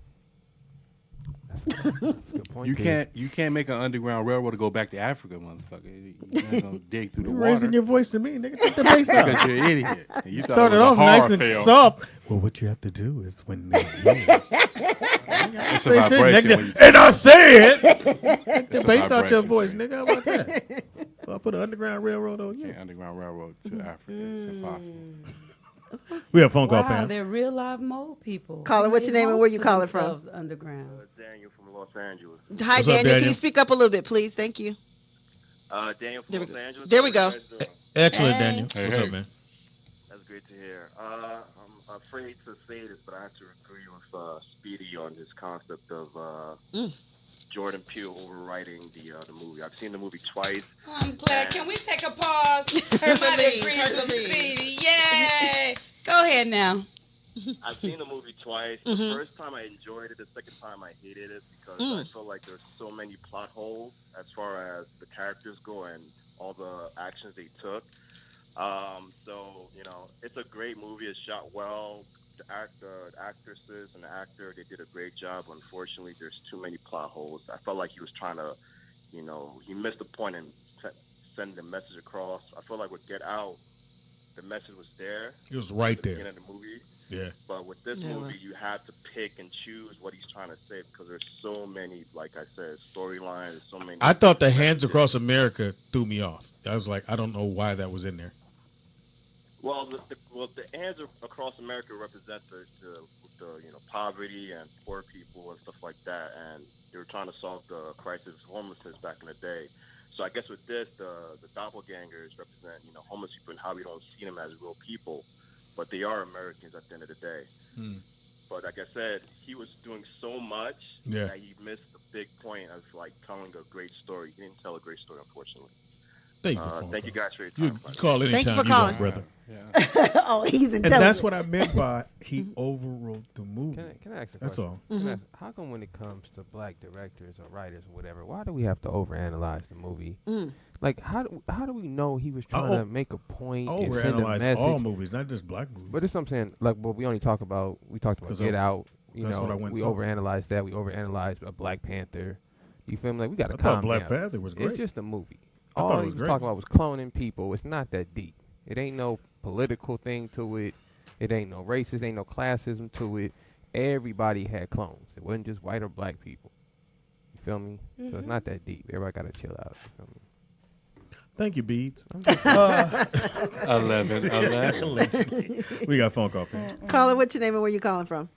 That's a good point. You can't make an underground railroad to go back to Africa, motherfucker. You're not gonna dig through the You're water. raising your voice to me, nigga. Take the bass out. Because you're an idiot. You thought started it was off a nice horror and film. soft. Well, what you have to do is when they It's a vibration. and I say it. Take the It's a bass out your vibration, voice, Jay. nigga. How about that? So I put an underground railroad on you. Yeah, underground railroad to Africa. It's impossible. We have a phone call, Wow, Pam. they're real live mole people. Caller, what's your name and where you calling from? Themselves Underground. Daniel from Los Angeles. Hi, What's up, Daniel. Can Daniel? you speak up a little bit, please? Thank you. Daniel from There we Los go. Angeles. There we How go. you guys doing? Excellent, Hey. Daniel. Hey, What's hey. up, man? That's great to hear. I'm afraid to say this, but I have to agree with Speedy on this concept of Jordan Peele overwriting the movie. I've seen the movie twice. I'm glad. Can we take a pause? Everybody agrees with Speedy. Yay! Go ahead now. I've seen the movie twice. The first time I enjoyed it. The second time I hated it because I felt like there's so many plot holes as far as the characters go and all the actions they took. So, you know, it's a great movie. It's shot well. The actresses and the actor, they did a great job. Unfortunately, there's too many plot holes. I felt like he was trying to, you know, he missed the point in sending the message across. I feel like with Get Out, the message was there. It was right at the there. beginning of the movie. Yeah. But with this movie, you have to pick and choose what he's trying to say because there's so many, like I said, storylines. So many. I thought the Hands Across America threw me off. I was like, I don't know why that was in there. Well, the Hands Across America represent the poverty and poor people and stuff like that, and they were trying to solve the crisis of homelessness back in the day. So I guess with this, the doppelgangers represent homeless people and how we don't see them as real people, but they are Americans at the end of the day. But like I said, he was doing so much that he missed the big point of like telling a great story. He didn't tell a great story, unfortunately. Thank you guys for your time. You call anytime. Thank you for want, calling. brother. Oh, he's intelligent. And that's what I meant by he overwrote the movie. Can I ask a That's question? all. Can I ask, how come when it comes to black directors or writers or whatever, why do we have to overanalyze the movie? Like, how do we know he was trying to make a point and send a Overanalyze message? all movies, not just black movies. But it's what I'm saying. Like, well, we talked about Get Out. You that's know, what I went we to. overanalyzed that. We overanalyzed a Black Panther. You feel me? Like, we got to I calm thought Black down. Panther was great. It's just a movie. I thought All it he was was great. talking about was cloning people. It's not that deep. It ain't no political thing to it. It ain't no racist. Ain't no classism to it. Everybody had clones. It wasn't just white or black people. You feel me? So it's not that deep. Everybody got to chill out. You feel me? Thank you, Beads. 11. We got a phone call. Pam. Caller, what's your name and where you calling from?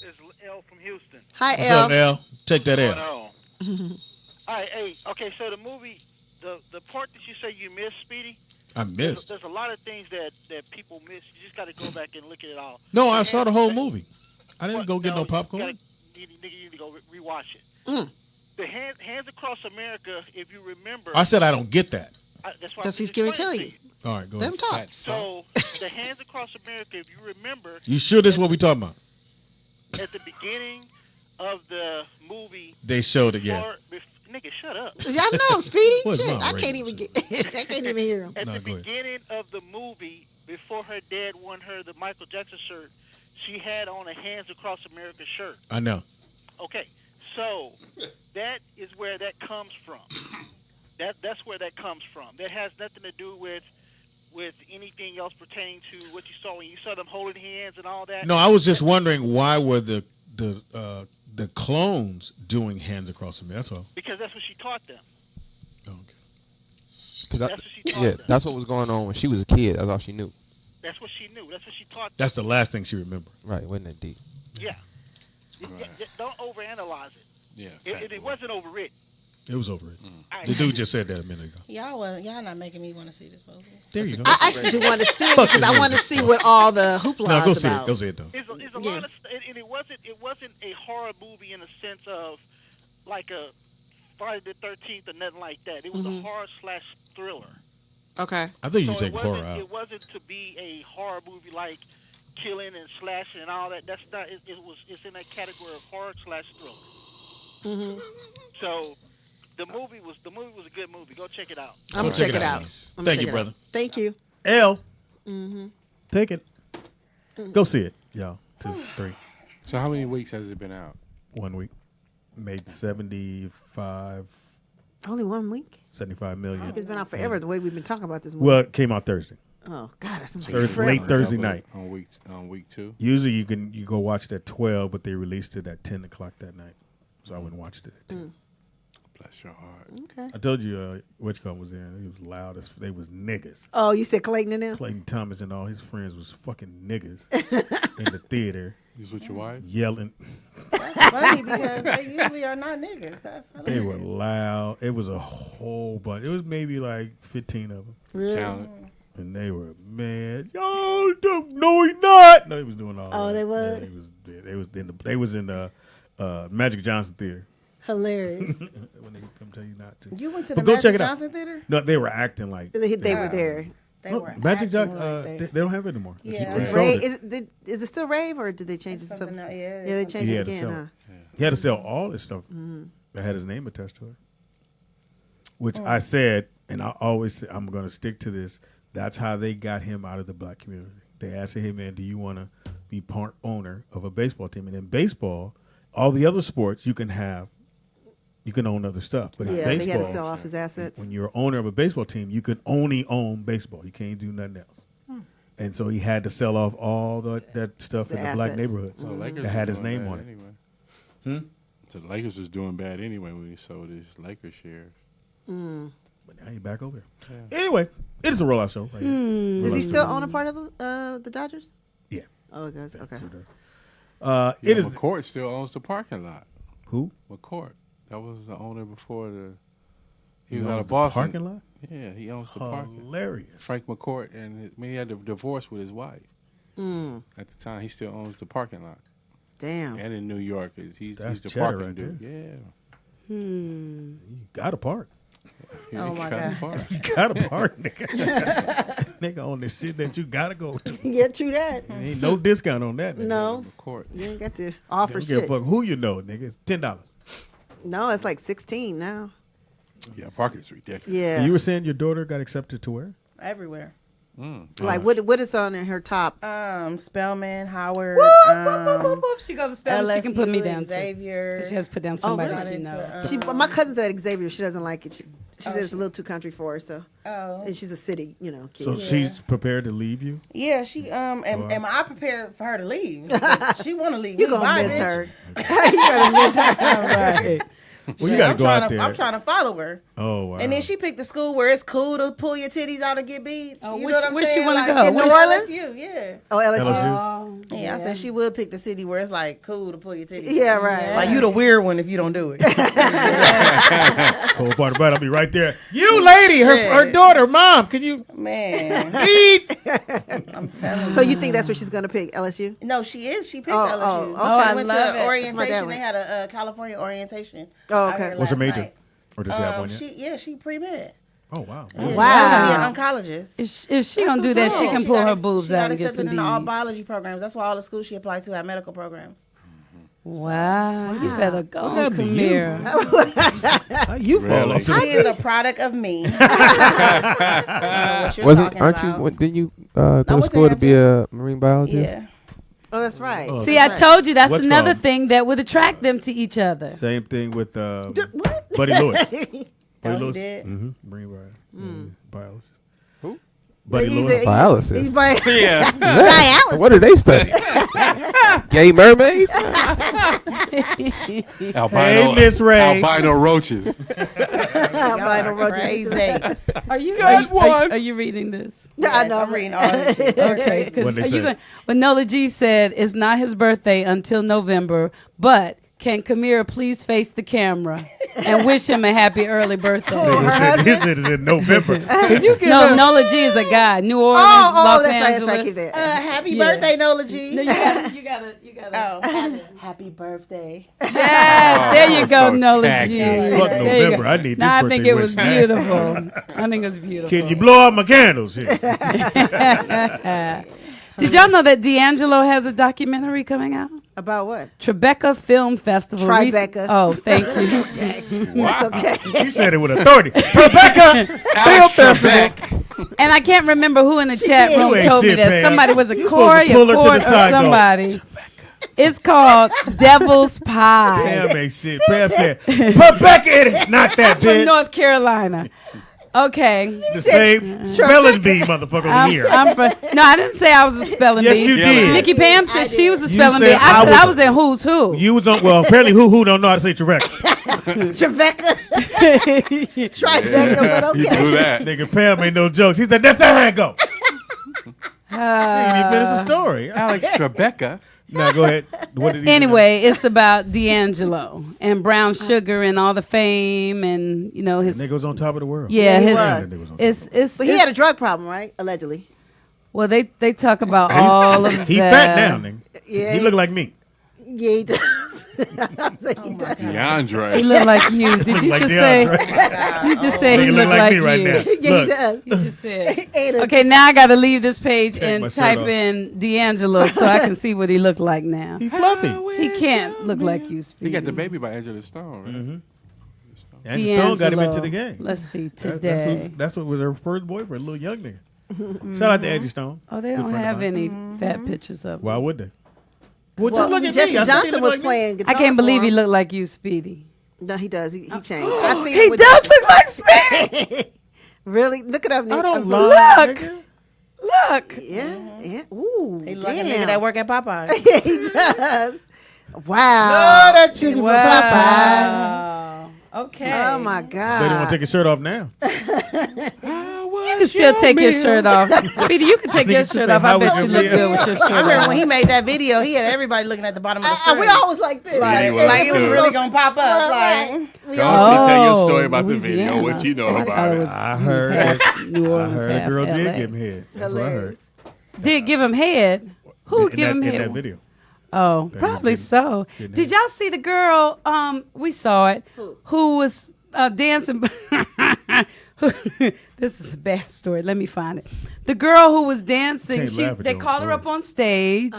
It's L from Houston. Hi, What's L. up, L? Take that What's L. going on? All right, hey, okay, so the movie, the part that you say you missed, Speedy, I missed. there's a lot of things that people miss. You just got to go back and look at it all. No, I saw the whole movie. I didn't go get no popcorn. You need to go rewatch it. The Hands Across America, if you remember. I said I don't get that. That's why That's what he's going to tell you. All right, go Let him ahead. talk. So, the Hands Across America, if you remember. You sure this is what we talking about? At the beginning of the movie. They showed it, yeah. Nigga, shut up. I know, Speedy. What's Shit, wrong, I Ray? can't even get. I can't even hear him. At No, the go ahead. beginning of the movie, before her dad won her the Michael Jackson shirt, she had on a Hands Across America shirt. I know. Okay, so that is where that comes from. That's where that comes from. That has nothing to do with anything else pertaining to what you saw when you saw them holding hands and all that. No, I was just wondering why were the clones doing Hands Across America? That's all. Because that's what she taught them. Oh, okay. That's what she taught Yeah, them. that's what was going on when she was a kid. That's all she knew. That's what she knew. That's what she taught them. That's the last thing she remembered. Right, wasn't that deep? Yeah. Right. Don't overanalyze it. Yeah. It wasn't overwritten. It was over it. The dude just said that a minute ago. Y'all not making me want to see this movie. There you go. I actually do want to see it because I want to see what all the hoopla No, go is see about. it. Go see it, though. It's a lot of, and it wasn't a horror movie in the sense of like a Friday the 13th or nothing like that. It was a horror/thriller. Okay. I think you So take horror out. It wasn't to be a horror movie like killing and slashing and all that. That's not. It's in that category of horror/thriller. Mm-hmm. So the movie was a good movie. Go check it out. I'm gonna check it out. Thank you, brother. Thank you. L. Mm-hmm. Take it. Go see it, y'all. 2, 3. So how many weeks has it been out? 1 week. Made 75 Only 1 week? 75 million. I think it's been out forever. The way we've been talking about this movie. Well, it came out Thursday. Oh God, that's late Thursday night. On week 2. Usually you go watch it at 12, but they released it at 10 o'clock that night, so I went and watched it at 10. Bless your heart. Okay. I told you which one was in. It was loud as they was niggas. Oh, you said Clayton and them? Clayton Thomas and all his friends was fucking niggas in the theater. You was with your wife? Yelling. That's funny because they usually are not niggas. That's hilarious. They were loud. It was a whole bunch. It was maybe like 15 of them. Really? Counted. And they were mad. Yo, no, he not. No, he was doing all. Oh, that. they was. Yeah, they was in the Magic Johnson Theater. Hilarious. When they come tell you not to. You went to But the go check Magic it out. Johnson Theater? No, they were acting like They were there. They No, were Magic acting Johnson. like They don't have it anymore. Yeah. They Is, sold rave, it. is it still rave or did they change it to something? else. Yeah, they changed He it had to again, sell huh? it. He had to sell all this stuff that had his name attached to it. Which I said, and I always say, I'm going to stick to this. That's how they got him out of the black community. They asked him, "Hey man, do you want to be part owner of a baseball team?" And in baseball, all the other sports you can own other stuff. But in Yeah, baseball, they had to sell off his assets. when you're owner of a baseball team, you can only own baseball. You can't do nothing else. And so he had to sell off all that stuff The in the black assets. neighborhoods So Lakers that had was his doing name bad on it. anyway. So the Lakers was doing bad anyway when he sold his Lakers shares. But now you're back over there. Anyway, it is a rollout show. Right here. Does he Rollout still show. own a part of the Dodgers? Yeah. Oh, it does. Okay. It is McCourt still owns the parking lot. Who? McCourt. That was the owner before he He was out owns of the Boston. parking lot? Yeah, he owns the parking. Hilarious. Frank McCourt, and he had a divorce with his wife. At the time, he still owns the parking lot. Damn. And in New York, he's That's the cheddar parking right dude. there. Yeah. You got a park. Yeah, Oh, he my got a God. park. You got a park, nigga. Nigga on this shit that you gotta go to. Yeah, true that. Ain't no discount on that. Nigga. No. McCourt. You ain't got to offer Don't give a shit. fuck who you know, nigga. It's $10. No, it's like 16 now. Yeah, parking is ridiculous. Yeah. You were saying your daughter got accepted to where? Everywhere. Like what is on her top? Spelman, Howard. She goes to Spelman. She can put me LSU, down too. Xavier. She has to put down somebody really? she knows. She, my cousin said Xavier. She doesn't like it. She said it's a little too country for her. So, and she's a city, kid. So she's prepared to leave you? Yeah, she am I prepared for her to leave? She want to leave. You Me, gonna bye, miss bitch. her. You gonna miss her. Right. Well, you gotta go out there. I'm trying to follow her. Oh wow. And then she picked a school where it's cool to pull your titties out and get beads. Oh, you where know she- what I'm where she saying? wanna Like, go? in Where New she- Orleans? Yeah. Oh, LSU. LSU? Yeah, I said she would pick the city where it's like cool to pull your titties. Yeah, right. Like you the weird one if you don't do it. Cool part about it, I'll be right there. You lady, her daughter, mom, can you Man. beats? I'm telling you. So you think that's what she's gonna pick? LSU? No, she is. She picked Oh, LSU. oh, okay. She I went love to it. orientation. That's my dad They had a California orientation. Oh, out okay. here What's her last major? night. Or does she have one yet? She pre-med. Oh wow. Yeah, Wow. She's an oncologist. If she gonna do that, she can pull her boobs out and get some accepted into all beads. biology programs. That's why all the schools she applied to have medical programs. Wow, you better go, What happened to you? Kamira. How you fall Really? off to She is a product of me. Didn't you go to went to school to be Hampton. a marine biologist? Yeah. Oh, that's right. Oh, See, I told you that's What's another called? thing that would attract them to each other. Same thing with What? Buddy Lewis. Buddy Oh, he Lewis. did? Mm-hmm. Marine biologist. Who? Buddy He's Lewis. Biologist. He's Yeah. dialysis. What do they study? Gay mermaids? Hey, Miss Ray. Albino roaches. Albino roaches. Crazy. Are you reading this? I know. I'm reading all this shit. Okay, What'd because they are you say? going? Well, Nola G said it's not his birthday until November, but can Kamira please face the camera and wish him a happy early birthday? His shit is in November. Can you get No, Nola G is a guy. New Orleans, Los that's Angeles. right. Keep that. Happy Yeah. birthday, Nola G. No, you gotta. Oh, happy birthday. Yes, there you go, so Nola taxi. G. Fuck There you November. go. I need this No, I birthday think it wish was now. beautiful. I think it was beautiful. Can you blow out my candles here? Did y'all know that D'Angelo has a documentary coming out? About what? Tribeca Film Festival. Tribeca. Oh, thank you. That's okay. She said it with authority. Tribeca Film Festival. And I can't remember who in the chat did. room You ain't told me shit, that. Pam. Somebody was a You supposed Corey, to pull a her to Court, the or side, though. somebody. It's called Devil's Pie. Pam ain't shit. Pam said, Tribeca it is. Not that From bitch. North Carolina. Okay. The same spelling bee motherfucker over here. No, I didn't say I was a spelling bee. Yes, you did. Nikki Pam said she was a spelling bee. said I said I I was in Who's Who. You was on, well, apparently who don't know how to say Tribeca. Tribeca. Tribeca, but okay. He blew that. Nigga Pam ain't no jokes. He said, that's how it go. She didn't even finish the story. Alex Tribeca. No, go ahead. What did he Anyway, it's about D'Angelo and Brown Sugar and all the fame and his nigga was on top of the world. Yeah, Yeah, he it's But he had a drug problem, right? Allegedly. Well, they talk about all of that. He fat now, nigga. Yeah. He look like me. Yeah, he does. He does. DeAndre. He look like you. Did you Like just say? DeAndre. You just said he Nigga look like me you. right now. Yeah, he Look. does. You just said. Ain't it? Okay, now I got to leave this page Take my and shirt type off. in D'Angelo so I can see what he look like now. He fluffy. He can't look like you, He Speedy. got the baby by Angela Stone, right? Mm-hmm. Angie Stone got him into D'Angelo. the game. Let's see That- today. That's what was her first boyfriend, a little young nigga. Shout out to Angie Stone. Oh, they Good don't friend of have mine. any fat pictures of him. Why would they? Well, Well, just look at Jesse me. I said he Johnson look was like me. playing guitar. I can't believe for he him. looked like you, Speedy. No, he does. He changed. I seen He him with does look like Speedy. Really? Look it up, Nick. I don't I'm lie, Look. nigga. Look. Yeah, yeah. Ooh, He like a damn. nigga that work at Popeye. Yeah, he does. Wow. No, that chicken from Popeye. Wow. Okay. Oh my They didn't want to God. take his shirt off now. You can still take your shirt off. Speedy, you can take your Niggas shirt say, off. I "How bet was you your look meal?" good with your shirt I remember off. when he made that video, he had everybody looking at the bottom of the screen. We always like this. Like, like it was too. really gonna pop up. Like, Go on, tell your Oh, story about the video. Louisiana. What you know I about it. was- I he was heard. half New I Orleans, heard a half girl LA. did give him head. That's what I heard. Hilarious. Did give him head? Who in give him that, head? in that video? Oh, That probably he's so. getting Did head. y'all see the girl? We saw it. Who was dancing? This is a bad story. Let me find it. The girl who was dancing. Can't laugh at They your own called her story. up on stage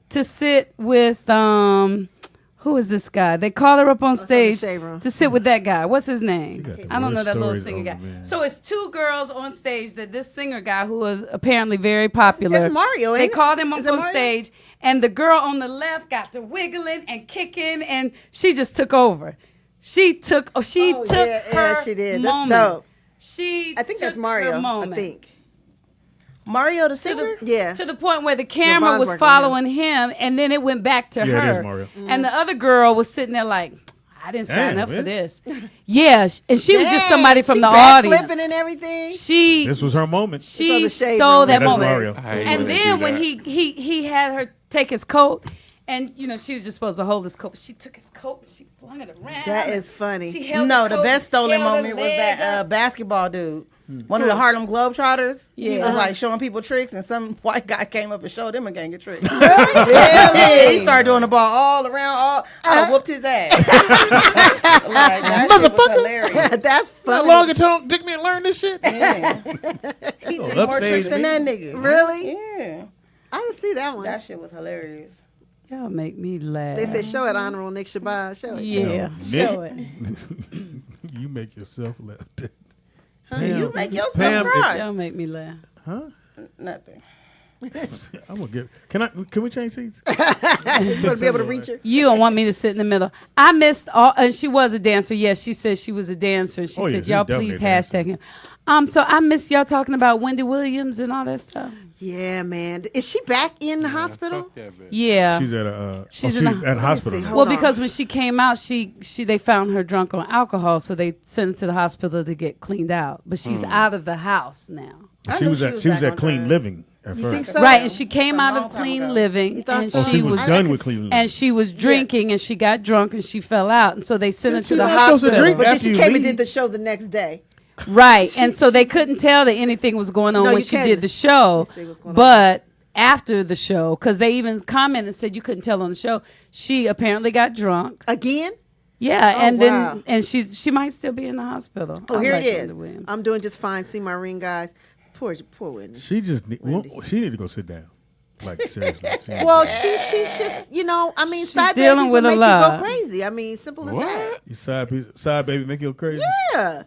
to sit with who is this guy? They called her up on stage shade room. to sit with that guy. What's his name? got the I don't know worst that little stories singer over, guy. man. So it's two girls on stage that this singer guy who was apparently very popular. That's Mario, They ain't it? called him Is up it on Mario? stage, and the girl on the left got to wiggling and kicking, and she just took over. She took Oh, her yeah, she did. That's moment. dope. She I think that's took Mario. her I moment. think. Mario the To singer. the, to the point where the camera Von's was working following him, and then it went back to Yeah, her. it is Mario. And the other girl was sitting there like, I didn't sign Damn, up for bitch. this. Yeah, and she was just Dang, somebody from she the backflipping audience. and everything. She This was her moment. she the shade stole room. that That's moment. Mario. I hate And when they then do when that. he had her take his coat, and she was just supposed to hold his coat, but she took his coat and she flung it around. That is funny. She held No, the the coat, best stolen held her moment was leg that up. basketball dude. One of the Harlem Globetrotters. He Yeah. was like showing people tricks, and some white guy came up and showed him a gang of tricks. Yeah, he started doing the ball all around. I whooped his ass. Like, that shit was hilarious. That's How funny. long it took me to learn this shit? Yeah. He did more upstage tricks than me. that nigga. Really? Yeah. I didn't see that one. That shit was hilarious. Y'all make me laugh. They said show it, Honorable Nick Shabazz. Show it. Yeah, Nick. show it. You make yourself laugh. You make yourself Pam, cry. Y'all make me laugh. Nothing. I'm gonna get. Can we change seats? You want to be able to reach her? You don't want me to sit in the middle. I missed all, and she was a dancer. Yes, she said she was a dancer. And she Oh, yeah, said, she's y'all definitely please a dancer. hashtag him. So I missed y'all talking about Wendy Williams and all that stuff. Yeah, man. Is she back in the hospital? Fuck that bitch. Yeah. She's at a. She's in a- at hospital. see. now. Hold Well, on. because when she came out, they found her drunk on alcohol, so they sent her to the hospital to get cleaned out. But she's out of the house now. I She knew was she at was she was back at on Clean drugs. Living at You first. think so? Right, and she came From a out long of time Clean ago. Living, You thought and so? Oh, she was I done could- with Clean Living. and she was drinking, and she got drunk, and she fell out, and so they sent her to You're the not supposed to hospital. drink But then after she you came and leave. did the show the next day. Right, and so they couldn't tell that anything was going on No, when you she can't. did the show. Let me see what's going on. But after the show, because they even commented and said you couldn't tell on the show, she apparently got drunk. Again? Yeah, Oh, and wow. then and she might still be in the hospital. Oh, I here like it is. Wendy Williams. I'm doing just fine. See my ring, guys. Poor Whitney. She just she need to go sit down. Like seriously. Well, she's just, I mean, side dealing babies with will a make you go lot. crazy. I mean, simple as that. Your side baby make you go crazy. Yeah.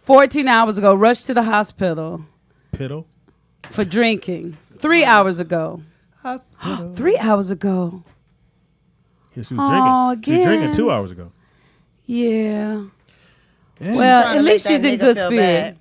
14 hours ago, rushed to the hospital Piddle. for drinking. 3 hours ago. Hospital. 3 hours ago. Yeah, she was drinking. Oh, She was drinking again. 2 hours ago. Yeah. Yeah. Well, Trying to at make least that she's in nigga good feel spirit. bad.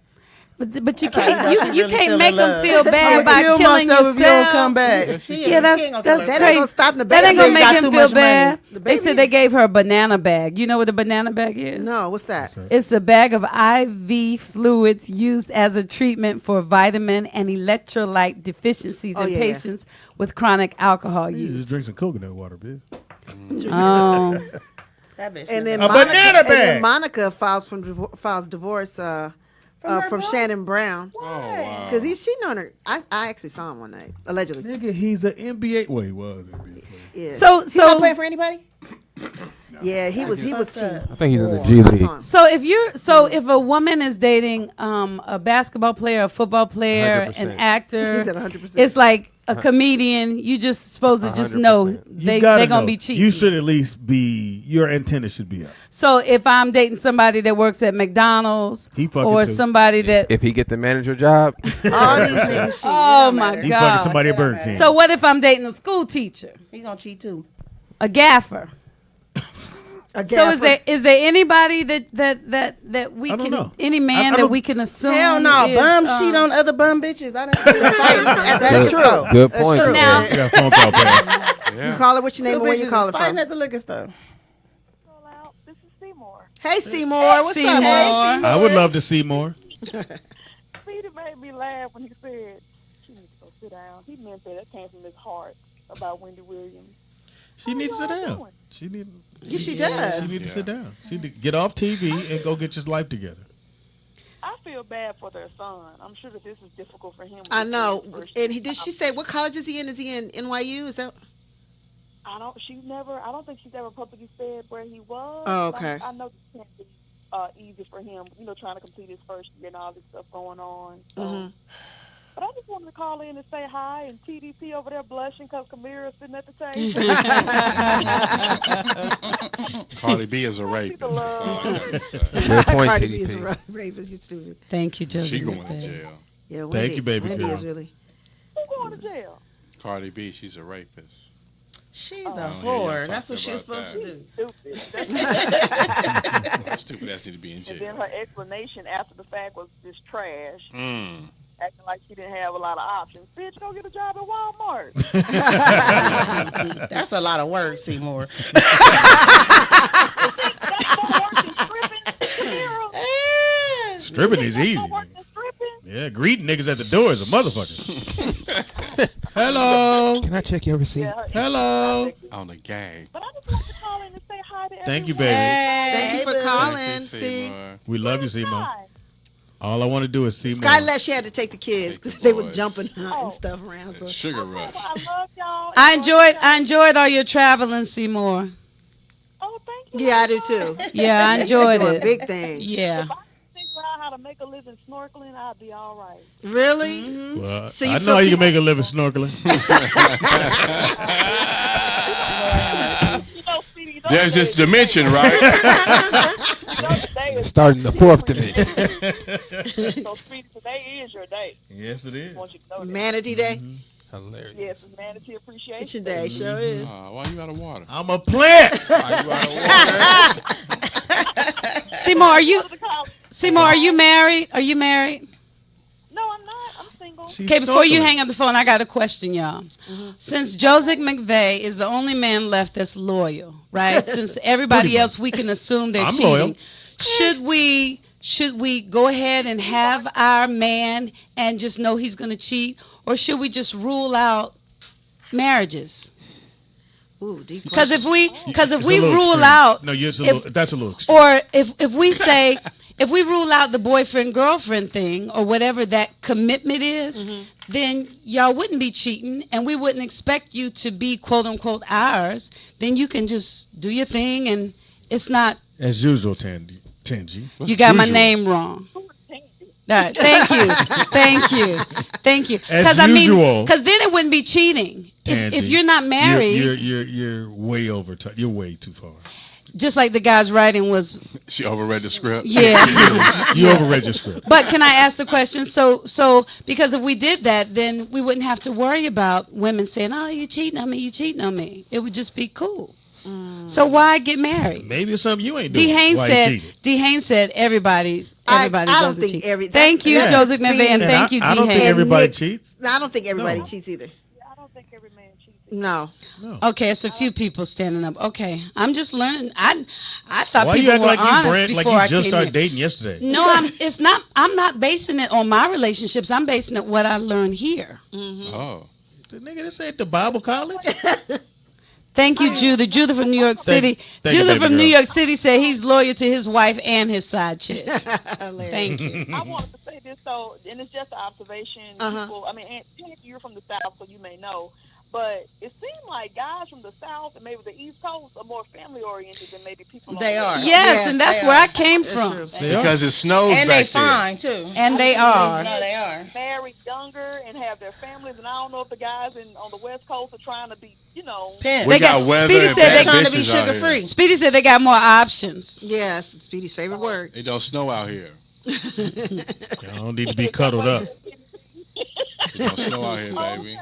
But you That's how you know can't she you really can't still make in them love. feel bad by Kill killing myself yourself. if you don't come back. Yeah, She ain't that's gonna that's come That ain't crazy. gonna stop the That baby. ain't gonna She make got him too feel much bad. money. The They baby- said they gave her a banana bag. You know what a banana bag is? No, what's that? It's a bag of IV fluids used as a treatment for vitamin and electrolyte deficiencies in yeah. patients with chronic alcohol You use. just drink some coconut water, bitch. Oh. That bitch. And then A Monica, banana and then bag. Monica files divorce from Shannon Brown. Oh, wow. Because he's cheating on her. I actually saw him one night, allegedly. Nigga, he's an NBA. Well, he was an NBA player. Yeah. So He's not playing for anybody? Yeah, he was cheating. I think he's in the G League. So if a woman is dating a basketball player, a football player, 100%. an actor, He's at 100%. it's like a comedian. You just supposed to just know 100%. they're gotta gonna know. be cheating. You should at least be. Your antenna should be up. So if I'm dating somebody that works at McDonald's He fucking or too. somebody that If he get the manager job, All these niggas cheat. oh my He fucking god. somebody at Burger King. So what if I'm dating a school teacher, He gonna cheat too. a gaffer? A So is gaffer. there anybody that we I don't can know. any I man that don't- we can assume? Hell no, is, bums cheat on other bum bitches. I don't. That's true. good That's point. true. Now- You got a phone call back. You call her what your name and where you call her fighting from. at the liquor store. This is Seymour. Hey, Seymour. What's up, man? I would love to see more. Peter made me laugh when he said, "She needs to go sit down." He meant that. It came from his heart about Wendy Williams. She needs to sit down. She need. Yeah, she does. She needs to sit down. She need to get off TV and go get his life together. I feel bad for their son. I'm sure that this is difficult for him. I know. And did she say what college is he in? Is he in NYU? Is that? I don't think she's ever publicly said where he was. Oh, but okay. I know it can't be easy for him, trying to complete his first year and all this stuff going on. So. Mm-hmm. But I just wanted to call in and say hi, and TDP over there blushing because Kamira is sitting at the table. Cardi B is a rapist. Good point, Cardi B is TDP. a rapist. You stupid. Thank you, Joseph. She going to jail. Yeah, Wendy, Thank you, baby Wendy girl. is really. Who's going to jail? Cardi B, she's a rapist. She's I a don't hear y'all whore. That's what talking she's about supposed to do. Stupid. Stupid ass need to be in And then jail. her explanation after the fact was just trash, Mm. acting like she didn't have a lot of options. Bitch, go get a job at Walmart. That's a lot of work, Seymour. Stripping is easy. nigga. Yeah, greeting niggas at the door is a motherfucker. Hello. Can I check your receipt? Hello. On the gang. But I just wanted to call in and say hi to Thank you, everyone. baby. Thank you for calling. See, We love you, Seymour. All I want to do is see more. Skylar, she had to take the kids because they were jumping and stuff around. So. Sugar rush. I love y'all. I enjoyed all your traveling, Seymour. Oh, thank you. Yeah, I do too. Yeah, I enjoyed Doing it. big things. Yeah. If I could figure out how to make a living snorkeling, I'd be all right. Really? Well, So you I feel know how you can people- make a living snorkeling. There's this dimension, right? Starting the fourth dimension. So, Speedy, today is your day. Yes, it is. I want you to know that. Manatee Day. Hilarious. Yes, it's Manatee Appreciation It's your day, sure is. Why you out of water? I'm a plant. Seymour, are you married? Are you married? No, I'm not. I'm single. Okay, before you hang up the phone, I got a question, y'all. Since Joseph McVeigh is the only man left that's loyal, right? Since everybody else we can assume they're I'm cheating, loyal. should we go ahead and have our man and just know he's going to cheat, or should we just rule out marriages? Ooh, deep Because if we It's a rule little extreme. out No, that's a little extreme. or if we say if we rule out the boyfriend girlfriend thing or whatever that commitment is, then y'all wouldn't be cheating and we wouldn't expect you to be quote unquote ours. Then you can just do your thing and it's not. As usual, Tangy. You got my name wrong. All right, thank you. Because As usual. because then it wouldn't be cheating. if you're not married, you're way over. You're way too far. Just like the guy's writing was. She overread the script. Yeah. You overread your script. But can I ask the question? So because if we did that, then we wouldn't have to worry about women saying, "Oh, you cheating on me, you cheating on me." It would just be cool. So why get married? Maybe it's something you ain't doing. D. Haynes said everybody I don't doesn't think cheat. Thank you, Joseph McVeigh, and thank you, D. Haynes. I don't think everybody cheats. No, I don't think everybody cheats either. I don't think every man cheats. No. Okay, it's a few people standing up. Okay, I'm just learning. I thought Why people you were act like honest you Brent, like before you I just came started here. dating yesterday? No, I'm not basing it on my relationships. I'm basing it what I learned here. Oh, the nigga that said the Bible college. Thank you, Judah. Judah from New York City. Thank you, Judah baby from New girl. York City said he's loyal to his wife and his side chick. Thank you. I wanted to say this, though, and it's just an observation. People, I mean, and you're from the South, so you may know, but it seems like guys from the South and maybe the East Coast are more family-oriented than maybe people They on are. the West. Yes, and that's where I came from. because it snows And back they fine too. And they are. No, they are. Married younger and have their families, and I don't know if the guys on the West Coast are trying to be, there. We got weather Speedy and said bad they trying to be bitches out sugar free. Speedy said they got more options. Yes, it's Speedy's favorite word. here. It don't snow out here. I don't need to be cuddled up. It don't snow out here, baby.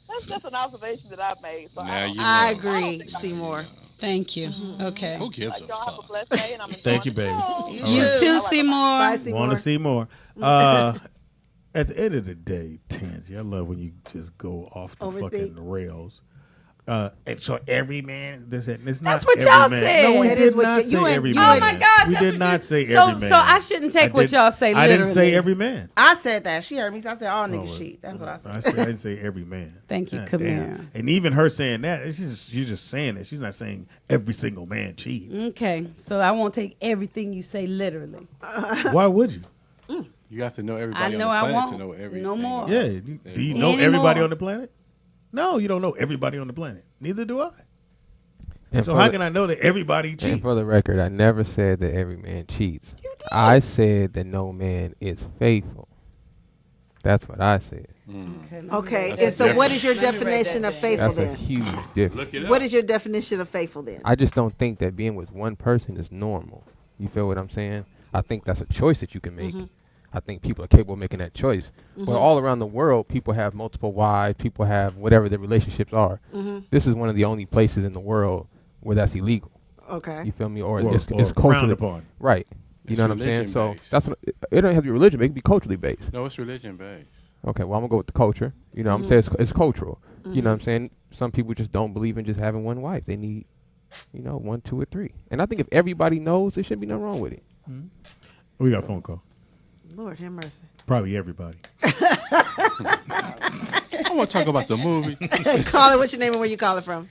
That's just an observation that I've made. So Now you know. I agree, Seymour. Thank you. Okay. Who gives a y'all have a fuck? blessed day, and I'm Thank you, baby. You too, Seymour. Bye, Seymour. Want to see more? At the end of the day, Tansy, I love when you just go off the Overthink. fucking rails. And so every man, it's not That's what every y'all man. said. No, we That did is what not you say ain't- every you man. ain't- Oh my gosh, we that's did what not you- say so- every man. so I shouldn't take what y'all say I didn't say literally. every man. I said that. She heard me. So I said all niggas cheat. That's what I said. I didn't say every man. Thank you, God Kamira. damn. And even her saying that, she's just saying that. She's not saying every single man cheats. Okay, so I won't take everything you say literally. Why would you? You have to know everybody I know on I the planet won't. to know everything. No more. Yeah. Do you know Any everybody more. on the planet? No, you don't know everybody on the planet. Neither do I. And So for how the- can I know that everybody And cheats? for the record, I never said that every man cheats. I said that no man is faithful. That's what I said. Okay, That's and so what different. is your Let me write definition that of down. faithful That's a then? huge Look difference. it up. What is your definition of faithful then? I just don't think that being with one person is normal. You feel what I'm saying? I think that's a choice that you can make. I think people are capable of making that choice. But all around the world, people have multiple wives. People have whatever their relationships are. This is one of the only places in the world where that's illegal. Okay. You feel me? Or, Or it's frowned culturally upon. right. You It's know what I'm saying? So religion-based. that's what it don't have to be religion. It can be culturally based. No, it's religion based. Okay, well I'm gonna go with the culture. You know, what I'm saying it's cultural. You know what I'm saying? Some people just don't believe in just having one wife. They need, 1, 2, or 3. And I think if everybody knows, there shouldn't be nothing wrong with it. We got a phone call. Lord have mercy. Probably everybody. I want to talk about the movie. Caller, what's your name and where you calling from?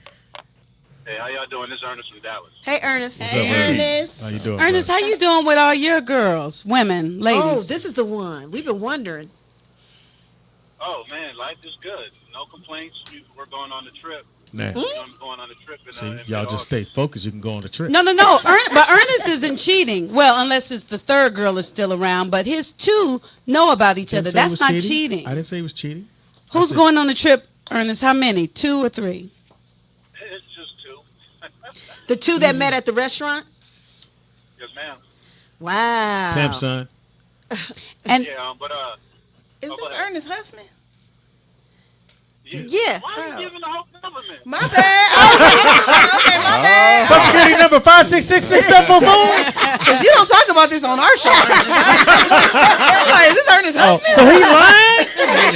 Hey, how y'all doing? This is Ernest from Dallas. Hey, Ernest. What's up, Ernest? How you doing? Ernest, bro? how you doing with all your girls, women, ladies? Oh, this is the one. We've been wondering. Oh man, life is good. No complaints. We're going on the trip. Nah. Going on the trip. In, See, in y'all just stay focused. You can go on the trip. No. But Ernest isn't cheating. Well, unless it's the third girl is still around. But his two know about each Didn't other. say it That's was not cheating. cheating. I didn't say it was cheating. Who's going on the trip, Ernest? How many? 2 or 3? It's just 2. The two that met at the restaurant? Yes, ma'am. Wow. Pimp, son. And yeah, but Is this Ernest Huffman? Yeah. Why are you giving the whole government? My bad. Okay, my bad. Social Security number 5666744. Because you don't talk about this on our show. Is this Ernest Huffman? So he lying?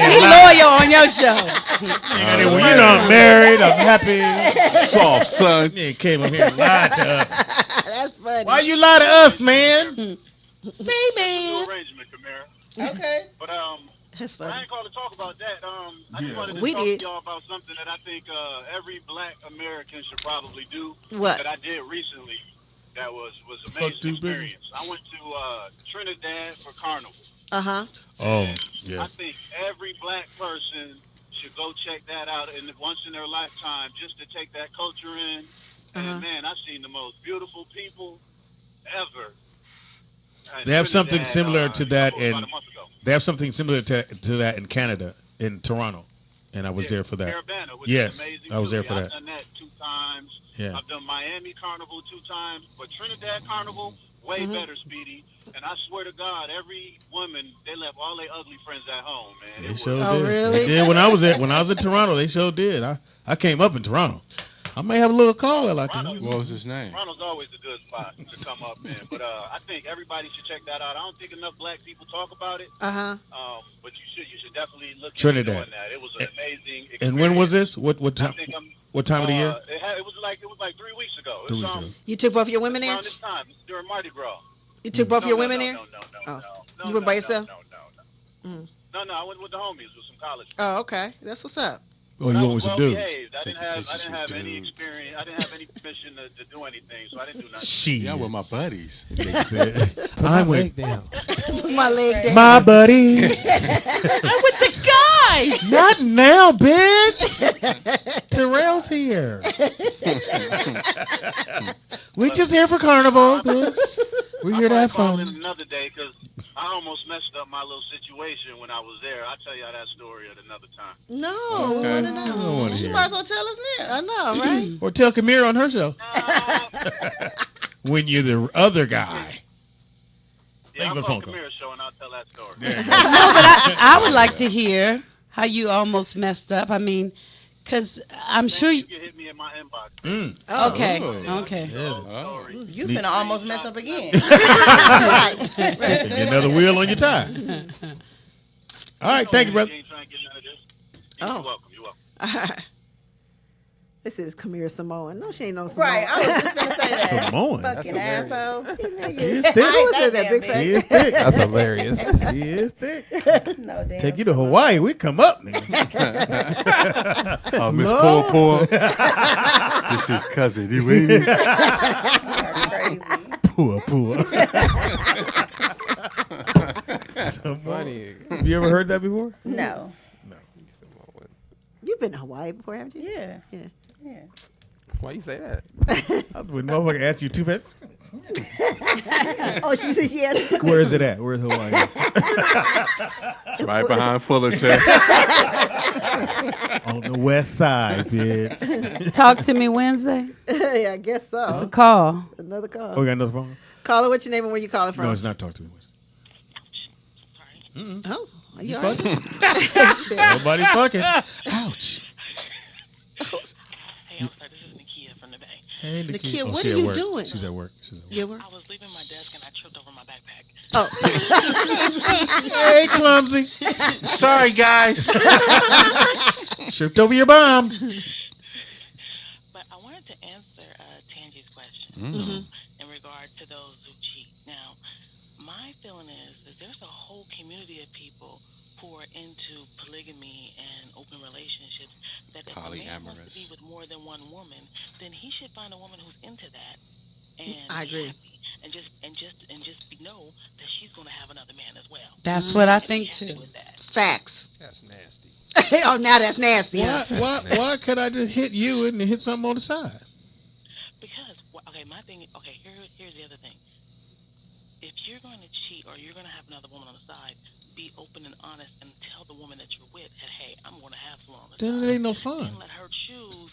he loyal on your show. Well, you know I'm married. I'm happy. Soft, son. You came up here and lied to us. That's funny. Why you lie to us, man? See, man. Arrangement, Kamira. Okay. But That's I funny. ain't called to talk about that. I just wanted to We talk did. to y'all about something that I think every black American should probably do. What? That I did recently. That was Fuck amazing too busy. experience. I went to Trinidad for Carnival. Uh-huh. Oh, I yeah. think every black person should go check that out and once in their lifetime just to take that culture in. And man, I've seen the most beautiful people ever. They have something Trinidad, similar to that about in. a month ago. They have something similar to that in Canada, in Toronto. And I was there for that. Caravana, which Yes, is amazing. I was there for I've that. done that 2 times. Yeah. I've done Miami Carnival 2 times, but Trinidad Carnival, way better, Speedy. And I swear to God, every woman, they left all their ugly friends at home, man. They sure did. They did when I was in Toronto. They sure did. I came up in Toronto. I may have a little call I can. What was his name? Toronto's always a good spot to come up in. But I think everybody should check that out. I don't think enough black people talk about it. Uh-huh. But you should definitely look Trinidad. into doing that. It was an amazing experience. And when was this? What time? What time of the year? It was like 3 weeks ago. 3 weeks ago. You took both your women there? Around this time, during Mardi Gras. You took both your women there? No. You went by yourself? No, I went with the homies with some college. Oh, okay. That's what's up. Oh, you went with some dudes. I didn't have any experience. I didn't have any permission to do anything, so I didn't do nothing. Shit. Yeah, with my buddies. I went down. My leg down. My buddies. I'm with the guys. Not now, bitch. Terrell's here. We just here for Carnival, bitch. We're here to have I'll call in fun. another day because I almost messed up my little situation when I was there. I'll tell you that story at another time. No, Okay. I I don't want to You hear might it. as well tell us now. I know, right? Or tell Kamira on her show. When you're the other guy. Yeah, Thank you I'll for call the phone call. Kamira show and I'll tell that story. No, but I would like to hear how you almost messed up. I mean, because I'm sure You can hit me in my inbox. Okay. Oh. Okay. You finna almost mess up again. Get another wheel on your tire. All right, thank you, brother. You ain't trying to get none of this. Oh. You're welcome. You're welcome. This is Kamira Samoan. No, she ain't no Samoan. Right, I was just gonna say that. Samoan. Fucking asshole. She is thick. Who said that, big She fat? is thick. That's hilarious. She is thick. No damn. Take you to Hawaii. We come up, nigga. Oh, Miss Lord. Poor. This is cousin. You with me? Poor. Funny. Have you ever heard that before? No. You've been to Hawaii before, haven't you? Yeah. Yeah. Yeah. Why you say that? When motherfucker asked you too fast. Oh, she said she asked. Where is it at? Where's Hawaii? It's right behind Fullerton. On the west side, bitch. Talk to me Wednesday. Yeah, I guess so. It's a call. Another call. Oh, we got another phone? Caller, what's your name and where you calling from? No, it's not talk to me. Oh, are you all right? Nobody fucking. Ouch. Hey, officer, this is Nakia from the bank. Hey, Nakia, Oh, what she are at you work. doing? She's at work. She's at work. You at work? I was leaving my desk and I tripped over my backpack. Oh. Hey, clumsy. Sorry, guys. Tripped over your bomb. But I wanted to answer Tangi's question in regard to those who cheat. Now, my feeling is there's a whole community of people who are into polygamy and open relationships that if a man wants to be with more than one woman, then he should find a woman who's into that and I agree. happy and just know that she's going to have another man as well. That's what I And think be happy too. with that. Facts. That's nasty. Oh, now that's nasty. Huh? Why could I just hit you and hit something on the side? Because my thing. Here's the other thing. If you're going to cheat or you're going to have another woman on the side, be open and honest and tell the woman that you're with that, hey, I'm going to have someone on the Then side. it ain't no fun. And let her choose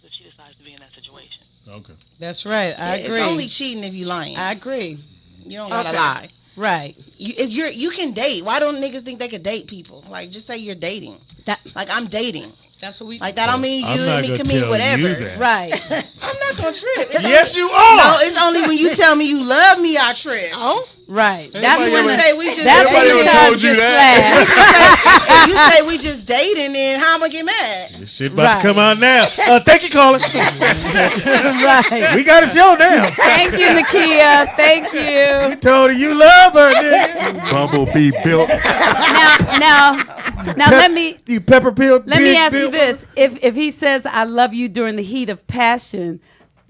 if she decides to be in that situation. Okay. That's right. I agree. It's only cheating if you lying. I agree. You don't gotta Okay. lie. Right. You can date. Why don't niggas think they could date people? Like, just say you're dating. Like, I'm dating. That's what we. Like, that don't mean I'm you not and me gonna can mean tell whatever. you that. Right. I'm not gonna trip. It's Yes, only, you are. No, it's only when you tell me you love me, I trip. Oh, Right. Everybody That's when ever- say we just that's when Everybody the ever time told you gets that? slashed. If you say we just dating, then how am I get mad? This shit about Right. to come out now. Thank you, caller. Right. We got a show now. Thank you, Nakia. Thank you. You told her you love her, nigga. Bumblebee built. Now let me You pepper peel. let me big ask you bill. this: if he says I love you during the heat of passion,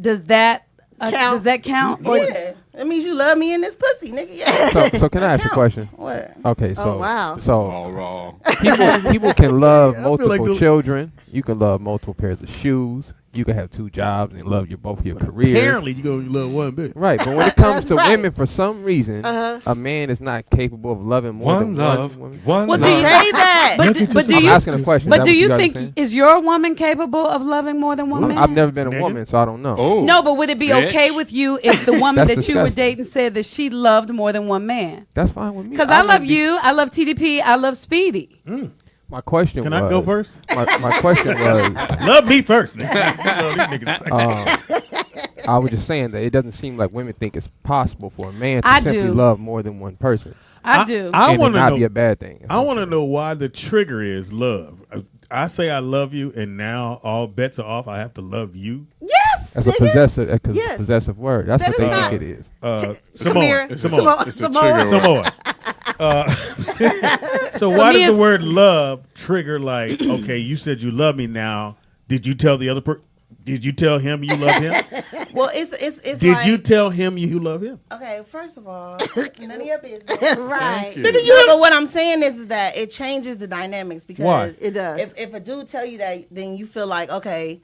does that Count. Does that count? Or Yeah. That means you love me in this pussy, nigga. Yeah. So can I ask you a question? What? Okay, so Oh, wow. so All wrong. people can love like multiple the- children. You can love multiple pairs of shoes. you can have 2 jobs and love both your careers. Apparently, you go love one bitch. Right, but when it comes to right. women, for some reason, a man is not capable of loving more than one woman. Well, do you say that? But do I'm you asking a question. But do you guys are think saying? is your woman capable of loving more than one man? I've never been a woman, so I don't know. Oh, No, but would it be bitch. okay with you if the woman That's that you were disgusting. dating said that she loved more than one man? That's fine with me. Because I love you, I love TDP, I love Speedy. My question Can was. I go first? My question was. Love me first, nigga. You love these niggas second. I was just saying that it doesn't seem like women think it's possible for a man to I simply do. love more than one person. I do. I And it want to not know. be a bad thing. I want to know why the trigger is love. I say I love you, and now all bets are off. I have to love you. Yes. That's a nigga. possessive word. That's That what is they not- think it is. Kamira. Samoa. So why me, does it's- the word love trigger like, okay, you said you love me now. Did you tell the other person? Did you tell him you love him? Well, it's Did like, you tell him you love him? Okay, first of all, none of your business. Right. you. No, but what I'm saying is that it changes the dynamics because Why? It does. If a dude tell you that, then you feel like, okay,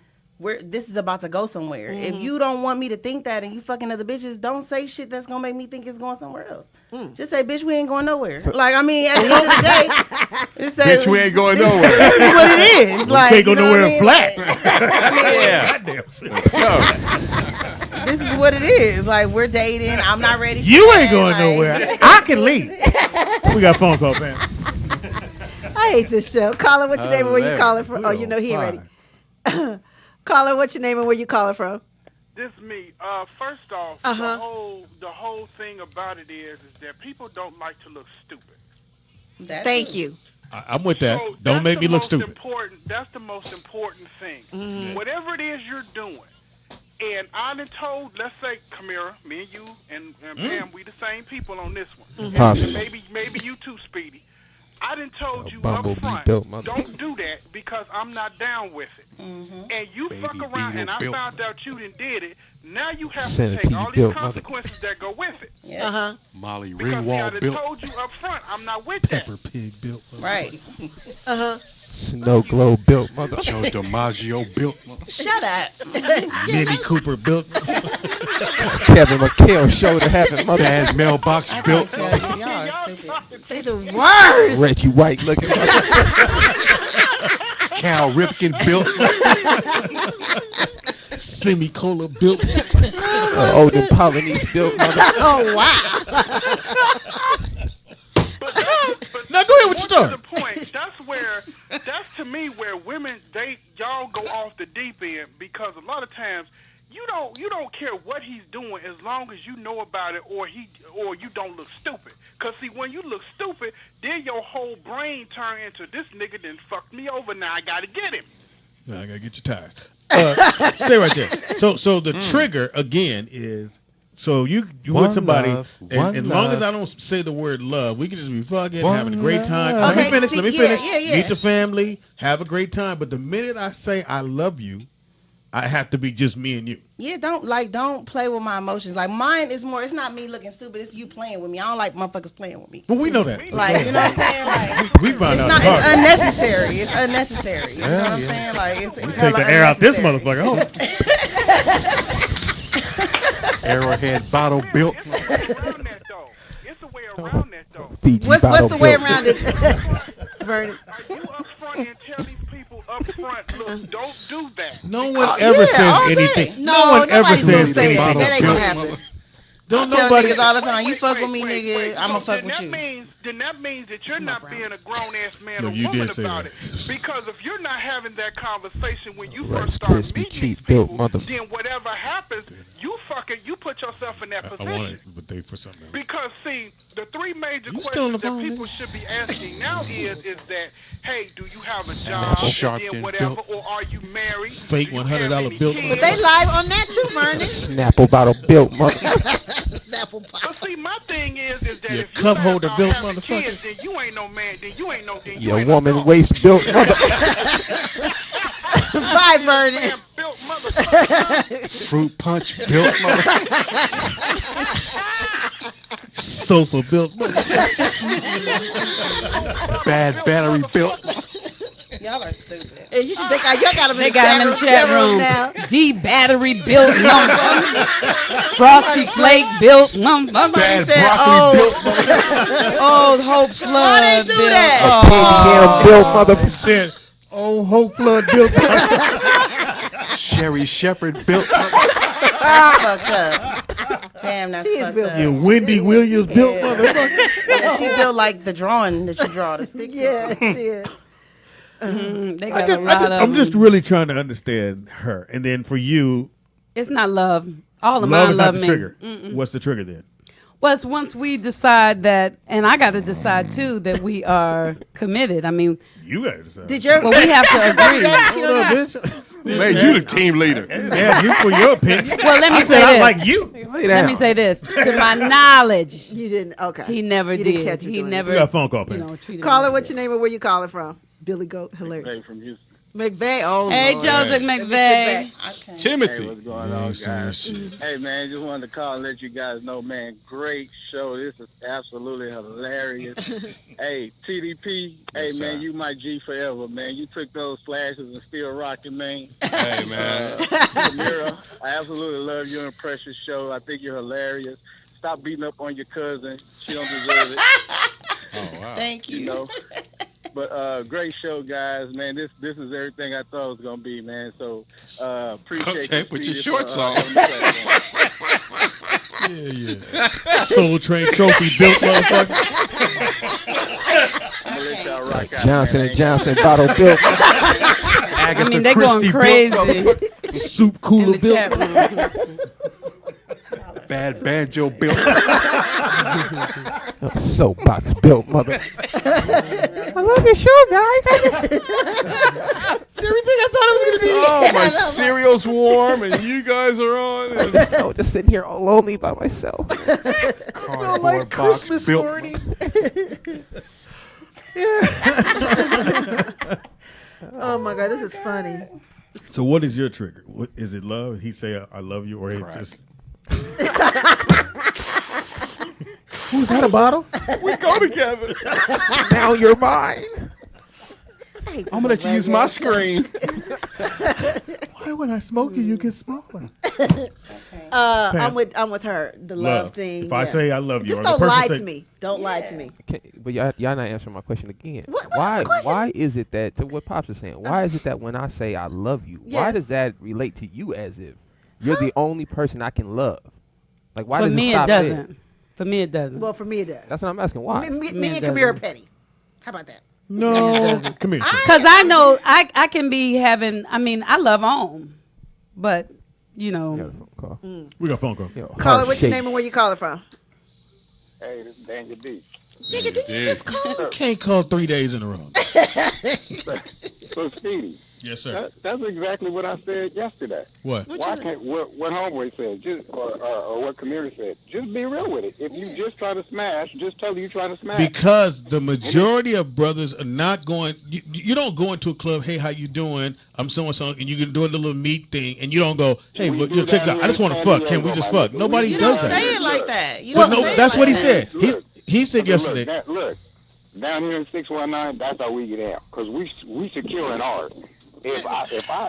this is about to go somewhere. If you don't want me to think that and you fucking other bitches, don't say shit that's gonna make me think it's going somewhere else. Just say, bitch, we ain't going nowhere. Like, I mean, at the end of the day, just say, Bitch, we ain't going nowhere. This is what it is. We Like, can't go you know nowhere what I in mean? flats. Yeah. Goddamn shit. This is what it is. Like, we're dating. I'm not ready. For You that. ain't going Like- nowhere. I can leave. We got a phone call, man. I hate this show. Colin, what's your name and where you calling from? Oh, you know he ain't ready. Colin, what's your name and where you calling from? This me. First off, the whole thing about it is that people don't like to look stupid. Thank you. I'm with that. So Don't that's make me the look most stupid. That's the most important thing. Whatever it is you're doing, and I done told, let's say, Kamira, me and you and Pam, we the same people on this one. Possibly. And maybe you too, Speedy. I done told you up bumblebee front, built mother. don't do that because I'm not down with it. And you fuck around and I built found out you done did it. Now you have to Centipede take all these built mother. consequences that go with it. Molly Because see, I Ringwald done built. told you up front, I'm not with that. Pepper pig built. Right. Snow globe built mother. Joe DiMaggio built. Shut up. Minnie Cooper built. Kevin McHale shoulder having mother. Dad's mailbox built. Y'all are stupid. They the worst. Reggie White looking mother. Cal Ripken built. Semi-cola built. Odin Polynese built mother. Oh, wow. Now go ahead with your More story. to the point, that's to me where women y'all go off the deep end because a lot of times you don't care what he's doing as long as you know about it or you don't look stupid. Cause see, when you look stupid, then your whole brain turn into this nigga done fucked me over. Now I gotta get him. No, I gotta get your tires. Stay right there. So the trigger again is so you One with somebody, love, and one as long as love. I don't say the word love, we can just be fucking, One having a great time. love. Let me finish. see, Let me yeah, finish. yeah. Meet the family, have a great time. But the minute I say I love you, I have to be just me and you. Yeah, don't play with my emotions. Like mine is more. It's not me looking stupid. It's you playing with me. I don't like motherfuckers playing with me. But we know that. Like, you know what I'm saying? Like, We found out. it's hard. unnecessary. It's unnecessary. You know what I'm saying? Like, it's Take hella the air out this unnecessary. motherfucker. Hold on. Arrowhead bottle built. It's a way around that though. Fiji What's bottle the way built. around it? Vernon. Are you up front and tell these people up front, look, don't do that. No one ever says anything. No one ever nobody's gonna says say that. anything. That ain't gonna happen. Don't I tell nobody. niggas all the time, you fuck with me, nigga, I'ma So fuck then with that you. Then that means that you're not being a grown ass man No, or you woman did say about that. it. Because if you're not having that conversation when you Rice first start Krispie meeting treat these built people, mother. then whatever happens, you put yourself in that I position. want it, but they for something else. Because see, the three major You still on the questions that phone, people nigga? should be asking now is that, hey, do you have a job Sharp and then and whatever, built. or are you married? Fake Do you $100 have any bill. kids? But they live on that too, Vernon. Snapple bottle built mother. Snapple pop. But see, my thing is that Your if cup you're holder not built having motherfucker. kids, then you ain't no man. Then you ain't no. Then you Your ain't woman no dog. waist built mother. Bye, Vernon. Damn built motherfucker. Fruit punch built. Sofa built. Bad battery built. Y'all Y'all are stupid. Hey, you should think y'all got him in They the got him in the chat room. now. D battery built lumber. Frosty Flake built lumber. Somebody said, "Oh, Old Hope Flood. why they do built. that?" Built mother. He said, "Oh, Hope Flood built." Sherry Shepherd built. That's fucked up. Damn, that's fucked up. Yeah, Wendy Williams built motherfucker. Yeah, she built like the drawing that you draw the stick. Yeah, yeah. They got I'm just really trying to understand her, and then for you, It's not love. All of love mine is love not the me. trigger. Mm-mm. What's the trigger then? Well, it's once we decide that, and I got to decide too that we are committed. I mean, You got to decide. Did your well, we have to agree. Hold up, bitch. Made you the team leader. Yeah, you for your opinion. Well, let me I say said this. I like you. Let me say this. To my knowledge, You didn't. Okay. he never You did. didn't catch him He doing never. We got a phone call, You man. know, treated Caller, me what's your name and where you calling from? Billy Goat, hilarious. Hey, from Houston. McVeigh. Oh, Hey, Lord. Joseph McVeigh. Timothy. Hey, what's going on, guys? Hey, man, just wanted to call and let you guys know, man, great show. This is absolutely hilarious. Hey, TDP, Yes, hey, man, sir. you my G forever, man. You took those flashes and still rocking, man. Hey, man. Kamira, I absolutely love your and Precious show. I think you're hilarious. Stop beating up on your cousin. She don't deserve it. Oh, wow. Thank you. You know? But great show, guys, man. This is everything I thought it was gonna be, man. So appreciate Okay, you, put your Speedy, shorts for, on. having the platform. Yeah. Soul Train trophy built motherfucker. I'm gonna let y'all rock out, Johnson man. and Johnson bottle built. I mean, they going crazy. Soup cooler in the chat built. room. Bad banjo built. Soapbox built mother. I love your show, guys. It's everything I thought it was gonna be. Oh, my cereal's warm and you guys are on. And I was just sitting here all lonely by myself. Feel like box Christmas built. morning. Oh my God, this is funny. So what is your trigger? What is it? Love? He say I love you, or he just. Who's that, a bottle? we go together. Now you're mine. I'm I'm gonna let you use my screen. Why when I smoke you get smaller? I'm with her. The love thing. If I say I love you, just or the don't person lie say, to me. Don't lie to me. But y'all not answering my question again. What is why? the question? Why is it that to what Pops is saying? Why is it that when I say I love you, why Yes. does that relate to you as if you're the only person I can love? Like why For does me, it it stop doesn't. there? For me, it doesn't. Well, for me, it does. That's what I'm asking. Why? Me it and Kamira doesn't. petty. How about that? No, come here. Because I know I can be having. I mean, I love home, but you know. We got a phone call. We got a phone call. Caller, what's your name and where you calling from? Hey, this is Daniel B. Nigga, didn't you just call? You can't call 3 days in a row. So, Speedy. Yes, sir. That's exactly what I said yesterday. What? Why can't what Homeboy said, just or what Kamira said? Just be real with it. If you just try to smash, just tell you trying to smash. Because the majority of brothers are not going. You don't go into a club. Hey, how you doing? I'm so and so, and you can do a little meet thing, and you don't go. Hey, We but do yo, check that this out. I just here want to in fuck. San Can we Diego, just my fuck? nigga. Nobody You does don't that. Say it like that. You But don't no, say it that's like what he that. said. He said yesterday. Look, down here in 619, that's how we get down. Because we secure in ours. If I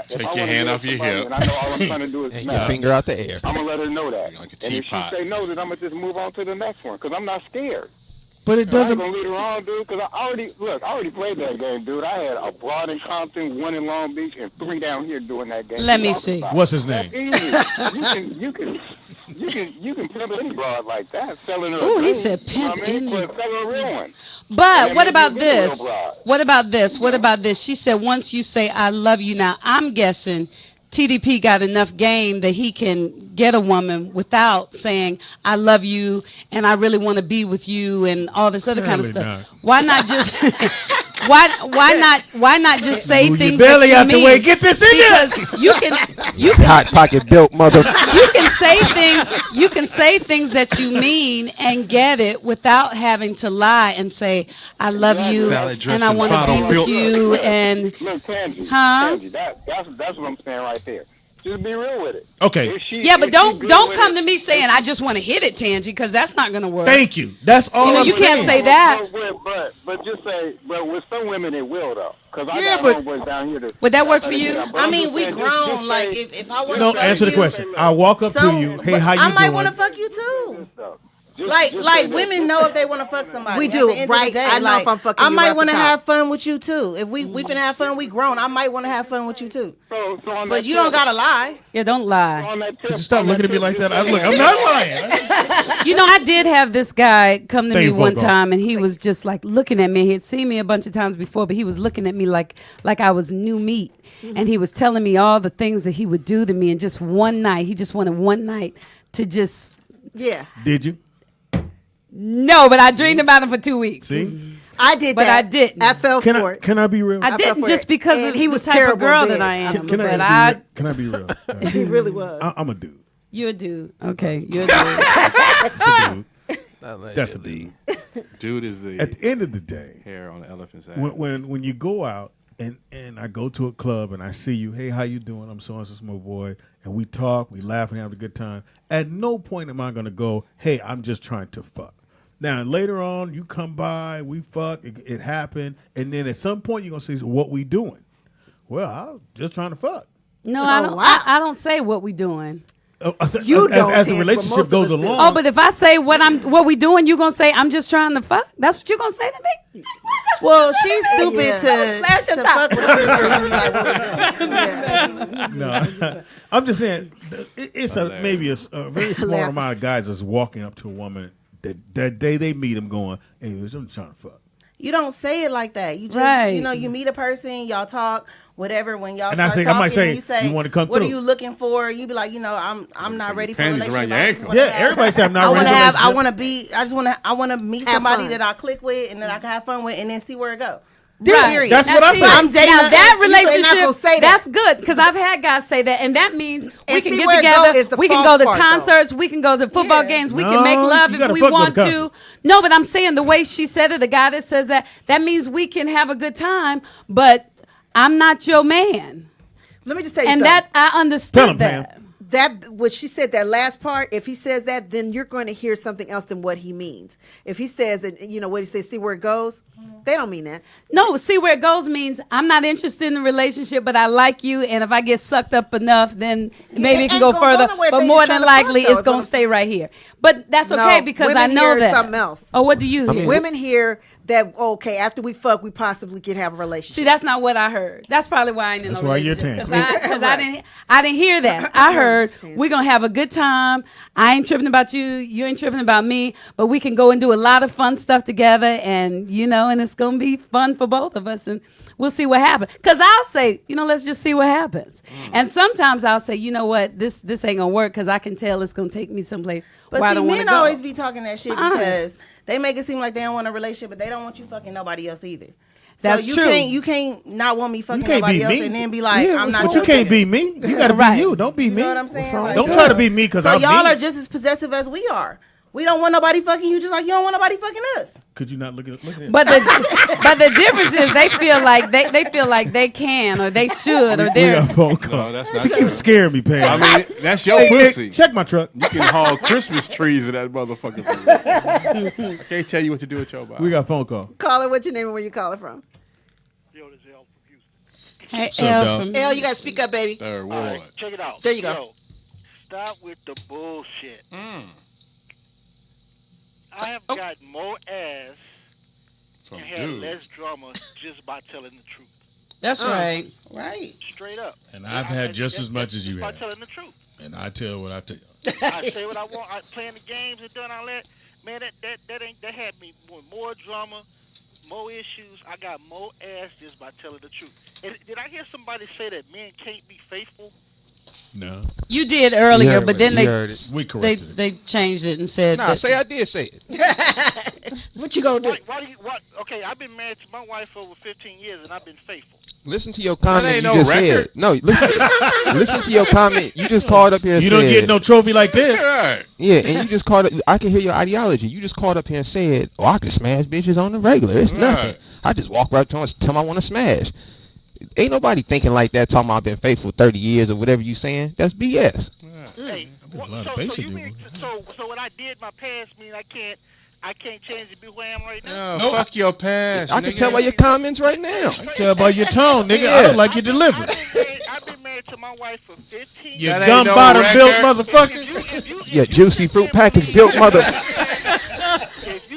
Take your wanna hand get off your somebody hip. and I know all I'm trying to do is And smash, your finger out the air. I'm gonna let her know that. Like a And if she teapot. say no, then I'm gonna just move on to the next one. Because I'm not scared. But it I ain't doesn't. gonna lead her on, dude. Because I already played that game, dude. I had a broad in Compton, one in Long Beach, and 3 down here doing that game. Let me see. What's his name? That's easy. You can pimp any broad like that, selling her. Ooh, a he dream, said you know what pimp I mean? any. But sell her a real one. But And what then about you get a real this? bride. What about this? What about this? She said once you say I love you. Now I'm guessing TDP got enough game that he can get a woman without saying I love you and I really want to be with you and all this other kind of Apparently stuff. not. Why not just why not just say Move your things belly that you out the mean? way. Get this in there. Because you can Hot pocket built mother. you can say things that you mean and get it without having to lie and say I love you Salad dressing, and I want to bottle be with built. you and Look, Tangy, Huh? Tangy, that's what I'm saying right there. Just be real with it. Okay. Yeah, but don't come to me saying I just want to hit it, Tangi, because that's not gonna work. Thank you. That's all. You can't say that. But just say, but with some women it will though. Because I got homeboys down here. Would that work for you? I mean, we grown. Like if I want to. No, answer the question. I walk up to you. Hey, how you doing? I might want to fuck you too. Like women know if they want to fuck somebody. We do, At the end right? Of the day, I know if I'm fucking I you might off want to the top. have fun with you too. If we finna have fun, we grown. I might want to have fun with you too. So but you don't gotta lie. Yeah, don't lie. Could you stop looking at me like that? I'm not lying. You know, I did have this guy come to me Thank one you, time, and he was just like looking at me. He had seen me a bunch of times before, but he was looking at me like I was new meat. And he was telling me all the things that he would do to me. And just one night, he just wanted one night to just. Yeah. Did you? No, but I dreamed about him for 2 weeks. See? I did but that. I didn't. I fell for it. Can I be real? I didn't just because And of he the was type terrible of girl big. that I am. Can but I be real? He really was. I'm a dude. You're a dude. Okay, you're a dude. That's a dude. That's a dude. Dude is the. At the end of the day, hair on the elephant's ass. when you go out and I go to a club and I see you, hey, how you doing? I'm so and so small boy, and we talk, we laugh and have a good time. At no point am I gonna go, hey, I'm just trying to fuck. Now later on, you come by, we fuck, it happened, and then at some point you're gonna say, so what we doing? Well, I'm just trying to fuck. No, I don't. I don't say what we doing. As the relationship goes along. Oh, but if I say what we doing, you gonna say I'm just trying to fuck? That's what you gonna say to me? Well, she's stupid Yeah. Slash your to top. fuck with you. No, I'm just saying it's maybe a very small Laughing. amount of guys that's walking up to a woman that day they meet him going, hey, I'm just trying to fuck. You don't say it like that. You just, Right. you meet a person, y'all talk, whatever. When y'all And I start say- talking, I might say, you say, you wanna come what through? are you looking for? You be like, I'm not ready for a panties relationship. around your I just ankle. wanna Yeah, everybody say I'm not ready for a I relationship. want to be. I want to meet Have somebody fun. that I click with and that I can have fun with, and then see where it goes. Right. Period. That's what I see, said. I'm dating. Now that you're not relationship, gonna say that. that's good because I've had guys say that, and that means we can see get where it together. go is the We can false go to part, though. concerts. We can go to football games. We can make No, love you if gotta we fuck with want the to. cousin. No, but I'm saying the way she said it, the guy that says that means we can have a good time, but I'm not your man. Let me just tell you And something. that I understood that. That what she said, that last part, if he says that, then you're going to hear something else than what he means. If he says that, what he says, see where it goes, they don't mean that. No, see where it goes means I'm not interested in the relationship, but I like you, and if I get sucked up enough, then maybe it can ain't go gonna go further. nowhere if But they more just than tryna fuck, likely, though, it's is gonna what I'm stay right here. But that's No, okay because I women know hear that. something else. Oh, what do you hear? Women hear that, okay, after we fuck, we possibly can have a relationship. See, that's not what I heard. That's probably why I ain't in That's no why you're relationship. tan. Because I didn't hear that. I heard we're gonna have a good time. I ain't tripping about you. You ain't tripping about me. But we can go and do a lot of fun stuff together, and and it's gonna be fun for both of us, and we'll see what happens. Because I'll say, let's just see what happens. And sometimes I'll say, you know what, this ain't gonna work because I can tell it's gonna take me someplace But where I see, don't want to men go. always be talking that shit Honest. because they make it seem like they don't want a relationship, but they don't want you fucking nobody else either. That's so true. You can't not want me fucking You can't nobody be else me. and then be like, I'm not. But you your can't nigga. be me. You gotta Right. be you. Don't be me. You know what I'm saying? Like, Don't try to be me because so I'm y'all me. are just as possessive as we are. We don't want nobody fucking you, just like you don't want nobody fucking us. Could you not look at it? But the difference is they feel like they feel like they can or they should or We they're. got a phone call. No, that's not She true. keeps scaring me, Pam. I mean, that's your Hey, Nick, pussy. check my truck. You can haul Christmas trees in that motherfucker. I can't tell you what to do with your body. We got a phone call. Caller, what's your name and where you calling from? Hey, What's up, Elle dog? from Elle, you got to speak up, baby. Third All ward. right, check it out. There you go. Yo, stop with the bullshit. I have gotten more ass From and had dudes. less drama just by telling the truth. That's right. Right. Straight up. And I've had just as much as you by have. telling the truth. And I tell what I tell. I say what I want. I playing the games and doing all that. Man, that had me with more drama, more issues. I got more ass just by telling the truth. And did I hear somebody say that men can't be faithful? No. You did earlier, heard but it. then You heard it. We they corrected it. they changed it and said Nah, that- say I did say it. What you gonna do? Why do you? What? Okay, I've been married to my wife for over 15 years, and I've been faithful. Listen to your comment ain't you no just record. said. No, listen to your comment. You just called up here and You said. don't get no trophy like this. Right. Yeah, and you just called up. I can hear your ideology. You just called up here and said, "Oh, I can smash bitches on the regular. It's nothing. Right. I just walk right to them and tell them I want to smash." ain't nobody thinking like that. Talking about I've been faithful 30 years or whatever you saying. That's BS. Hey, so what I did in my past mean I can't change to be who I am right now. No, fuck your past. I can tell by your comments right now. I can tell by your tone, nigga. I don't like your delivery. I've been married to my wife for 15 years. You gum bottom built motherfucker. Yeah, juicy fruit package built mother.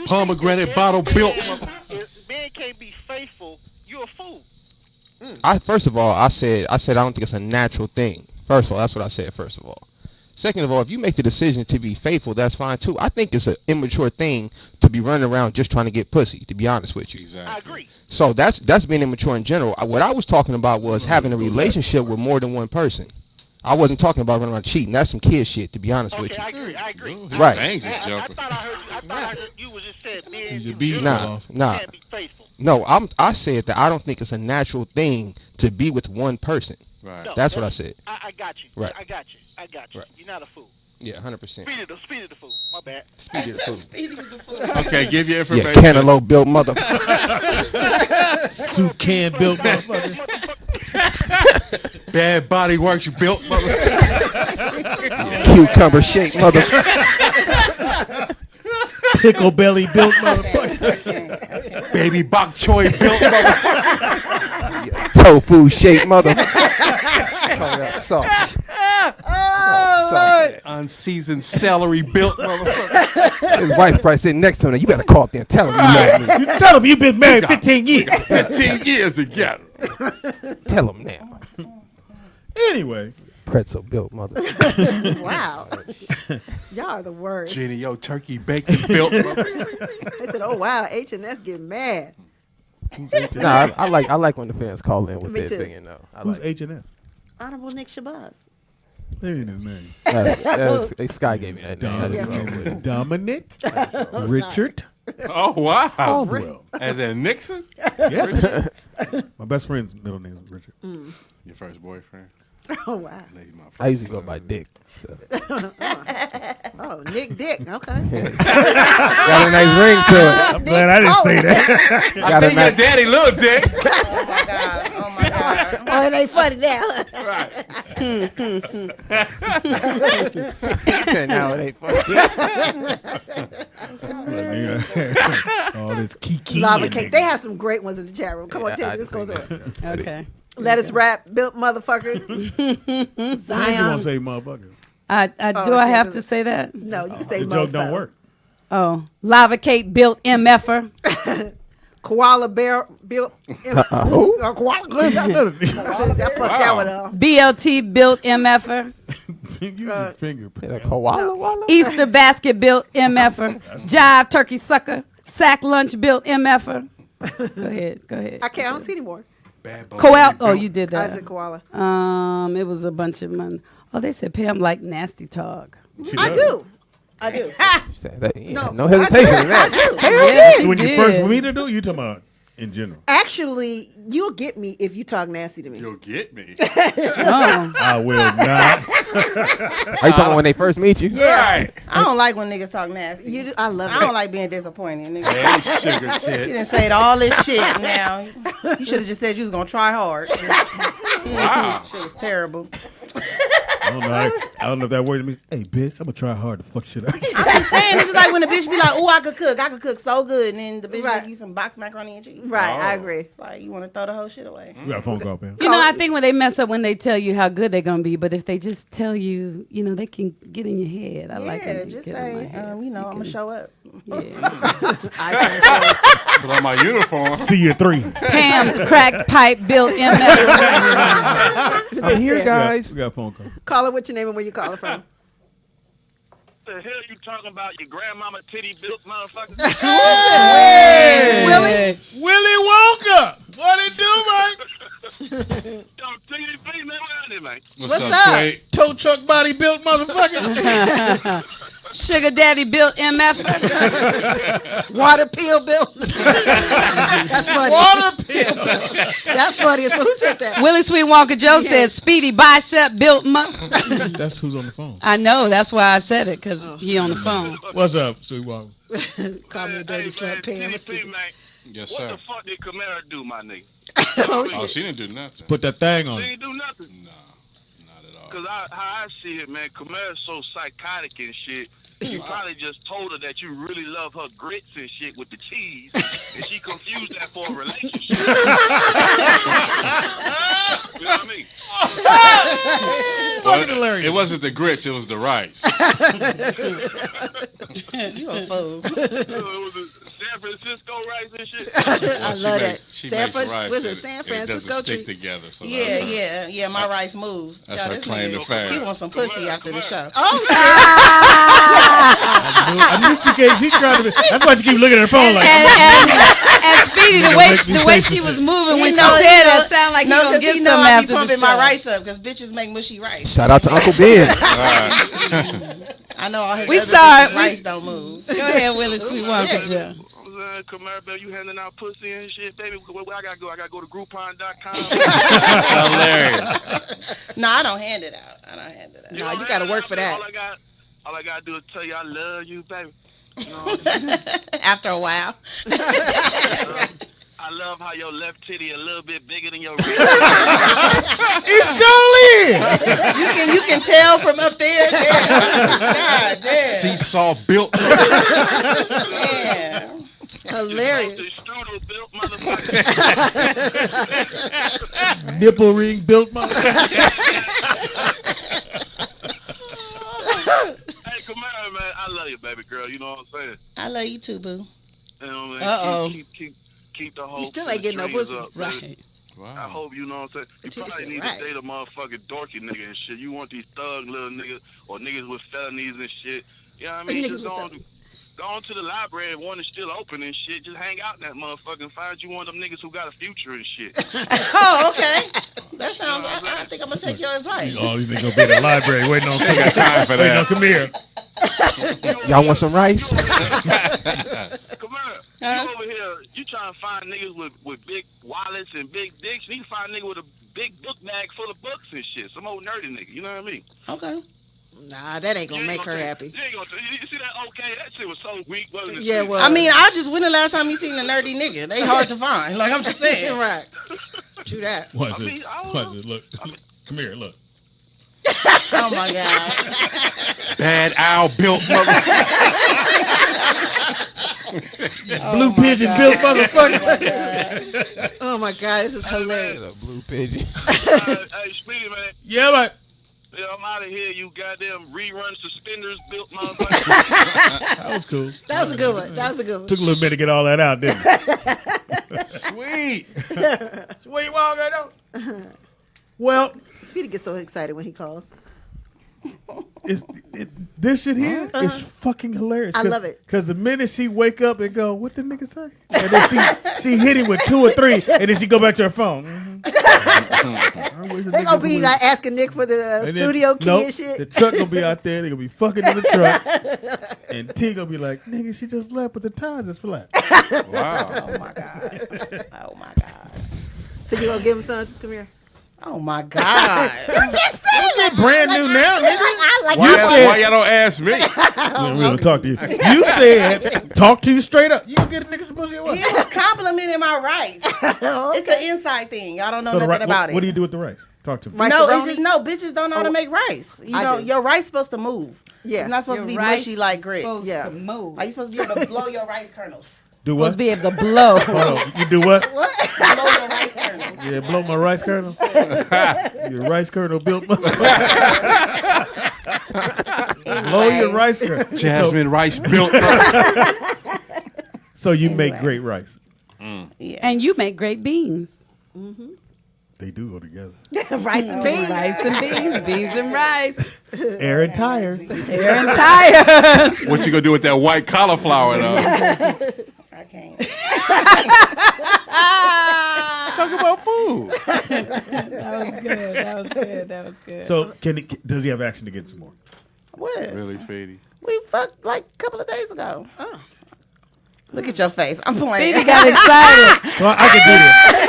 Pomegranate bottle built. If man can't be faithful, you're a fool. First of all, I said I don't think it's a natural thing. First of all, that's what I said. First of all. Second of all, if you make the decision to be faithful, that's fine too. I think it's an immature thing to be running around just trying to get pussy, to be honest with you. Exactly. I agree. So that's being immature in general. What I was talking about was having a relationship with more than one person. I wasn't talking about running around cheating. That's some kid shit, to be honest with you. I agree. Right. I thought I heard you was just saying Nah. can't be faithful. No, I said that I don't think it's a natural thing to be with one person. Right. No, that's what I said. I got you. Right. I got you. Right. You're not a fool. Yeah, 100%. Speed of the fool. My bad. Speed of the fool. Speed of the fool. Okay, give your information. Yeah, cantaloupe built mother. Soup can built motherfucker. Bad body works built mother. Cucumber shaped mother. Pickle belly built motherfucker. Baby bok choy built mother. Tofu shaped mother. Call that sauce. Unseasoned celery built motherfucker. His wife probably sitting next to him. You better call up there and tell him you love me. You tell him you've been married 15 years. 15 years together. Tell him now. Anyway. Pretzel built mother. Wow. Y'all are the worst. Jenny, yo, turkey bacon built mother. They said, "Oh wow, H&S getting mad." Nah, I like when the fans call in with Me their too. opinion though. Who's H&S? Honorable Nick Shabazz. Ain't his name. Sky gave me that name. Dominic. Richard. Oh, wow. Caldwell. As in Nixon? Yeah. My best friend's middle name is Richard. Your first boyfriend? Oh wow. I used to go by Dick. So. Oh, Nick Dick. Okay. Got a nice ring to it. I'm glad I didn't say that. I see your daddy, little Dick. Oh my God. Oh, it ain't funny now. Now it ain't funny. All this kiki. Lava cake. They have some great ones in the chat room. Come on, Yeah, tell I me this goes on. Okay. Let us rap, built motherfucker. You Zion. won't say motherfucker. Do I have to say that? No, you can say The joke don't work. Oh, lava cake built MFer. Koala bear built. Who? Koala. I fucked that one up. BLT built MFer. Use your fingerprint. Koala. Easter basket built MFer. Jive turkey sucker. Sack lunch built MFer. Go ahead. I don't see anymore. Koala. Oh, you did that. I said koala. It was a bunch of money. Oh, they said Pam like nasty talk. I do. No hesitation in that. When you first meet her, you talking about in general? Actually, you'll get me if you talk nasty to me. You'll get me. I will not. Are you talking when they first meet you? Yeah. Right. I don't like when niggas talk nasty. You do. I love I it. don't like being disappointed. Nigga. Hey, sugar tits. You didn't say all this shit now. You should have just said you was going to try hard. Wow. Shit was terrible. I don't know if that word means, hey, bitch, I'm going to try hard to fuck shit up. I'm just saying, it's just like when the bitch be like, "Ooh, I could cook so good," and then the bitch make you some box macaroni and cheese. Right, I agree. It's like you want to throw the whole shit away. We got a phone call, man. You know, I think when they mess up when they tell you how good they're gonna be, but if they just tell you, they can get in your head. I like when they just get in my say, head. I'm gonna show up. Put on my uniform. See you at 3. Pam's crack pipe built in there. I'm here, guys. We got a phone call. Call it what your name and where you calling from. The hell you talking about? Your grandmama titty built motherfucker? Willie? Willy Wonka! What it do, man? Don't TDP, man. What is it, man? What's up? Sway? Tow truck body built motherfucker. Sugar daddy built MF. Water pill built. That's funny. Water pill. That's funny. Who said that? Willie Sweet Walker Joe said, "Speedy bicep built my." That's who's on the phone. I know. That's why I said it because he on the phone. What's up, Sweet Walker? Call me a dirty slut pan. TDP, man. Yes, What sir. the fuck did Kamira do, my nigga? Oh, she didn't do nothing. Put that thing on. She ain't do nothing. No, not at all. Cause how I see it, man, Kamira's so psychotic and shit. You probably just told her that you really love her grits and shit with the cheese, and she confused that for a relationship. You know what I mean? Fucking hilarious. It wasn't the grits, it was the rice. You a fool. It was a San Francisco rice and shit. I love that. She San makes Fran- rice was it and San it Francisco doesn't stick treat? together. So Yeah. My rice moves. That's God, her this claim nigga, to fame. He wants some pussy after the show. Oh, I knew she gave. She's trying to. That's why she keep looking at her phone like. And Speedy, the way she was moving when she said that, sound like you gonna get some I be after the pumping show. my rice up because bitches make mushy rice. Shout out to Uncle Ben. I know all his We other saw it. bitches' rice don't move. Go ahead, Willie Sweet Walker Joe. Kamira, baby, you handing out pussy and shit, baby. Where I gotta go? I gotta go to Groupon.com. Hilarious. No, I don't hand it out. no, you got to work for that. All I gotta do is tell you I love you, baby. You know After a while. I love how your left titty a little bit bigger than your right. It's surely. You can tell from up there. God damn. Seesaw built. Yeah. Hilarious. Strudel built motherfucker. Nipple ring built, motherfucker. Hey, Kamira, man, I love you, baby girl. You know what I'm saying? I love you too, boo. You know what Uh-oh. I mean? Keep the whole. You still ain't getting no pussy. Up, Right. Wow. I hope you know what I'm saying. You probably need to date a motherfucking dorky nigga and shit. You want these thug little niggas or niggas with felonies and shit. You know what I mean? Just go on to the library if one is still open and shit. Just hang out in that motherfucker and find you one of them niggas who got a future and shit. Oh, okay. That sounds. I think I'm gonna take your advice. Oh, these niggas gonna be in the library waiting on. Ain't got time for that. Waiting on Kamira. Y'all want some rice? Kamira, you over here, you trying to find niggas with big wallets and big dicks. You need to find a nigga with a big book bag full of books and shit. Some old nerdy nigga, you know what I mean? Okay. Nah, that ain't gonna make her happy. You see that? Okay, that shit was so weak, wasn't it? Yeah, well. I mean, when the last time you seen a nerdy nigga? They hard to find. Like I'm just saying. Right. True that. What's it? Look. Come here. Look. Oh my God. Bad owl built Blue pigeon built motherfucker. Oh my God, this is hilarious. A blue pigeon. Hey, Speedy, man. Yeah, man. Yeah, I'm out of here, you goddamn rerun suspenders built motherfucker. That was cool. That was a good one. Took a little minute to get all that out, didn't it? Sweet. Sweet Walker, though. Well, Speedy gets so excited when he calls. This shit here is fucking hilarious. I love it. Because the minute she wake up and go, what the nigga say? And then she hit him with 2 or 3, and then she go back to her phone. They gonna be like asking Nick for the studio key and shit. The truck gonna be out there. They gonna be fucking in the truck. And T gonna be like, nigga, she just left, but the tires is flat. Wow. Oh my God. Oh my God. So you gonna give him some? Come here. Oh my God. You're brand new now, nigga. I like Why y'all don't ask me? We don't talk to you. You said, talk to you straight up. You gonna get a nigga some pussy or what? He was complimenting my rice. It's an inside thing. Y'all don't know nothing about it. What do you do with the rice? Talk to me. No, it's just bitches don't know how to make rice. You know, your rice supposed to move. Yeah. It's not supposed to be rice mushy like grits. supposed to move. Like you're supposed to be able to blow your rice kernels. Do what? Supposed to be able to blow. Hold on. You do what? Blow your rice kernels. Yeah, blow my rice kernel. Your rice kernel built my blow your rice kernel. Jasmine rice built. So you make great rice. Yeah. And you make great beans. Mm-hmm. They do go together. Rice and beans. Rice and beans. Beans and rice. Air and tires. Air and tires. What you gonna do with that white cauliflower though? I can't. Talk about food. That was good. So does he have action to get some more? What? Really, Speedy? We fucked like a couple of days ago. Oh. Look at your face. I'm playing. Speedy got excited. So I can do this.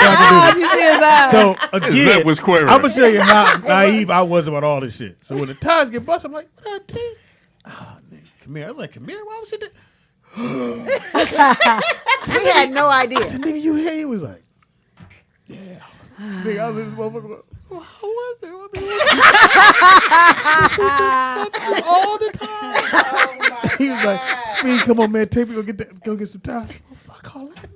You see his eyes. So His again, lip was quivering. I'm gonna show you how naive I was about all this shit. So when the tires get busted, I'm like, what T? Oh, nigga, Kamira. I was like, Kamira, why was she there? We had no idea. I said, nigga, you here? He was like, yeah. Nigga, I was in this motherfucker. Like, well, how was it? All the time. He was like, Speed, come on, man. Take me, go get some tires. Fuck all that.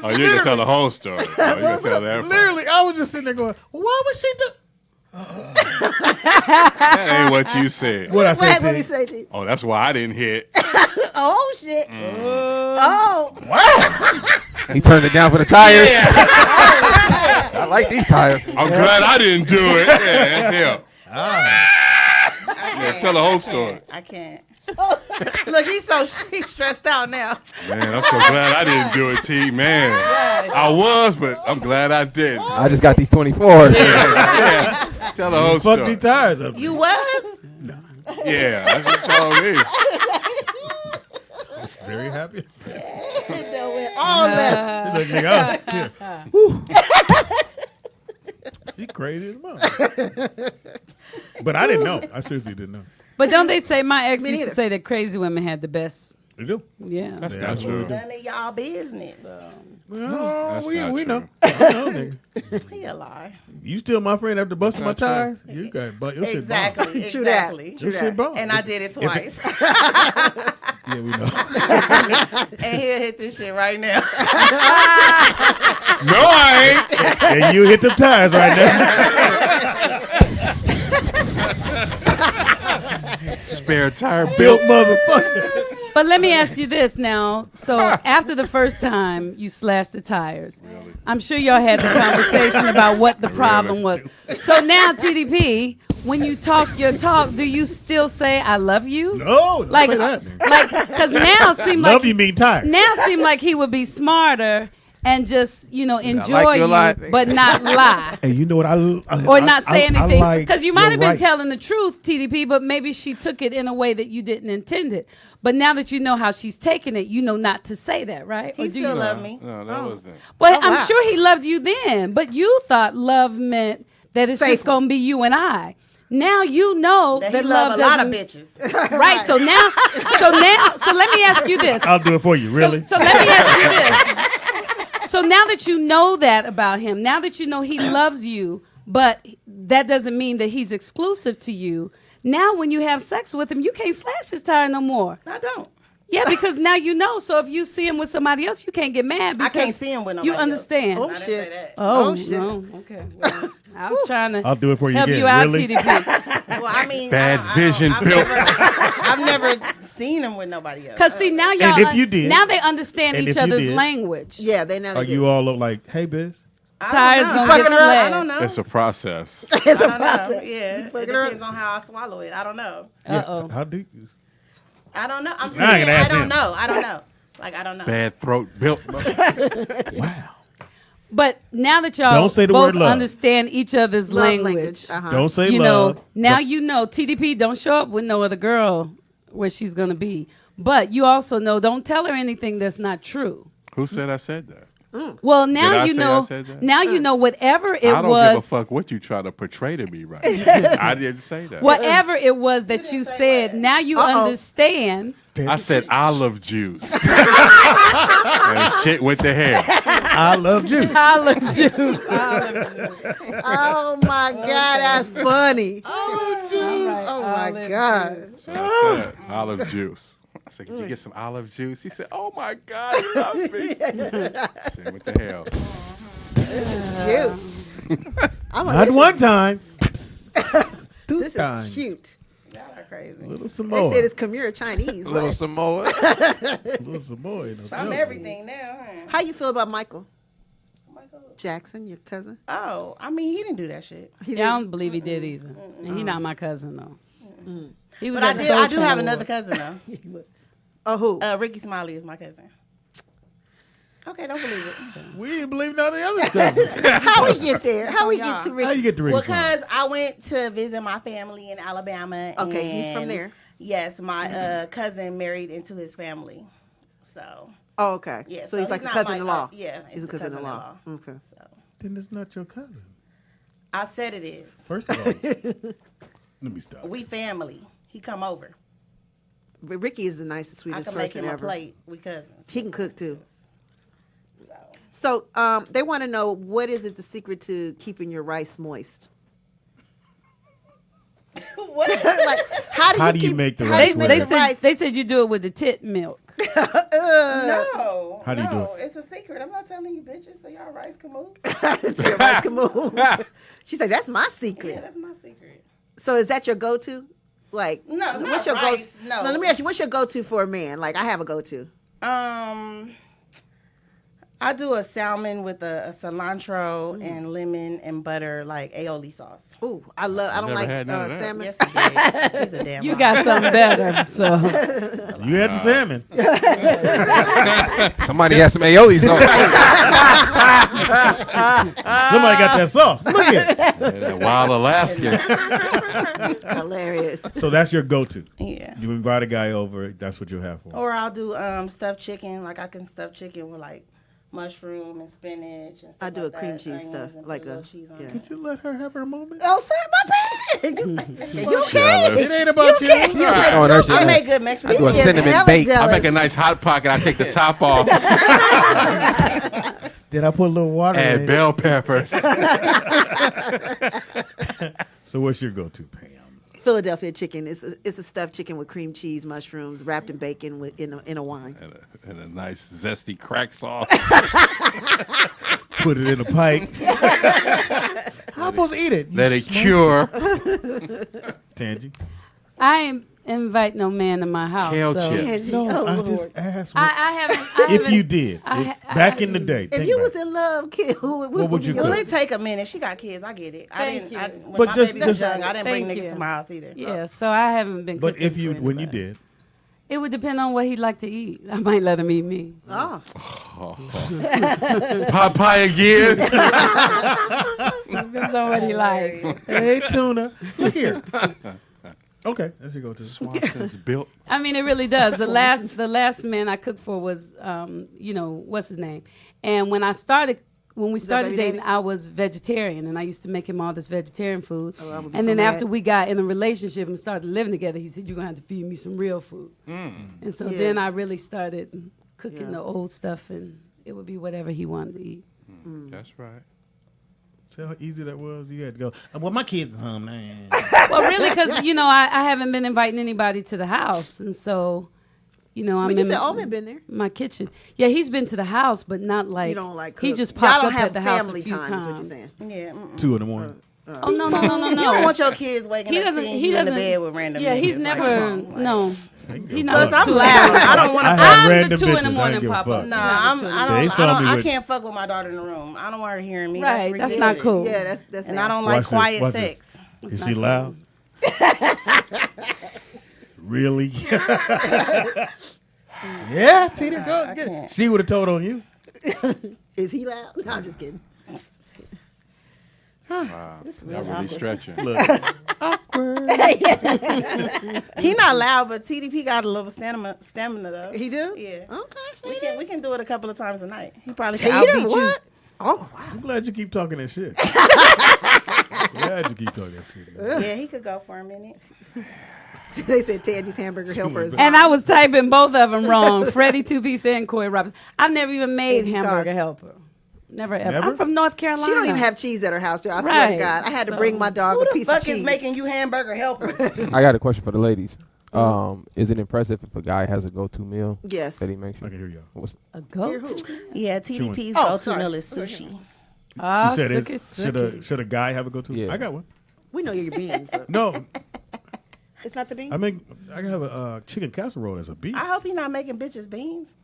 Oh, you can tell the whole story. Oh, you can tell that. Literally, I was just sitting there going, why was she do? That ain't what you said. What I said, What did he say to you? Oh, that's why I didn't hit. Oh, shit. Oh. Wow. He turned it down for the tires. I like these tires. I'm glad I didn't do it. Yeah, that's him. Yeah, tell the whole story. I can't. Look, he's stressed out now. Man, I'm so glad I didn't do it, T. Man, I was, but I'm glad I didn't. I just got these 24s. Yeah. Tell the whole story. Fuck these tires up. You was? Yeah, that's what you told me. Very happy. All left. He's like, nigga, he crazy as a mother. But I didn't know. I seriously didn't know. But don't they say, my ex Me used to neither. say that crazy women had the best? They do. Yeah. That's Yeah, not true. None of y'all business. No, we not know. true. I know, nigga. He a lie. You still my friend after busting my That's not tires? You got but your shit bomb. Exactly. True that. Exactly. True Your shit bomb. And I did it twice. Yeah, we know. And he'll hit this shit right now. No, I ain't. And you hit them tires right now. Spare tire Built motherfucker. But let me ask you this now. So after the first time you slashed the tires, I'm sure y'all had the conversation about what the problem was. So now, TDP, when you talk your talk, do you still say "I love you"? No, don't like, say that. because now it seemed like Love you mean tires. now it seemed like he would be smarter and just enjoy like you a you, lot. but not lie. And you know what Or not say anything, because you might have been right. telling the truth, TDP, but maybe she took it in a way that you didn't intend it. But now that you know how she's taking it, you know not to say that, right? He Or do still you? love me. No, that wasn't. But Oh, I'm wow. sure he loved you then. But you thought love meant that it's just Faithful. gonna be you and I. Now you know That that he love love a lot of doesn't- bitches. Right. So let me ask you this. I'll do it for you, really. So let me ask you this. So now that you know that about him, now that you know he loves you, but that doesn't mean that he's exclusive to you. Now when you have sex with him, you can't slash his tire no more. I don't. Yeah, because now you know. So if you see him with somebody else, you can't get mad. I Because can't see him with nobody you else. understand. Oh, I didn't shit. say that. Oh, shit. no. Okay. Well, I was trying to I'll do it for you help again. you out, Really? TDP. Well, I mean, Bad I don't- vision I've built. I've never seen him with nobody else. Because see, now y'all, And if you did- now they understand and each if you other's did- language. Yeah, they know Are they you do. all look like, hey, biz? Tires know. gonna get Fucking her up, I slashed. don't know. It's a process. It's I a don't know. process. Yeah, it fucking her depends on how I swallow it. I don't know. Uh-oh. How do you? I don't know. I'm just I ain't saying, gonna I ask don't him. know. I don't know. Like, I don't know. Bad throat built. Wow. But now that y'all Don't say the both word love. understand each other's Love language, language. Uh-huh. Don't say you love. know, now you know TDP don't show up with no other girl where she's gonna be. But you also know don't tell her anything that's not true. Who said I said that? Well, Did now I you say I know. said that? Now you know whatever it I don't was. give a fuck what you try to portray to me right now. I didn't say that. Whatever it was that you said, now you understand. I said olive juice. And shit went to hell. I love juice. Olive juice. Oh my God, that's funny. Oh my God. That's what I said. Olive juice. I said, could you get some olive juice? He said, oh my God, he loves me. Shit went to hell. Cute. Not one time. Two This times. is cute. Y'all are crazy. Little They Samoa. said it's Kamira Chinese. Little What? Samoa. Little Samoa. ain't no I'm joke. everything now. Huh? How you feel about Michael Michael. Jackson, your cousin? Oh, I mean, he didn't do that shit. Yeah, I don't believe he did either. And he not my cousin though. He was But at the I Soul do Train have Award. another cousin though. Oh, who? Ricky Smiley is my cousin. Okay, don't believe it. We didn't believe none of the other cousins. How we get there? How we y'all. get to How Ricky? you get to Ricky? Well, because I went to visit my family in Alabama. Okay, he's from and there. Yes, my cousin married into his family. So. Oh, okay. Yeah, so he's like a not cousin-in-law. yeah, he's a cousin-in-law. Okay. So Then it's not your cousin. I said it is. First of all, let me stop. We family. He come over. Ricky is the nicest, sweetest I can person make him ever. a plate. We cousins. He can cook too. So they want to know, what is it the secret to keeping your rice moist? What? Like, how do you make the how rice do you make moist? the rice? They said you do it with the tit milk. No. How do you do no, it? it's a secret. I'm not telling you bitches so y'all rice can move. So your rice can move. She said, "That's my secret." Yeah, that's my secret. So is that your go-to? Like, No, not what's your rice, go-to? no. Let me ask you, what's your go-to for a man? Like, I have a go-to. I do a salmon with a cilantro and lemon and butter, like aioli sauce. Ooh, I don't like salmon. Yes, he did. He's a damn You liar. got something better, so. You had the salmon. Somebody has some aioli sauce. Somebody got that sauce. Look at it. That wild Alaskan. Hilarious. So that's your go-to. Yeah. You invite a guy over. That's what you have for him. Or I'll do stuffed chicken. Like I can stuff chicken with like mushroom and spinach and stuff. I do like a cream that, cheese onions, stuff, and like put a little cheese on it. Could you let her have her moment? Oh, sorry, my bad. You okay? Jealous. It ain't about you. okay? Showing her shit. I make good Mexican I do a food. cinnamon hella bake. jealous. I make a nice hot pocket. I take the top off. Then I put a little water in Add it. bell peppers. So what's your go-to, Pam? Philadelphia chicken. It's a stuffed chicken with cream cheese, mushrooms, wrapped in bacon in a wine. And a nice zesty crack sauce. Put it in a pipe. How am I supposed to eat it? Let it cure. Tangy. I ain't invite no man to my house. Kale so. chips. Oh, I Lord. just asked. I haven't. If you did, back in the day. If think you about was it. in love, kid, what would you Well, cook? it take a minute. She got kids. I get it. Thank you. When But my just- baby was just- young, I didn't bring Thank niggas you. to my house either. Yeah, so I haven't been. But cooking if you, for when you anybody. did, It would depend on what he'd like to eat. I might let him eat me. Oh. Popeye again. Depends on what he likes. hey tuna, look here. Okay, that's your go-to. Swanson's built. I mean, it really does. The last man I cooked for was, what's his name? And when we started baby dating, daddy? I was vegetarian, and I used to make him all this vegetarian food. Oh, I would be and so then mad. after we got in a relationship and started living together, he said, "You're gonna have to feed me some real food." And so Yeah. then I really started cooking Yeah. the old stuff, and it would be whatever he wanted to eat. That's right. See how easy that was? You had to go, well, my kids is home now. Well, really, because I haven't been inviting anybody to the house, and so. I'm You in said Omen been there. my kitchen. Yeah, he's been to the house, but not like You don't like he cook. just Y'all popped don't up have at the house a family few time, is what you're times. saying. Yeah. 2 in the morning. Oh no! You don't want your kids waking He up doesn't. seeing He you in doesn't. the bed with random Yeah, niggas. he's Like, never. come on, like- No. He Plus, not I'm two- loud. I don't want I to. had I'm random the 2 in the bitches. I morning didn't give a pop fuck. up. No, They saw me I with- can't fuck with my daughter in the room. I don't want her hearing me. Right, that's not ridiculous. cool. Yeah, that's And I don't Watch like this, quiet watch sex. this. Is she loud? Really? Yeah, Tina, go. I Get. can't. She would have told on you. Is he loud? No, I'm just kidding. Wow. Y'all really stretching. Look, He not loud, but TDP got a little stamina though. He do? Yeah. Okay. We can do it a couple of times a night. He probably can Tater, outbeat you. what? Oh, wow. I'm glad you keep talking that shit. Glad you keep talking that shit. Man. Yeah, he could go for a minute. They said Tangy's hamburger helper is And I was typing both of them wrong. Freddie 2-Piece and Corey Roberts. I've never even made Because- hamburger helper. Never ever. Never? I'm from North Carolina. She don't even have cheese at her house, I swear to Right. God. I had to So- bring my dog Who a the piece of fuck cheese. is making you hamburger helper? I got a question for the ladies. Is it impressive if a guy has a go-to meal? Yes. That he makes. I can hear y'all. What's a go-to. Yeah, TDP's Oh, go-to sorry. meal is sushi. Ah, You said suki. should a guy have a go-to? Yeah. I got one. We know you're beans. But No, it's not the beans? I have a chicken casserole as a beef. I hope he's not making bitches beans.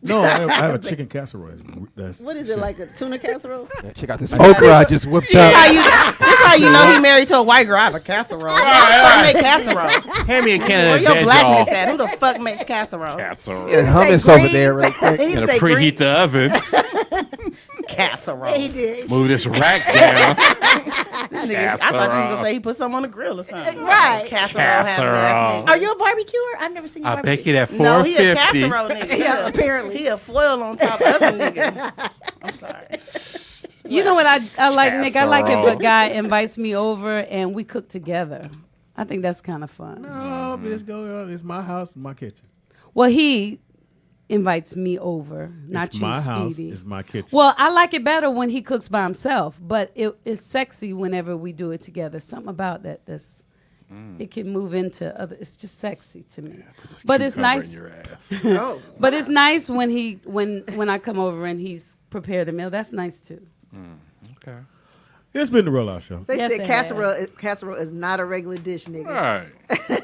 No, I have a chicken casserole. That's What is it, like a tuna casserole? check out this okra I just whipped This up. how you know he married to a white girl. I have a casserole. Who the fuck make casserole? Hand me a can Where of your veg blackness off. at? Who the fuck makes casserole? Casserole. And hummus over there right quick. He Gotta say preheat green. the oven. Casserole. He did. Move this rack down. I thought you were gonna say he put something on the grill or something. Right. Casserole. Are you a barbecuer? I've never seen you I barbecue. bake it at 450. No, he a casserole nigga. Yeah, apparently. He a foil on top of other nigga. I'm sorry. You know what I like, Nick? I like if Casserole. a guy invites me over and we cook together. I think that's kind of fun. No, bitch, go on. It's my house, my kitchen. Well, he invites me over, not It's you, my house, Speedy. it's my kitchen. Well, I like it better when he cooks by himself, but it's sexy whenever we do it together. Something about that that's it can move into other. It's just sexy to me. But it's nice. Oh, But it's nice when when I come over and he's prepared a meal. That's nice too. Okay. It's been the Rollout Show. They Yes, said it casserole is not a regular dish, nigga. All right.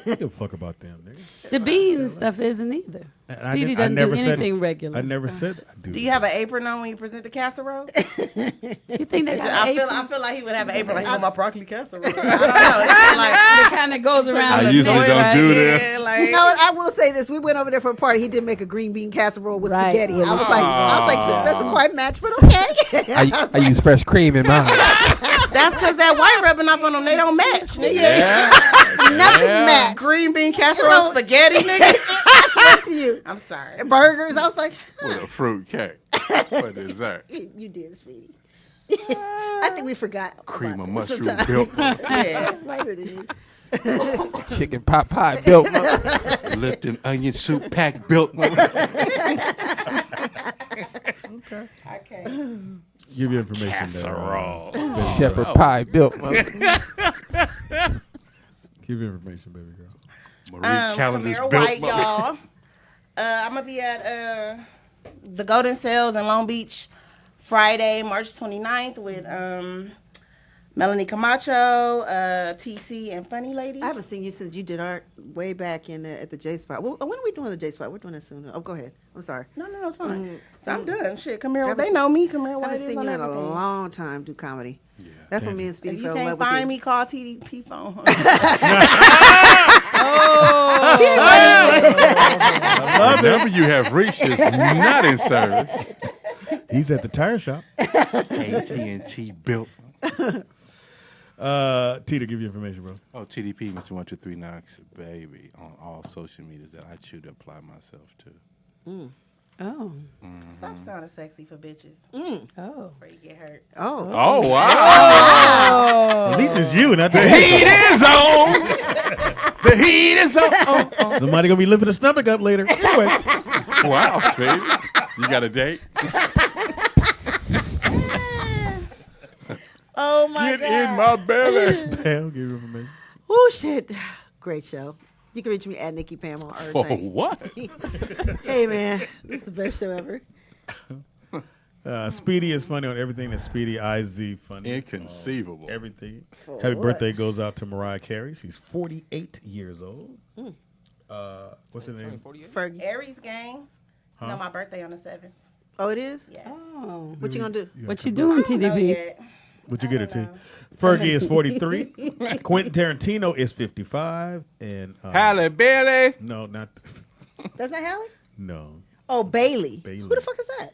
Give a fuck about them, nigga. The beans stuff isn't either. Speedy doesn't do anything regular. I never said I do. Do you have an apron on when you present the casserole? You think they got I an feel apron? I feel like he would have an apron like my broccoli casserole. I don't know. It's like It kind of goes around. I the usually door, don't right? do yeah, this. like You know what? I will say this. We went over there for a party. He did make a green bean casserole with Right. spaghetti. I was like, this doesn't quite match, but okay. I use fresh cream in mine. that's because that white rubbing off on them. They don't match, nigga. Yeah. Nothing Yeah. matched. Green bean casserole spaghetti, nigga. I swear to you. I'm sorry. Burgers. I was like, With a fruit cake. What is that? you did, Speedy. I think we forgot. Cream about of this mushroom sometimes. milk. Yeah, lighter than you. Chicken pot pie built. Lipton onion soup pack built. Okay. Give you information. Casserole. Shepherd pie built. Give you information, baby girl. Marie Callender's Kamira built. White, y'all. I'm gonna be at the Golden Sales in Long Beach Friday, March 29th with Melanie Camacho, TC, and Funny Lady. I haven't seen you since you did art way back in at the J Spot. Well, when are we doing the J Spot? We're doing it soon. Oh, go ahead. I'm sorry. No, it's fine. So I'm done. Shit, Kamira, Haven't they seen- know me. Kamira I White haven't is seen on you in a everything. long time do comedy. That's when me and Speedy If you fell in can't love with you. find me, call TDP phone. Oh. The number you have reached is not in service. He's at the tire shop. AT&T built. Tita, give you information, bro. Oh, TDP, Mr. 123 baby, on all social medias that I choose to apply myself to. Oh. Stop sounding sexy for bitches. Oh. Before you get hurt. Oh. Oh, wow. At least it's you, not The heat is on. The heat is on. Somebody gonna be lifting the stomach up later. Anyway. Wow, Speedy. You got a date? Oh my Get God. in my belly. Pam, give you information. Oh shit. Great show. You can reach me at Nikki Pam on For everything. what? Hey man, this is the best show ever. Speedy is funny on everything that Speedy IZ funny. Inconceivable. Everything. For Happy what? birthday goes out to Mariah Carey. She's 48 years old. What's her name? Fergie. Aries gang. Huh? No, my birthday on the 7th. Oh, it is? Yes. Oh. What you gonna do? What you doing, No, TDP? yet. What'd you get her to? Fergie is 43. Quentin Tarantino is 55. And Halle Bailey. No, not. That's not Hallie? No. Oh, Bailey. Bailey. Who the fuck is that?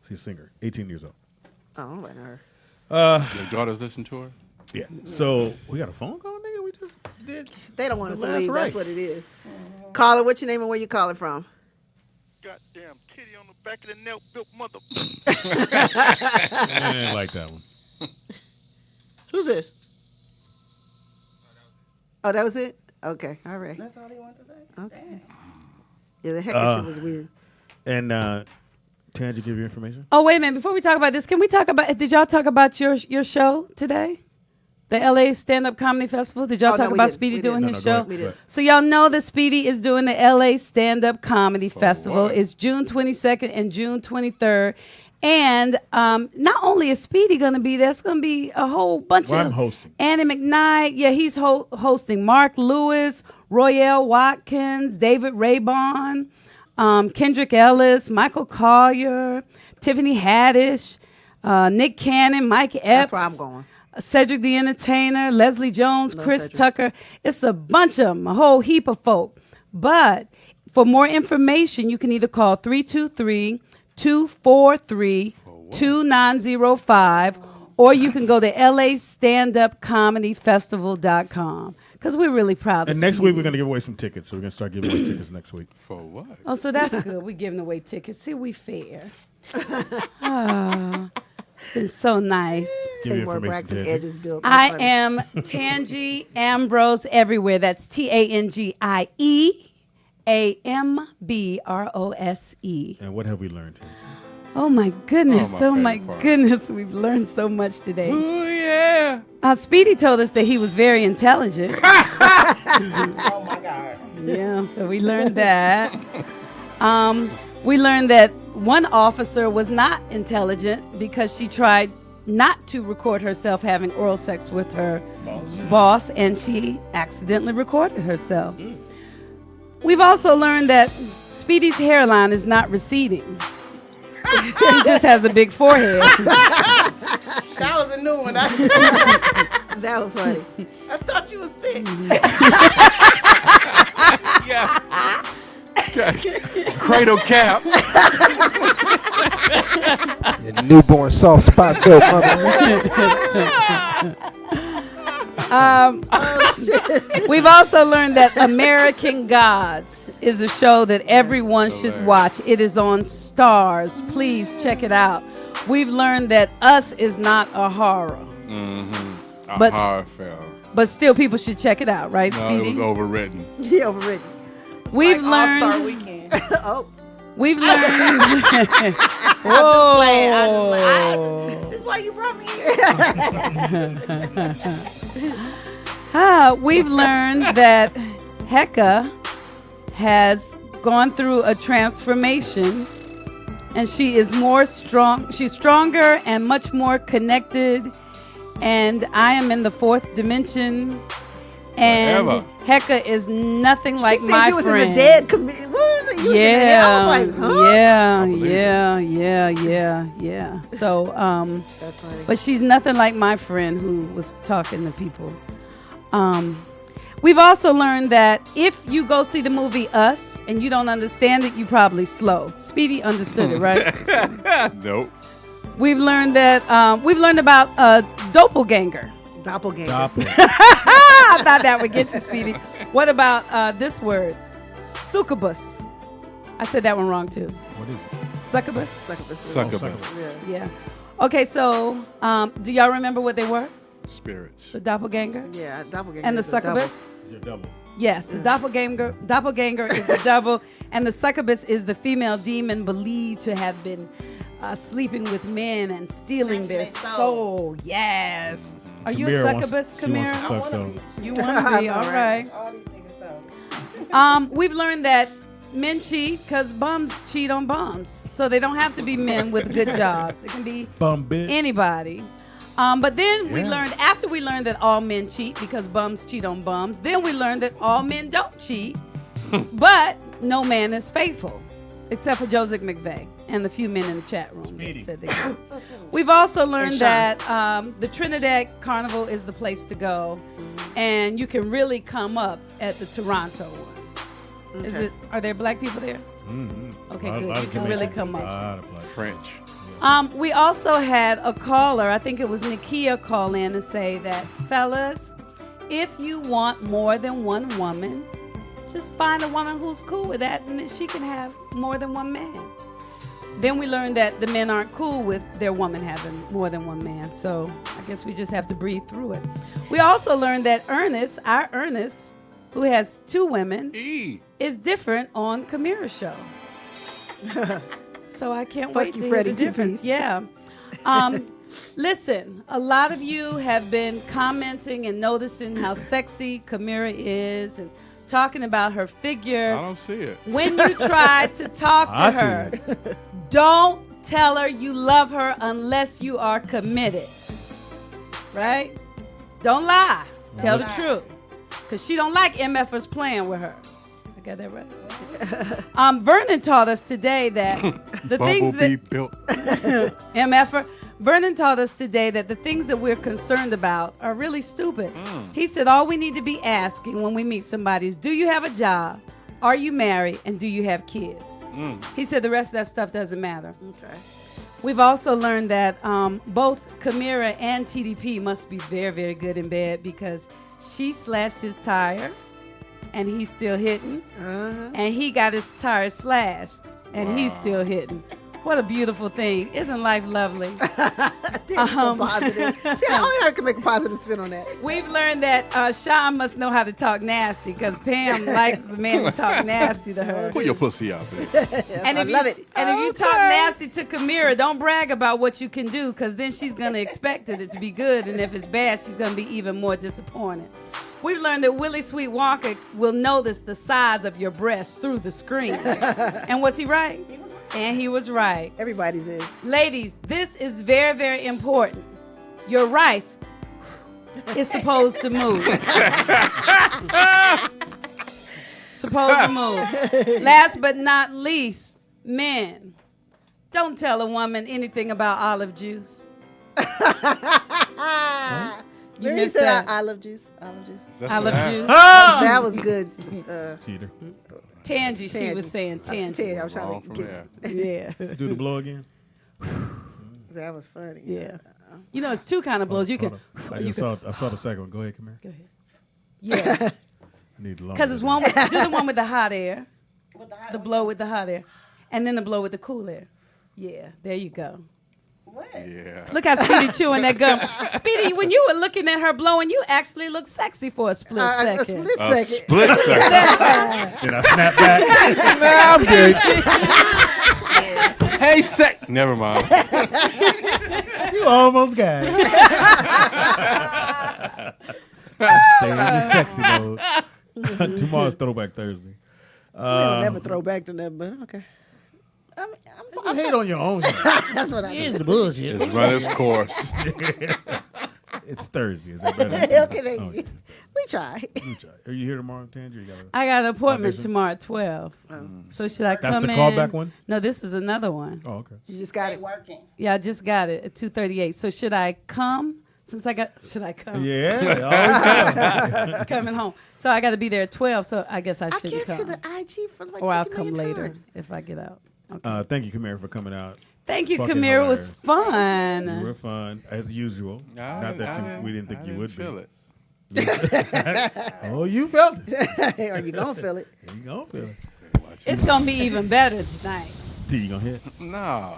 She's a singer. 18 years old. Oh, I'm letting her. Your daughters listen to her? Yeah. So we got a phone call, nigga. We just did. They don't want us The to last leave. That's right. what it is. Caller, what's your name and where you calling from? Goddamn titty on the back of the nail built mother. I ain't like that one. Who's this? Oh, that was it? Okay, all right. That's all he wanted to say? Okay. Yeah, the heck of shit was weird. And Tange, give you information? Oh, wait a minute. Before we talk about this, can we talk about, did y'all talk about your show today? The LA Stand-Up Comedy Festival? Did y'all Oh, no, talk we about didn't. Speedy We doing didn't. his No, show? go ahead. We didn't. So y'all know that Speedy is doing the LA Stand-Up Comedy Festival. what? It's June 22nd and June 23rd. And not only is Speedy going to be there, it's going to be a whole bunch Well, of... I'm hosting. Annie McKnight. Yeah, he's hosting. Mark Lewis, Royale Watkins, David Raybon, Kendrick Ellis, Michael Collier, Tiffany Haddish, Nick Cannon, Mike Epps. That's where I'm going. Cedric the Entertainer, Leslie Jones, Love Chris Cedric. Tucker. It's a bunch of them, a whole heap of folk. But for more information, you can either call 323-243-2905 Or you can go to LAStandUpComedyFestival.com because we're really proud of And next Speedy. week we're gonna give away some tickets. So we're gonna start giving away tickets next week. For what? Oh, so that's good. We're giving away tickets. See, we fair. Oh, it's been so nice. Give me Take more information, Braxton Tangy. edges built. I am Tangi Ambrose everywhere. That's TANGIEAMBROSE. And what have we learned, Tangy? Oh my goodness. Oh, Oh my my favorite part. goodness. We've learned so much today. Oh, yeah. Speedy told us that he was very intelligent. Oh my God. Yeah, so we learned that. We learned that one officer was not intelligent because she tried not to record herself having oral sex with her boss, and she accidentally recorded herself. We've also learned that Speedy's hairline is not receding. He just has a big forehead. That was a new one. That was funny. I thought you was sick. Cradle cap. Your newborn soft spot built, mother. We've also learned that American Gods is a show that everyone should watch. It is on Stars. Please check it out. We've learned that Us is not a horror. Mm-hmm. But- horror film. But still, people should check it out, right, No, Speedy? it was overwritten. He overwritten. We've Like All-Star learned. Weekend. Oh. We've learned. Whoa. This is why you brought me here. We've learned that Hecka has gone through a transformation, and she is more strong. She's stronger and much more connected. And I am in the fourth dimension, and Whatever. Hecka is nothing like she said my you was friend. in the dead. What was it? You was in the dead. I was like, huh? Yeah. So, That's funny. but she's nothing like my friend who was talking to people. We've also learned that if you go see the movie Us and you don't understand it, you probably slow. Speedy understood it, right? Nope. We've learned that we've learned about doppelganger. Doppelganger. I thought that would get you, Speedy. What about this word? Succubus. I said that one wrong too. What is it? Succubus? Succubus. Yeah. Okay, so do y'all remember what they were? Spirits. The doppelganger? Yeah, doppelganger. And the is a double. succubus? Your double. Yes, the doppelganger is the double, and the succubus is the female demon believed to have been sleeping with men and stealing their soul. Yes. Are you a Kamira succubus, she wants Kamira? to suck some. You want to be? All right. All these niggas so. We've learned that men cheat because bums cheat on bums. So they don't have to be men with good jobs. It can be Bum bitch. anybody. But then we learned, after we learned that all men cheat because bums cheat on bums, then we learned that all men don't cheat, but no man is faithful, except for Joseph McVeigh and the few men in the chat room that said they did. We've also learned that the Trinidad Carnival is the place to go, and you can really come up at the Toronto one. Okay. Are there black people there? Mm-hmm. Okay, good. You can really come up. French. We also had a caller, I think it was Nikia, call in and say that, fellas, if you want more than one woman, just find a woman who's cool with that, and then she can have more than one man. Then we learned that the men aren't cool with their woman having more than one man, so I guess we just have to breathe through it. We also learned that Ernest, our Ernest, who has two women, is different on Kamira's show. So I can't wait to hear the difference. Yeah. Listen, a lot of you have been commenting and noticing how sexy Kamira is and talking about her figure. I don't see it. When you try to talk to her, don't tell her you love her unless you are committed. Right? Don't lie. Tell the truth. Because she don't like MFers playing with her. I got that right? Vernon taught us today that the things that built. MFer. Vernon taught us today that the things that we're concerned about are really stupid. He said all we need to be asking when we meet somebody is, do you have a job? Are you married? And do you have kids? He said the rest of that stuff doesn't matter. Okay. We've also learned that both Kamira and TDP must be very, very good in bed because she slashed his tires and he's still hitting. And he got his tires slashed and he's still hitting. What a beautiful thing. Isn't life lovely? So positive. See, only her can make a positive spin on that. We've learned that Sean must know how to talk nasty because Pam likes a man to talk nasty to her. Pull your pussy out, bitch. And if I love you, it. And if you talk nasty to Kamira, don't brag about what you can do because then she's going to expect it to be good. And if it's bad, she's going to be even more disappointed. We've learned that Willie Sweet Walker will notice the size of your breast through the screen. And was he right? He was right. And he was right. Everybody's is. Ladies, this is very, very important. Your rice is supposed to move. Supposed to move. Last but not least, men, don't tell a woman anything about olive juice. You Mary missed said that. olive juice. Olive juice. Olive juice. That was good. Cheater. Tangy, she was saying tangy. I was trying to get. Yeah. Do the blow again. That was funny. Yeah. You know, it's two kind of blows. You can. I saw the second one. Go ahead, Kamira. Go ahead. Yeah. I need the long. Because it's one. Do the one with the hot air. The blow with the hot air, and then the blow with the cool air. Yeah. There you go. Yeah. Look how Speedy chewing that gum. Speedy, when you were looking at her blowing, you actually looked sexy for a split second. A split second. Did I snap back? Nah, I'm good. Hey, never mind. You almost got it. Stay in the sexy mode. Tomorrow's Throwback Thursday. We don't never throw back to that, but okay. You hate on your own. That's what I It's do. the bullshit. It's run its course. It's Thursday. Is that better? Okay, thank you. We try. Are you here tomorrow, Tangy? I got an appointment audition? tomorrow at 12. So should I come That's the in? callback one? No, this is another one. Oh, okay. You just got it working. Yeah, I just got it at 2:38. So should I come? Should I come? Yeah, always coming home. So I got to be there at 12. So I guess I shouldn't gave come. you the IG for like or I'll 50 come million later times. if I get out. Thank you, Kamira, for coming out. Thank you, Fucking Kamira. It was hilarious. fun. You were fun, as usual. Not that we didn't think you would feel be. it. Oh, you felt it. Or you gonna feel it. You gonna feel it. It's going to be even better tonight. T, you gonna hit? Nah.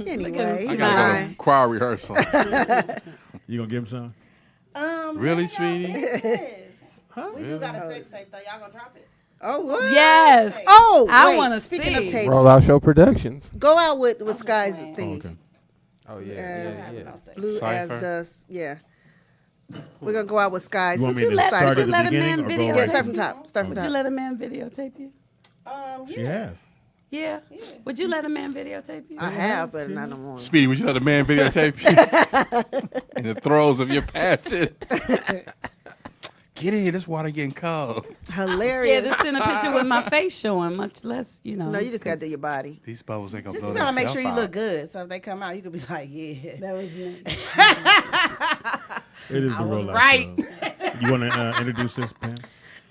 Anyway, I gotta go to choir rehearsal. You gonna give him some? Really, sweetie? We do got a sex tape though. Y'all gonna drop it? Oh, what? Yes. Oh, I wait. wanna Speaking see. of tapes, Rollout Show Productions. go out with Sky's thing. Okay. Oh yeah. Blue Cipher. as dust. Yeah. We're gonna go out with Sky's. You want me Did to you let- start did at you the let a beginning man or go video right? Yeah, start from top. Start from Would you top. let a man videotape you? She has. Yeah. Would you let a man videotape you? I have, but I don't want to. Speedy, would you let a man videotape you in the throes of your passion? Get in here. This water getting cold. Hilarious. Yeah, to send a picture with my face showing, much less, No, you just gotta do your body. These bubbles ain't gonna Just blow you gotta make themselves sure you out. look good. So if they come out, you could be like, yeah. That was me. It is the was rollout. right. Show. You want to introduce this, Pam?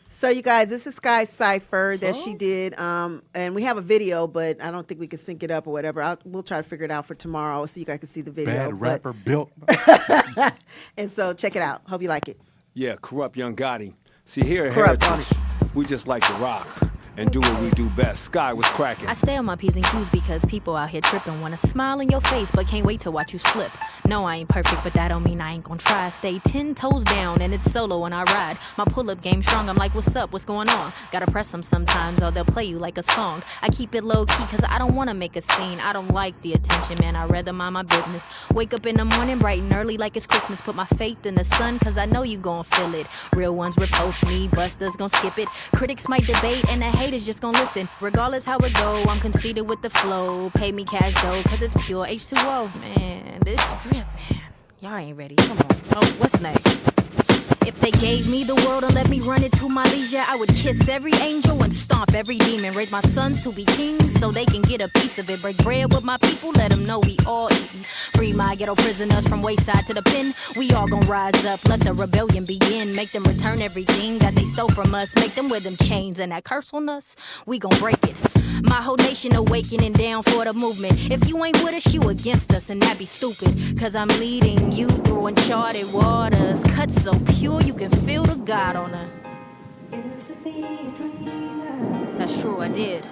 So you guys, this is Sky's cipher that she did, and we have a video, but I don't think we can sync it up or whatever. We'll try to figure it out for tomorrow so you guys can see the video. Bad rapper built. And so check it out. Hope you like it. Yeah, corrupt young Gotti. See, here at Corrupt Heritage, we just like to rock and do what we do best. Sky was cracking. I stay on my P's and Q's because people out here tripping. Wanna smile in your face, but can't wait to watch you slip. No, I ain't perfect, but that don't mean I ain't gon' try. Stay 10 toes down, and it's solo when I ride. My pull-up game strong, I'm like, what's up, what's going on? Gotta press them sometimes, or they'll play you like a song. I keep it low-key, cause I don't wanna make a scene. I don't like the attention, man, I'd rather mind my business. Wake up in the morning, bright and early like it's Christmas. Put my faith in the sun, cause I know you gon' feel it. Real ones repost me, busters gon' skip it. Critics might debate, and the haters just gon' listen. Regardless how it go, I'm conceited with the flow. Pay me cash though, cause it's pure H2O. Man, this drip, man. Y'all ain't ready. Come on. Oh, what's next? If they gave me the world and let me run it to my leisure, I would kiss every angel and stomp every demon. Raise my sons to be kings so they can get a piece of it. Break bread with my people, let them know we all eatin'. Free my ghetto prisoners from wayside to the pen. We all gon' rise up, let the rebellion begin. Make them return everything that they stole from us. Make them wear them chains and that curse on us. We gon' break it. My whole nation awakening down for the movement. If you ain't with us, you against us, and that be stupid. Cause I'm leading you through uncharted waters. Cut so pure you can feel the God on her. That's true, I did.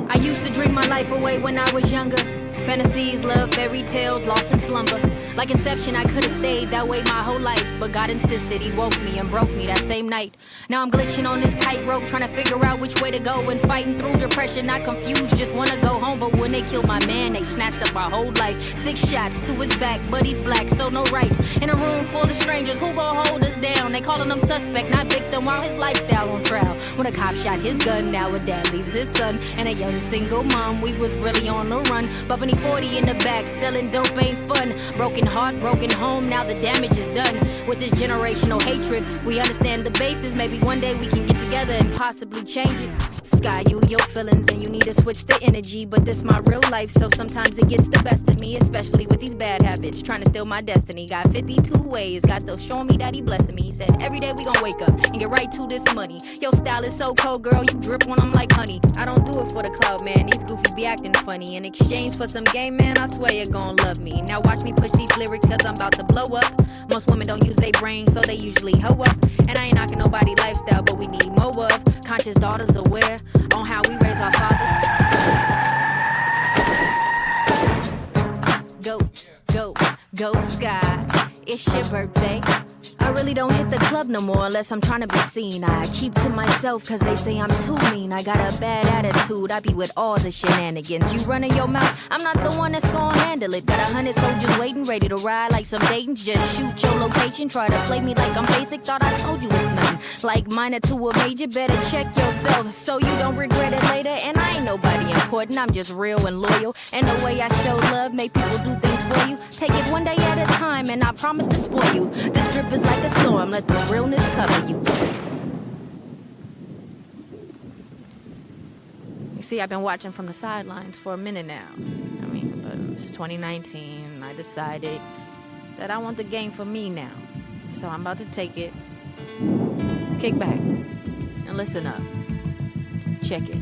I used to dream my life away when I was younger. Fantasies, love, fairy tales, lost in slumber. Like Inception, I could have stayed that way my whole life. But God insisted, he woke me and broke me that same night. Now I'm glitching on this tightrope, trying to figure out which way to go. And fighting through depression, not confused, just wanna go home. But when they killed my man, they snatched up our whole life. 6 shots to his back, but he's black, so no rights. In a room full of strangers, who gon' hold us down? They calling him suspect, not victim, while his lifestyle on trial. When a cop shot his gun, now a dad leaves his son and a young single mom. We was really on the run, but when he 40 in the back, selling dope ain't fun. Broken heart, broken home, now the damage is done. With this generational hatred, we understand the basis. Maybe one day we can get together and possibly change it. Sky, you your feelings and you need to switch the energy. But this my real life, so sometimes it gets the best of me. Especially with these bad habits, trying to steal my destiny. Got 52 ways, God still showing me that he blessing me. He said every day we gon' wake up and get right to this money. Your style is so cold, girl, you drip on them like honey. I don't do it for the clout, man, these goofies be acting funny. In exchange for some game, man, I swear you're gon' love me. Now watch me push these lyrics cause I'm about to blow up. Most women don't use their brain, so they usually hoe up. And I ain't knocking nobody lifestyle, but we need more of. Conscious daughters aware on how we raise our fathers. Go Sky, it's your birthday. I really don't hit the club no more unless I'm trying to be seen. I keep to myself cause they say I'm too mean. I got a bad attitude, I be with all the shenanigans. You running your mouth, I'm not the one that's gonna handle it. Got 100 soldiers waiting, ready to ride like some Dayton's. Just shoot your location, try to play me like I'm basic. Thought I told you it's nothing. Like minor to a major, better check yourself so you don't regret it later. And I ain't nobody important, I'm just real and loyal. And the way I show love, make people do things for you. Take it one day at a time and I promise to spoil you. This drip is like a storm, let this realness cover you. You see, I've been watching from the sidelines for a minute now. I mean, but it's 2019, I decided that I want the game for me now. So I'm about to take it, kick back, and listen up. Check it.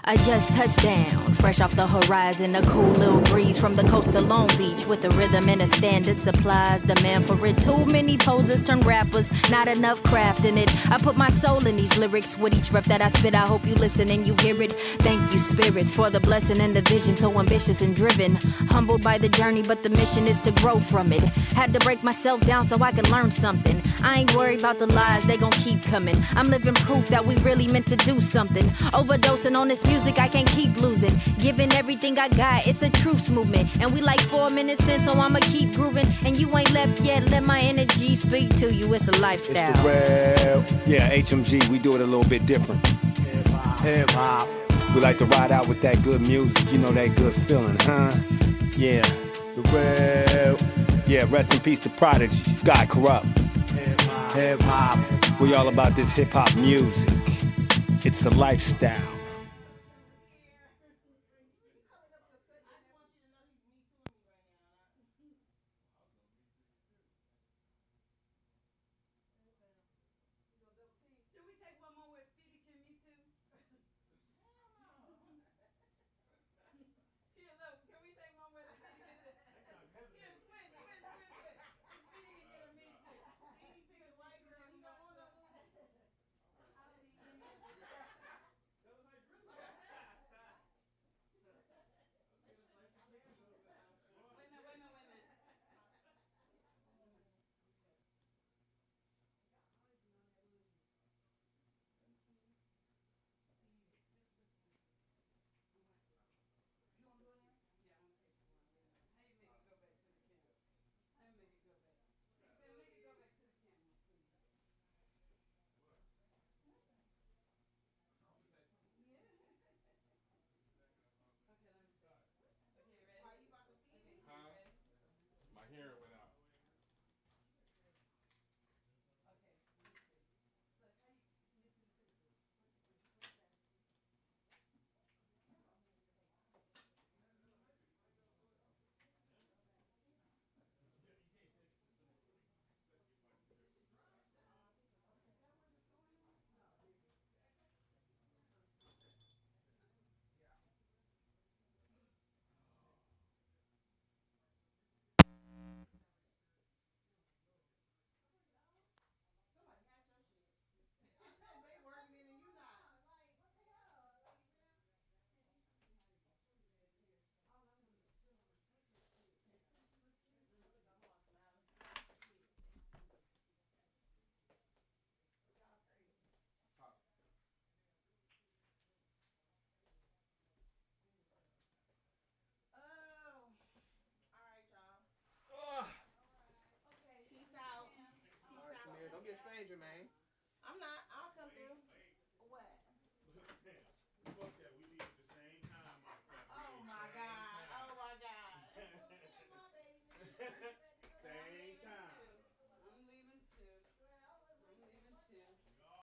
I just touched down, fresh off the horizon, a cool little breeze from the coast of Long Beach with a rhythm and a standard supplies, demand for it. Too many posers turn rappers, not enough craft in it. I put my soul in these lyrics with each rep that I spit. I hope you listen and you hear it. Thank you, spirits, for the blessing and the vision, so ambitious and driven. Humbled by the journey, but the mission is to grow from it. Had to break myself down so I can learn something. I ain't worried about the lies, they gon' keep coming. I'm living proof that we really meant to do something. Overdosing on this music, I can't keep losing. Giving everything I got, it's a truce movement. And we like 4 minutes in, so I'ma keep grooving. And you ain't left yet, let my energy speak to you. It's a lifestyle. It's the real. Yeah, HMG, we do it a little bit different. Hip hop. We like to ride out with that good music, you know, that good feeling, huh? Yeah, the real. Yeah, rest in peace to Prodigy, Sky Corrupt. Hip hop. We all about this hip hop music. It's a lifestyle. Don't be a stranger, man. I'm not.